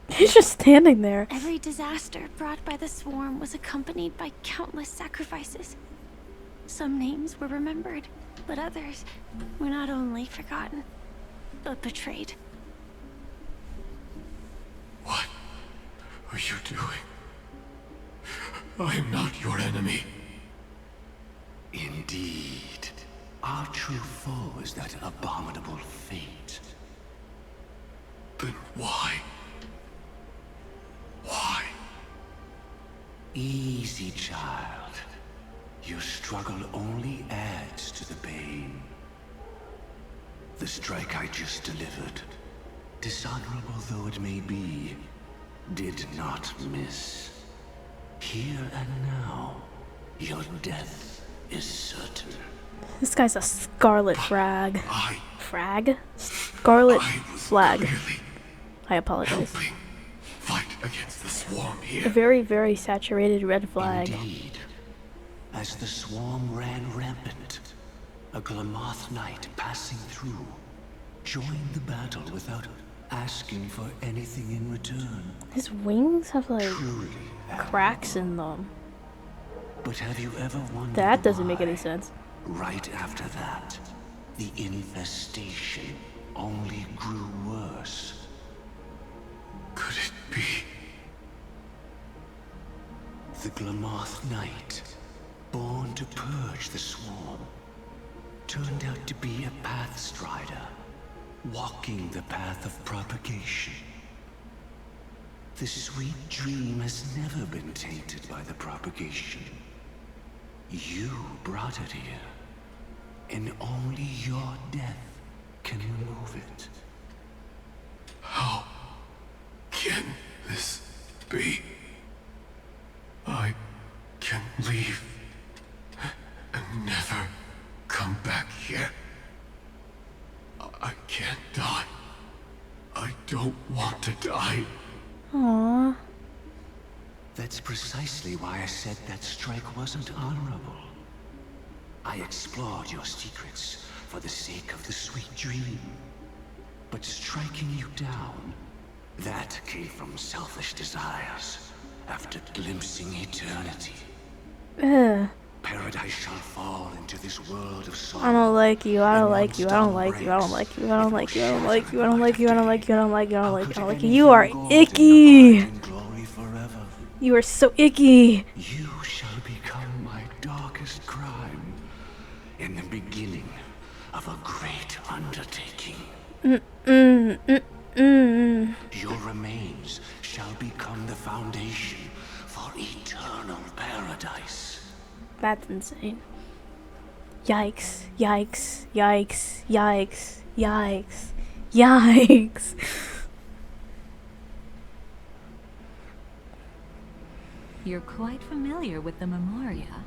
He's just standing there. Every disaster brought by the swarm was accompanied by countless sacrifices. Some names were remembered, but others were not only forgotten, but betrayed. What are you doing? I am not your enemy. Indeed. Our true foe is that abominable fate. Then why? Why? Easy, child. Your struggle only adds to the pain. The strike I just delivered, dishonorable though it may be, did not miss. Here and now, your death is certain. This guy's a scarlet frag. Frag? Scarlet flag. I apologize. Fight against the swarm here. A very, very saturated red flag. Indeed. As the swarm ran rampant, a Glamoth knight passing through joined the battle without asking for anything in return. His wings have like cracks in them. But have you ever wondered That doesn't make why, any sense. right after that, the infestation only grew worse? Could it be? The Glamoth Knight, born to purge the swarm, turned out to be a pathstrider, walking the path of propagation. The sweet dream has never been tainted by the propagation. You brought it here, and only your death can remove it. How can this be? I Leave and never come back here. I can't die. I don't want to die. Aww. That's precisely why I said that strike wasn't honorable. I explored your secrets for the sake of the sweet dream. But striking you down, that came from selfish desires after glimpsing eternity. Ugh. Paradise shall fall into this world of sorrow. I don't like you. I don't like you. I don't like you. I don't like you. I don't like you. I don't like you. I don't like you. I don't like you. I don't like you. I don't like you. I don't like you. You are icky. You are so icky. You shall become my darkest crime in the beginning of a great undertaking. Your remains shall become the foundation for eternal paradise. That's insane. Yikes. Yikes. Yikes. Yikes. Yikes. Yikes. You're quite familiar with the Memoria,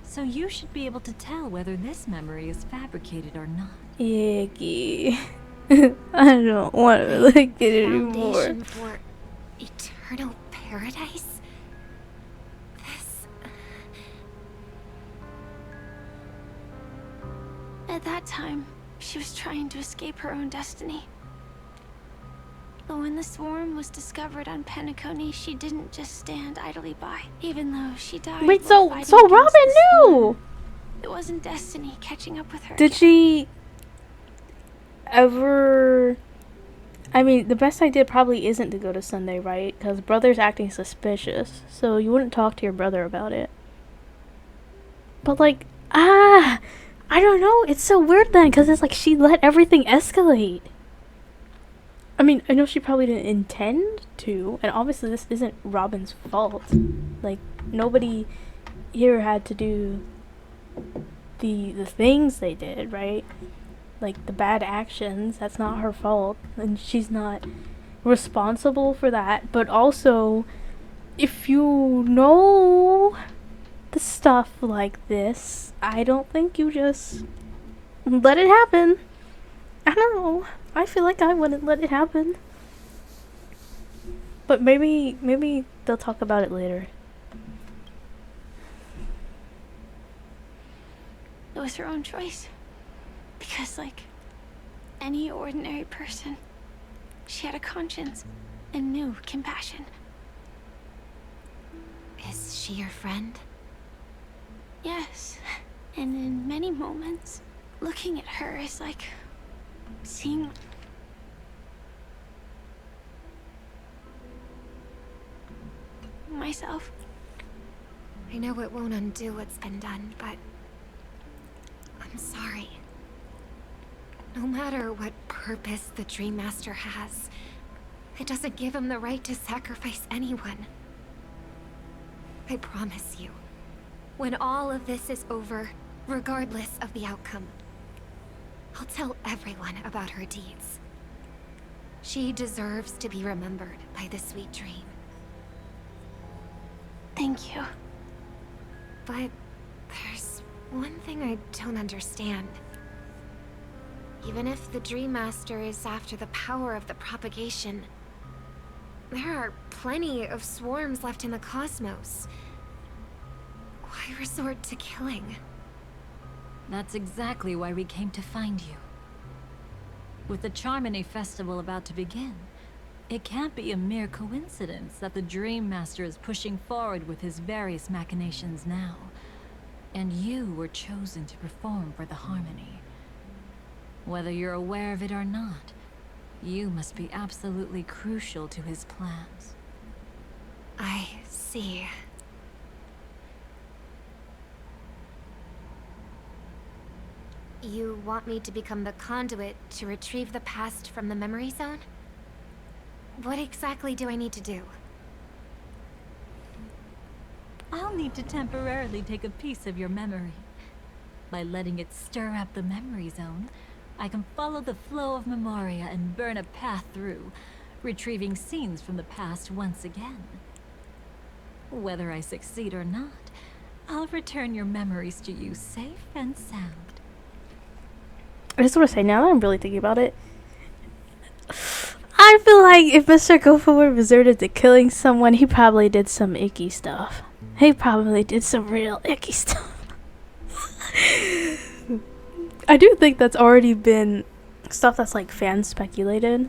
so you should be able to tell whether this memory is fabricated or not. Icky. I don't want to like it anymore. Foundation for eternal paradise? At that time, she was trying to escape her own destiny. But when the swarm was discovered on PENACONY, she didn't just stand idly by, even though she died. Wait, while so fighting against Robin the knew. swarm. It wasn't destiny catching up with her. Did she ever? I mean, the best idea probably isn't to go to Sunday, right? Because brother's acting suspicious, so you wouldn't talk to your brother about it. But like, I don't know. It's so weird then, because it's like she let everything escalate. I mean, I know she probably didn't intend to, and obviously this isn't Robin's fault. Like, nobody here had to do the things they did, right? Like, the bad actions, that's not her fault, and she's not responsible for that. But also, if you know the stuff like this, I don't think you just let it happen. I don't know. I feel like I wouldn't let it happen. But maybe they'll talk about it later. It was her own choice. Because, like any ordinary person, she had a conscience and knew compassion. Is she your friend? Yes. And in many moments, looking at her is like seeing myself. I know it won't undo what's been done, but I'm sorry. No matter what purpose the Dream Master has, it doesn't give him the right to sacrifice anyone. I promise you, when all of this is over, regardless of the outcome, I'll tell everyone about her deeds. She deserves to be remembered by the sweet dream. Thank you. But there's one thing I don't understand. Even if the Dream Master is after the power of the propagation, there are plenty of swarms left in the cosmos. Why resort to killing? That's exactly why we came to find you. With the Charmony Festival about to begin, it can't be a mere coincidence that the Dream Master is pushing forward with his various machinations now. And you were chosen to perform for the Harmony. Whether you're aware of it or not, you must be absolutely crucial to his plans. I see. You want me to become the conduit to retrieve the past from the memory zone? What exactly do I need to do? I'll need to temporarily take a piece of your memory. By letting it stir up the memory zone, I can follow the flow of Memoria and burn a path through, retrieving scenes from the past once again. Whether I succeed or not, I'll return your memories to you safe and sound. I just want to say, now that I'm really thinking about it, I feel like if Mr. Gopher resorted to killing someone, he probably did some icky stuff. He probably did some real icky stuff. I do think that's already been stuff that's like fan speculated,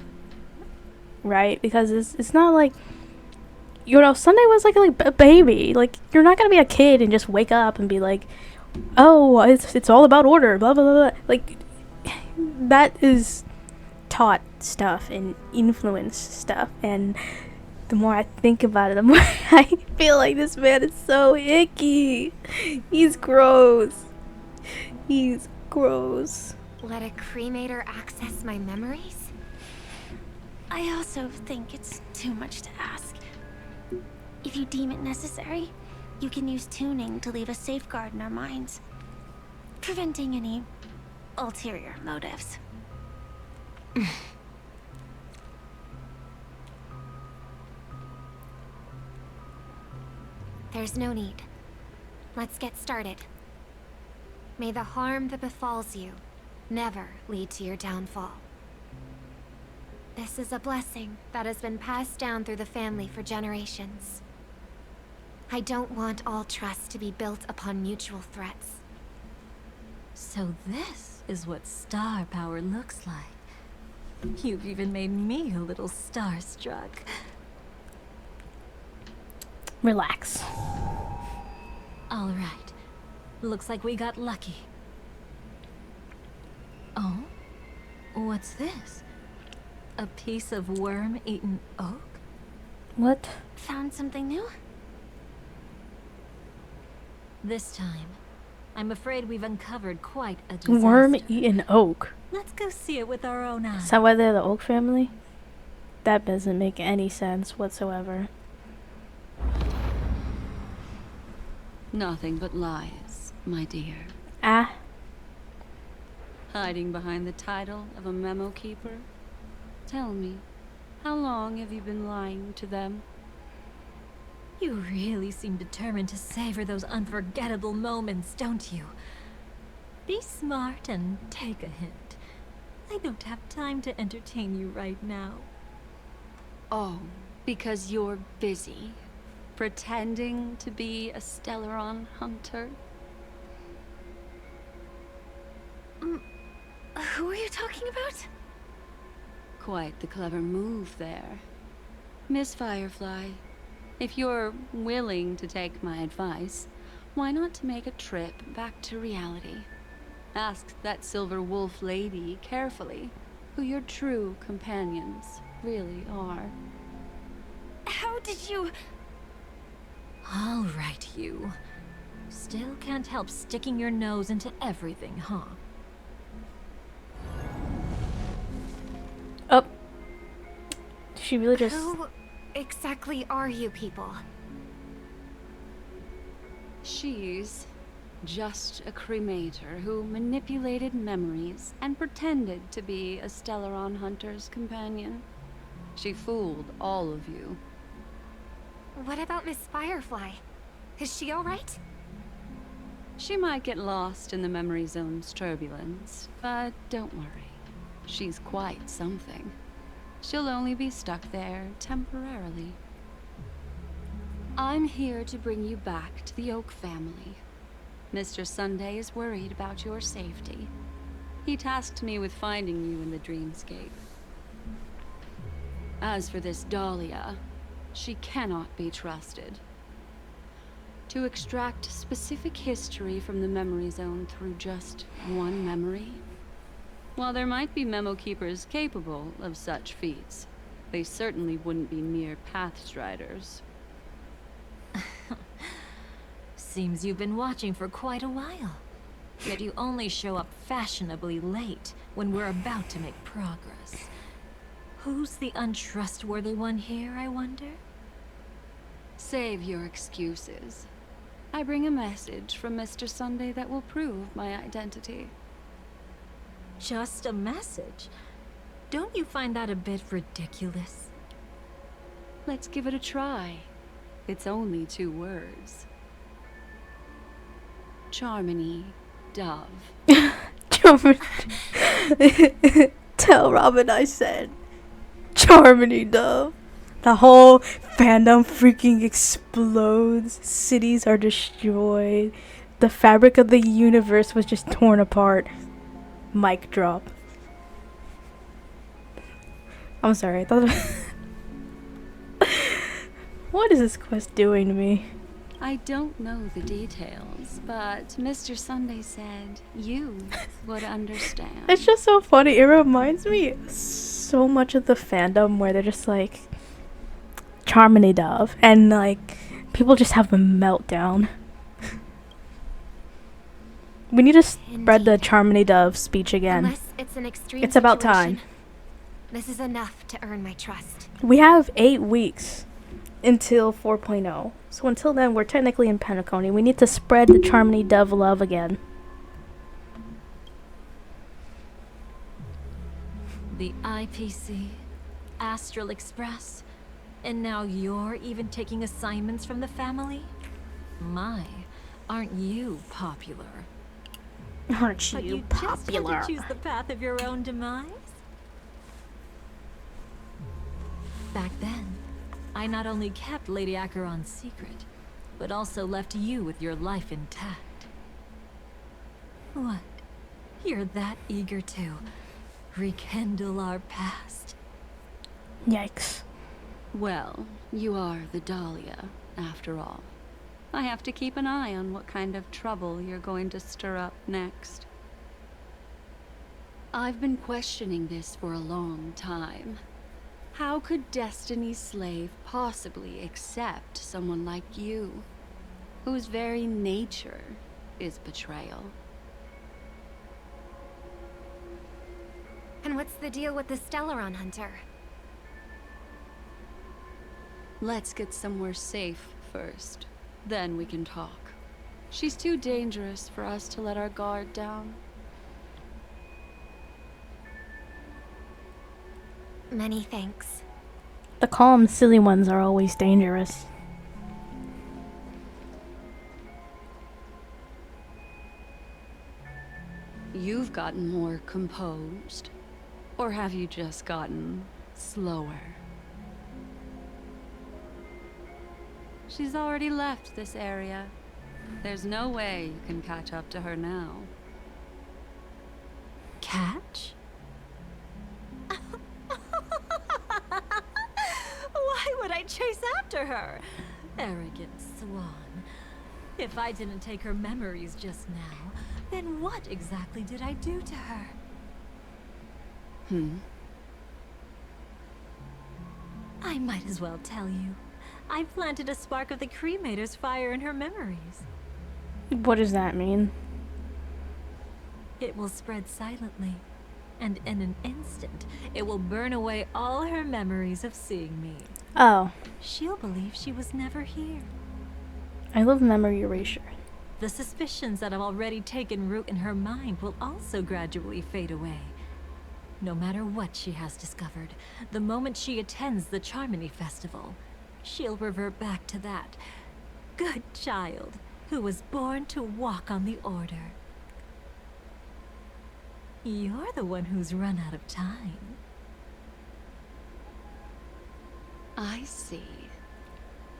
right? Because it's not like, you know, Sunday was like a baby. Like, you're not gonna be a kid and just wake up and be like, oh, it's all about order, blah blah blah. Like, that is taught stuff and influenced stuff, and the more I think about it, the more I feel like this man is so icky. He's gross. He's gross. Let a cremator access my memories? I also think it's too much to ask. If you deem it necessary, you can use tuning to leave a safeguard in our minds, preventing any ulterior motives. There's no need. Let's get started. May the harm that befalls you never lead to your downfall. This is a blessing that has been passed down through the family for generations. I don't want all trust to be built upon mutual threats. So this is what star power looks like. You've even made me a little starstruck. Relax. All right. Looks like we got lucky. Oh? What's this? A piece of worm-eaten oak? What? Found something new? This time, I'm afraid we've uncovered quite a disaster. Worm-eaten oak. Let's go see it with our own eyes. Is that why they're the Oak family? That doesn't make any sense whatsoever. Nothing but lies, my dear. Ah. Hiding behind the title of a memo keeper? Tell me, how long have you been lying to them? You really seem determined to savor those unforgettable moments, don't you? Be smart and take a hint. I don't have time to entertain you right now. Oh, because you're busy pretending to be a Stellaron hunter? Who are you talking about? Quite the clever move there. Miss Firefly, if you're willing to take my advice, why not to make a trip back to reality? Ask that Silver Wolf lady carefully who your true companions really are. How did you... All right, you. Still can't help sticking your nose into everything, huh? Oh. She really just... Who exactly are you people? She's just a cremator who manipulated memories and pretended to be a Stellaron hunter's companion. She fooled all of you. What about Miss Firefly? Is she alright? She might get lost in the memory zone's turbulence, but don't worry. She's quite something. She'll only be stuck there temporarily. I'm here to bring you back to the Oak family. Mr. Sunday is worried about your safety. He tasked me with finding you in the dreamscape. As for this Dahlia, she cannot be trusted. To extract specific history from the memory zone through just one memory? While there might be memo keepers capable of such feats, they certainly wouldn't be mere pathstriders. Seems you've been watching for quite a while. Yet you only show up fashionably late when we're about to make progress. Who's the untrustworthy one here, I wonder? Save your excuses. I bring a message from Mr. Sunday that will prove my identity. Just a message? Don't you find that a bit ridiculous? Let's give it a try. It's only 2 words. Charmony, Dove. Tell Robin I said Charmony Dove. The whole fandom freaking explodes. Cities are destroyed. The fabric of the universe was just torn apart. Mic drop. I'm sorry, I thought what is this quest doing to me? I don't know the details, but Mr. Sunday said you would understand. It's just so funny. It reminds me so much of the fandom where they're just like Charmony Dove and like people just have a meltdown. We need to spread the Charmony Dove speech again. Unless it's an extreme It's about situation, time. This is enough to earn my trust. We have 8 weeks until 4.0. So until then, we're technically in PENACONY. We need to spread the Charmony Dove love again. The IPC, Astral Express, and now you're even taking assignments from the family? My, aren't you popular? Aren't But you you popular? just had to choose the path of your own demise? Back then, I not only kept Lady Acheron's secret, but also left you with your life intact. What? You're that eager to rekindle our past? Yikes. Well, you are the Dahlia, after all. I have to keep an eye on what kind of trouble you're going to stir up next. I've been questioning this for a long time. How could Destiny's slave possibly accept someone like you, whose very nature is betrayal? And what's the deal with the Stellaron Hunter? Let's get somewhere safe first. Then we can talk. She's too dangerous for us to let our guard down. Many thanks. The calm, silly ones are always dangerous. You've gotten more composed. Or have you just gotten slower? She's already left this area. There's no way you can catch up to her now. Catch? Why would I chase after her? Arrogant swan. If I didn't take her memories just now, then what exactly did I do to her? I might as well tell you. I planted a spark of the cremator's fire in her memories. What does that mean? It will spread silently, and in an instant, it will burn away all her memories of seeing me. Oh. She'll believe she was never here. I love memory erasure. The suspicions that have already taken root in her mind will also gradually fade away. No matter what she has discovered, the moment she attends the Charmony Festival, she'll revert back to that good child who was born to walk on the Order. You're the one who's run out of time. I see.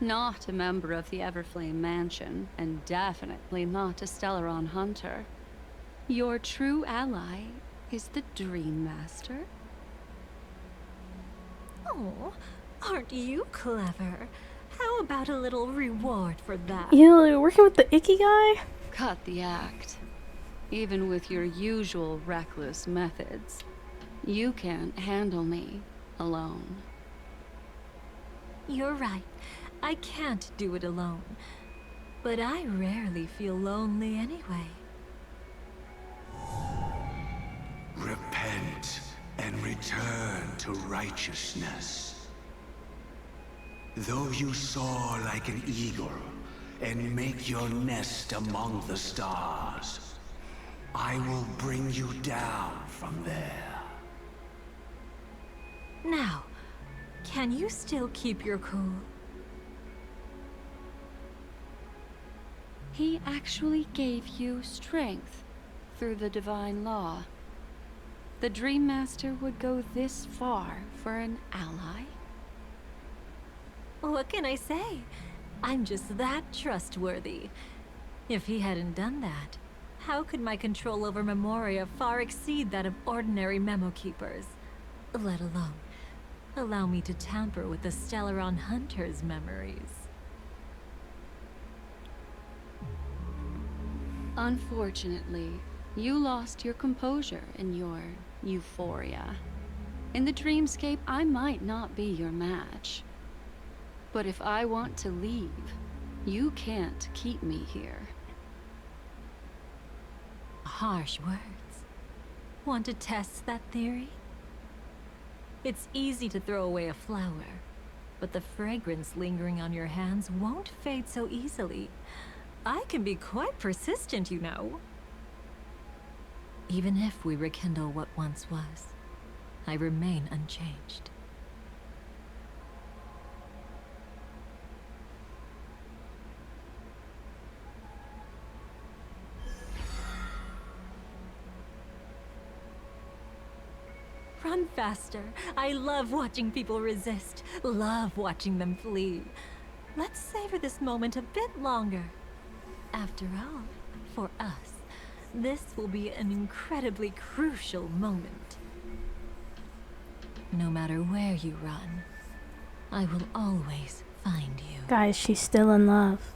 Not a member of the Everflame Mansion, and definitely not a Stellaron Hunter. Your true ally is the Dream Master? Oh, aren't you clever? How about a little reward for that? You're working with the icky guy? Cut the act. Even with your usual reckless methods, you can't handle me alone. You're right. I can't do it alone. But I rarely feel lonely anyway. Repent and return to righteousness. Though you soar like an eagle and make your nest among the stars, I will bring you down from there. Now, can you still keep your cool? He actually gave you strength through the divine law. The Dream Master would go this far for an ally? What can I say? I'm just that trustworthy. If he hadn't done that, how could my control over Memoria far exceed that of ordinary memo keepers? Let alone allow me to tamper with the Stellaron Hunter's memories. Unfortunately, you lost your composure in your euphoria. In the dreamscape, I might not be your match. But if I want to leave, you can't keep me here. Harsh words. Want to test that theory? It's easy to throw away a flower, but the fragrance lingering on your hands won't fade so easily. I can be quite persistent, you know. Even if we rekindle what once was, I remain unchanged. Run faster. I love watching people resist. Love watching them flee. Let's savor this moment a bit longer. After all, for us, this will be an incredibly crucial moment. No matter where you run, I will always find you. Guys, she's still in love.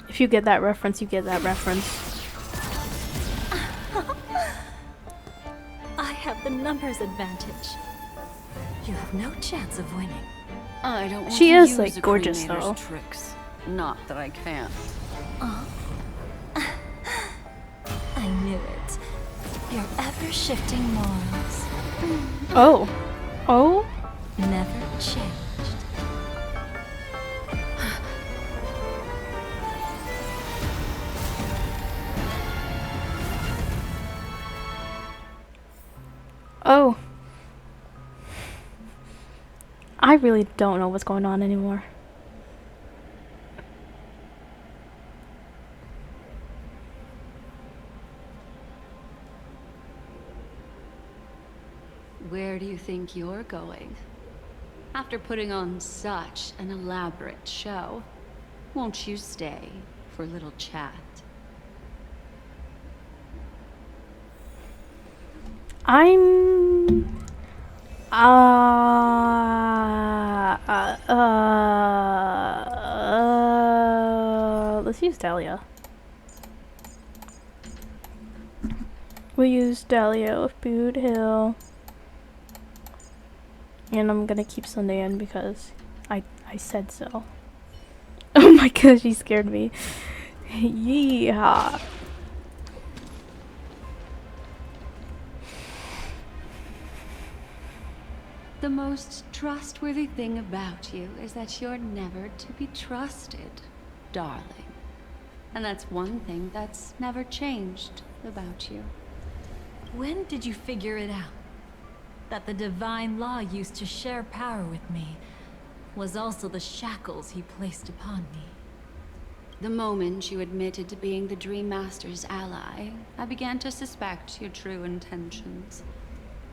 If you get that reference, you get that reference. I have the numbers advantage. You have no chance of winning. I don't want She to is use like a gorgeous cremator's though. tricks. Not that I can't. I knew it. Your ever-shifting morals. Oh. Oh? Never changed. Oh. I really don't know what's going on anymore. Where do you think you're going? After putting on such an elaborate show, won't you stay for a little chat? I'm let's use Dahlia. We'll use Dahlia with Boot Hill. And I'm gonna keep Sunday in because I said so. Oh my gosh, she scared me. Yeehaw. The most trustworthy thing about you is that you're never to be trusted, darling. And that's one thing that's never changed about you. When did you figure it out? That the divine law used to share power with me was also the shackles he placed upon me. The moment you admitted to being the Dream Master's ally, I began to suspect your true intentions.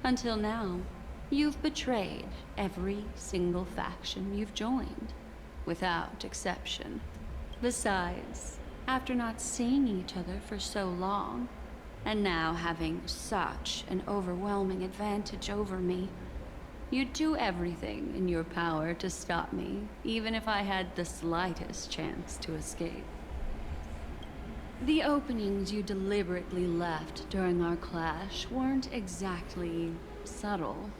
Until now, you've betrayed every single faction you've joined, without exception. Besides, after not seeing each other for so long, and now having such an overwhelming advantage over me, you'd do everything in your power to stop me, even if I had the slightest chance to escape. The openings you deliberately left during our clash weren't exactly subtle.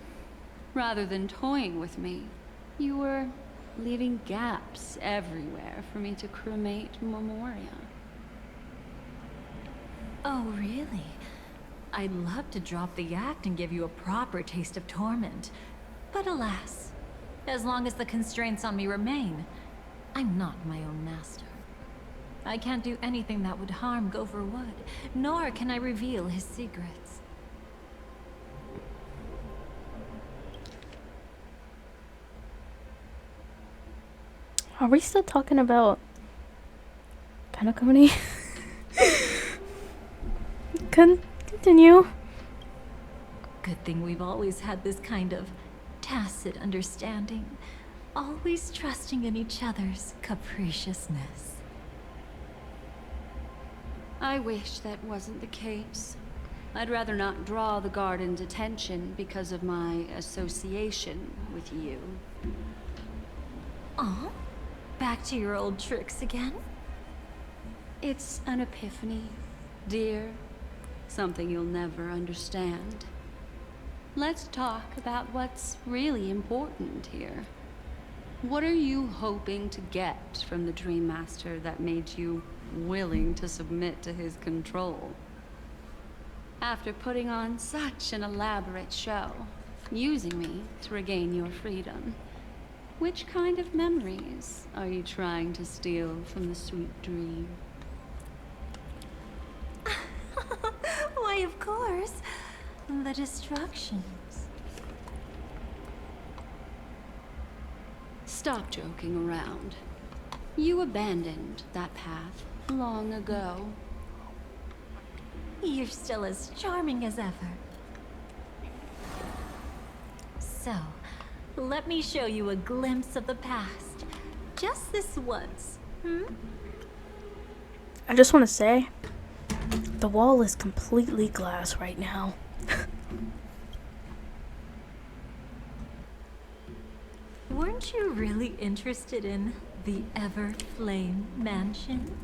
Rather than toying with me, you were leaving gaps everywhere for me to cremate Memoria. Oh, really? I'd love to drop the act and give you a proper taste of torment. But alas, as long as the constraints on me remain, I'm not my own master. I can't do anything that would harm Gopher Wood, nor can I reveal his secrets. Are we still talking about PENACONY. Continue. Good thing we've always had this kind of tacit understanding. Always trusting in each other's capriciousness. I wish that wasn't the case. I'd rather not draw the garden's attention because of my association with you. Aw, back to your old tricks again? It's an epiphany, dear. Something you'll never understand. Let's talk about what's really important here. What are you hoping to get from the Dream Master that made you willing to submit to his control? After putting on such an elaborate show, using me to regain your freedom, which kind of memories are you trying to steal from the sweet dream? Why, of course. The destructions. Stop joking around. You abandoned that path long ago. You're still as charming as ever. So, let me show you a glimpse of the past. Just this once, I just want to say, the wall is completely glass right now. Weren't you really interested in the Everflame Mansion?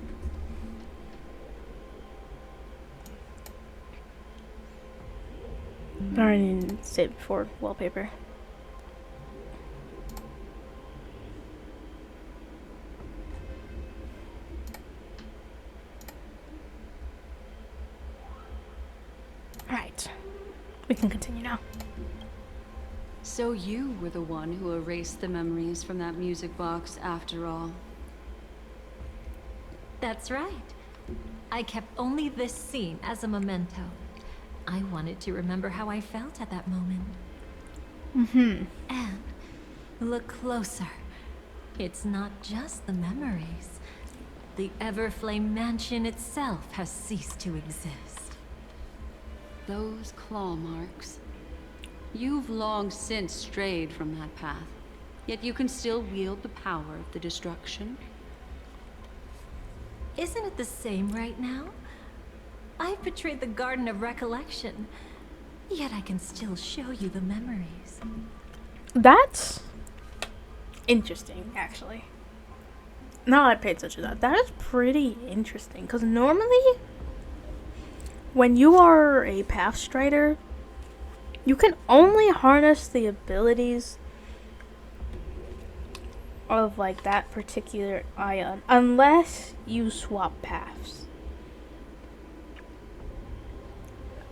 I didn't say it before. Wallpaper. Alright. We can continue now. So you were the one who erased the memories from that music box after all. That's right. I kept only this scene as a memento. I wanted to remember how I felt at that moment. And look closer. It's not just the memories. The Everflame Mansion itself has ceased to exist. Those claw marks. You've long since strayed from that path, yet you can still wield the power of the destruction. Isn't it the same right now? I've betrayed the Garden of Recollection, yet I can still show you the memories. That's interesting, actually. Now I paid attention to that. That is pretty interesting, because normally, when you are a Path Strider, you can only harness the abilities of like that particular ion unless you swap paths.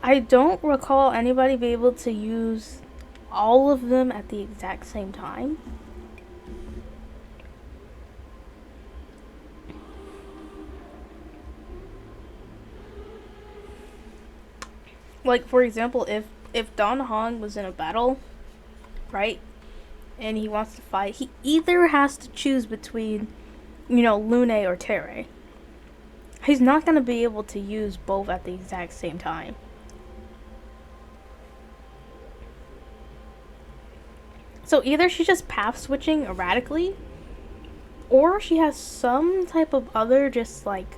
I don't recall anybody be able to use all of them at the exact same time. Like, for example, if Don Hong was in a battle, right, and he wants to fight, he either has to choose between, you know, Lune or Terre. He's not going to be able to use both at the exact same time. So either she's just path switching erratically, or she has some type of other just like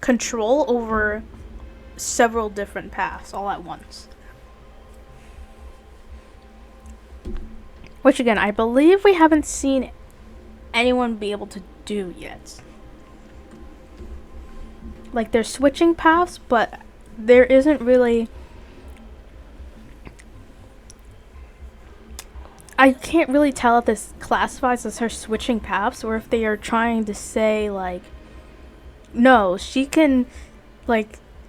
control over several different paths all at once. Which again, I believe we haven't seen anyone be able to do yet. Like, they're switching paths, but there isn't really... I can't really tell if this classifies as her switching paths or if they are trying to say, like, no, she can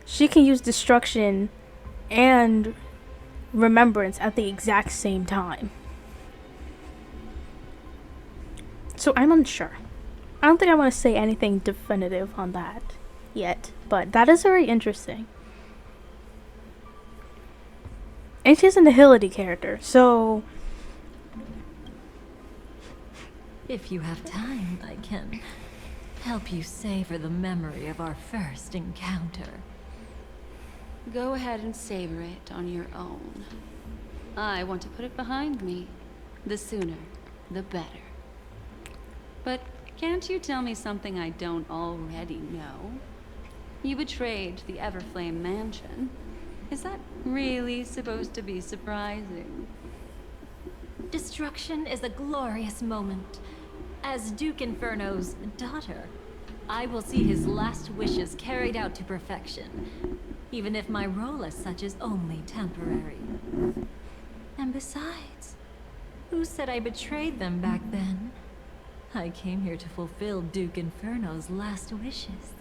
use destruction and remembrance at the exact same time. So I'm unsure. I don't think I want to say anything definitive on that yet, but that is very interesting. And she's an ability character, so... If you have time, I can help you savor the memory of our first encounter. Go ahead and savor it on your own. I want to put it behind me. The sooner, the better. But can't you tell me something I don't already know? You betrayed the Everflame Mansion. Is that really supposed to be surprising? Destruction is a glorious moment. As Duke Inferno's daughter, I will see his last wishes carried out to perfection, even if my role as such is only temporary. And besides, who said I betrayed them back then? I came here to fulfill Duke Inferno's last wishes.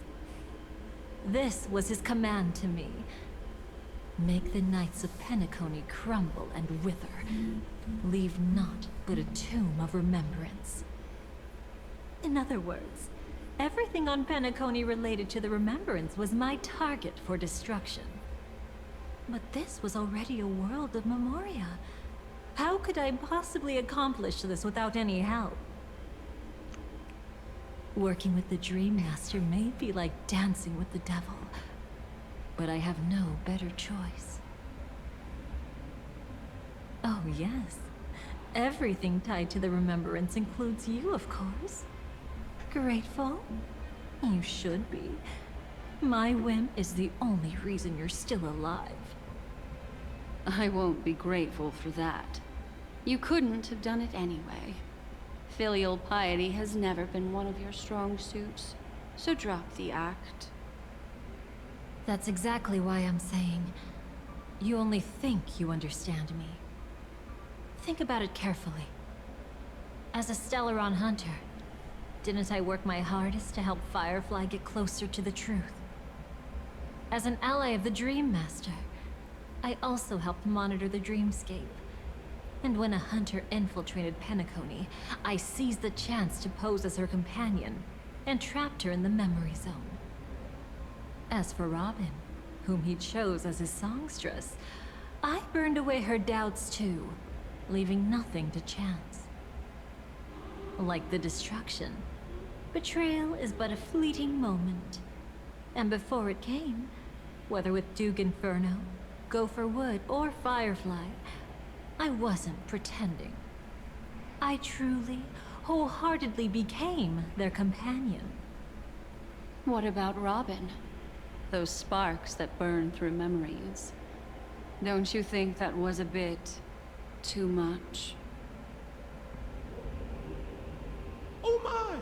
This was his command to me. Make the Knights of PENACONY crumble and wither. Leave naught but a tomb of remembrance. In other words, everything on PENACONY related to the Remembrance was my target for destruction. But this was already a world of Memoria. How could I possibly accomplish this without any help? Working with the Dream Master may be like dancing with the devil, but I have no better choice. Oh yes, everything tied to the Remembrance includes you, of course. Grateful? You should be. My whim is the only reason you're still alive. I won't be grateful for that. You couldn't have done it anyway. Filial piety has never been one of your strong suits, so drop the act. That's exactly why I'm saying, you only think you understand me. Think about it carefully. As a Stellaron hunter, didn't I work my hardest to help Firefly get closer to the truth? As an ally of the Dream Master, I also helped monitor the dreamscape. And when a hunter infiltrated PENACONY, I seized the chance to pose as her companion and trapped her in the memory zone. As for Robin, whom he chose as his songstress, I burned away her doubts too, leaving nothing to chance. Like the destruction, betrayal is but a fleeting moment. And before it came, whether with Duke Inferno, Gopher Wood, or Firefly, I wasn't pretending. I truly, wholeheartedly became their companion. What about Robin? Those sparks that burn through memories. Don't you think that was a bit too much? Oh my!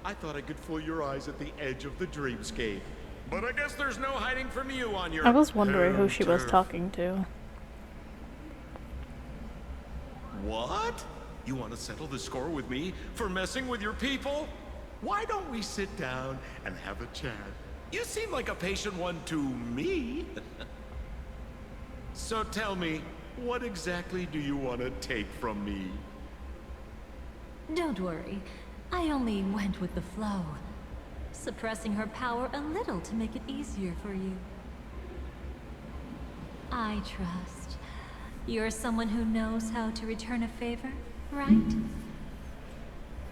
I thought I could fool your eyes at the edge of the dreamscape. But I guess there's no hiding from you on your I was wondering who home she was turf. talking to. What? You want to settle the score with me for messing with your people? Why don't we sit down and have a chat? You seem like a patient one to me. So tell me, what exactly do you want to take from me? Don't worry, I only went with the flow, suppressing her power a little to make it easier for you. I trust. You're someone who knows how to return a favor, right?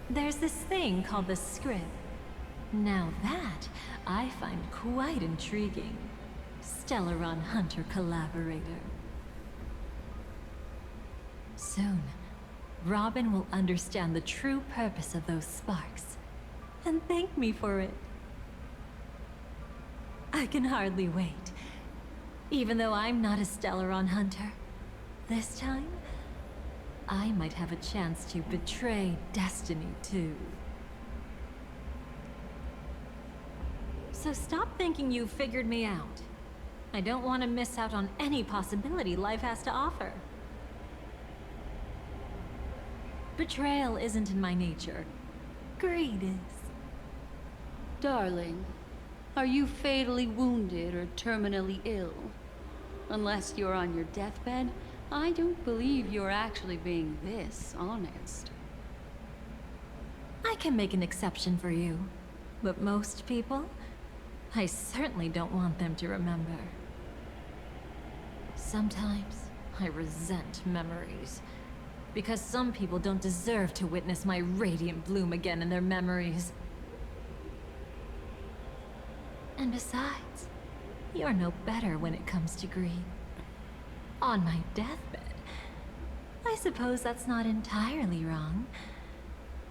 There's this thing called the script. Now that, I find quite intriguing. Stellaron Hunter collaborator. Soon, Robin will understand the true purpose of those sparks, and thank me for it. I can hardly wait. Even though I'm not a Stellaron Hunter, this time, I might have a chance to betray destiny too. So stop thinking you've figured me out. I don't want to miss out on any possibility life has to offer. Betrayal isn't in my nature. Greed is. Darling, are you fatally wounded or terminally ill? Unless you're on your deathbed, I don't believe you're actually being this honest. I can make an exception for you, but most people, I certainly don't want them to remember. Sometimes, I resent memories. Because some people don't deserve to witness my radiant bloom again in their memories. And besides, you're no better when it comes to greed. On my deathbed, I suppose that's not entirely wrong.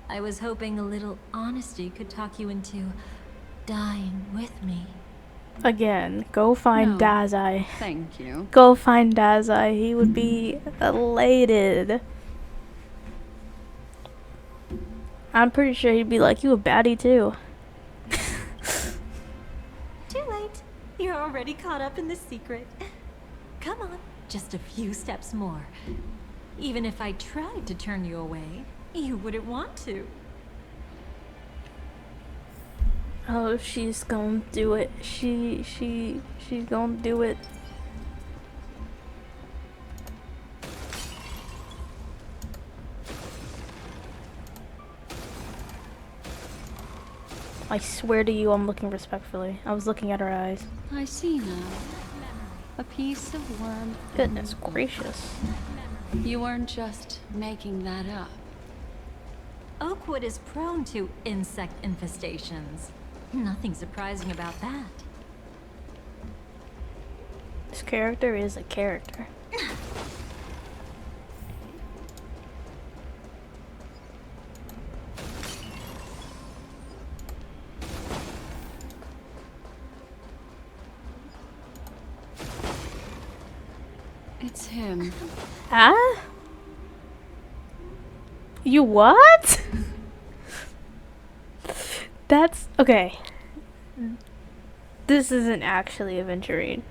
I was hoping a little honesty could talk you into dying with me. Again, go find No, Dazai. thank you. Go find Dazai. He would be elated. I'm pretty sure he'd be like, you a baddie too. Too late. You're already caught up in the secret. Come on, just a few steps more. Even if I tried to turn you away, you wouldn't want to. Oh, she's gonna do it. She's gonna do it. I swear to you, I'm looking respectfully. I was looking at her eyes. I see now. A piece of worm. Goodness gracious. You weren't just making that up. Oakwood is prone to insect infestations. Nothing surprising about that. This character is a character. It's him. Huh? You what? That's okay. This isn't actually aventurine.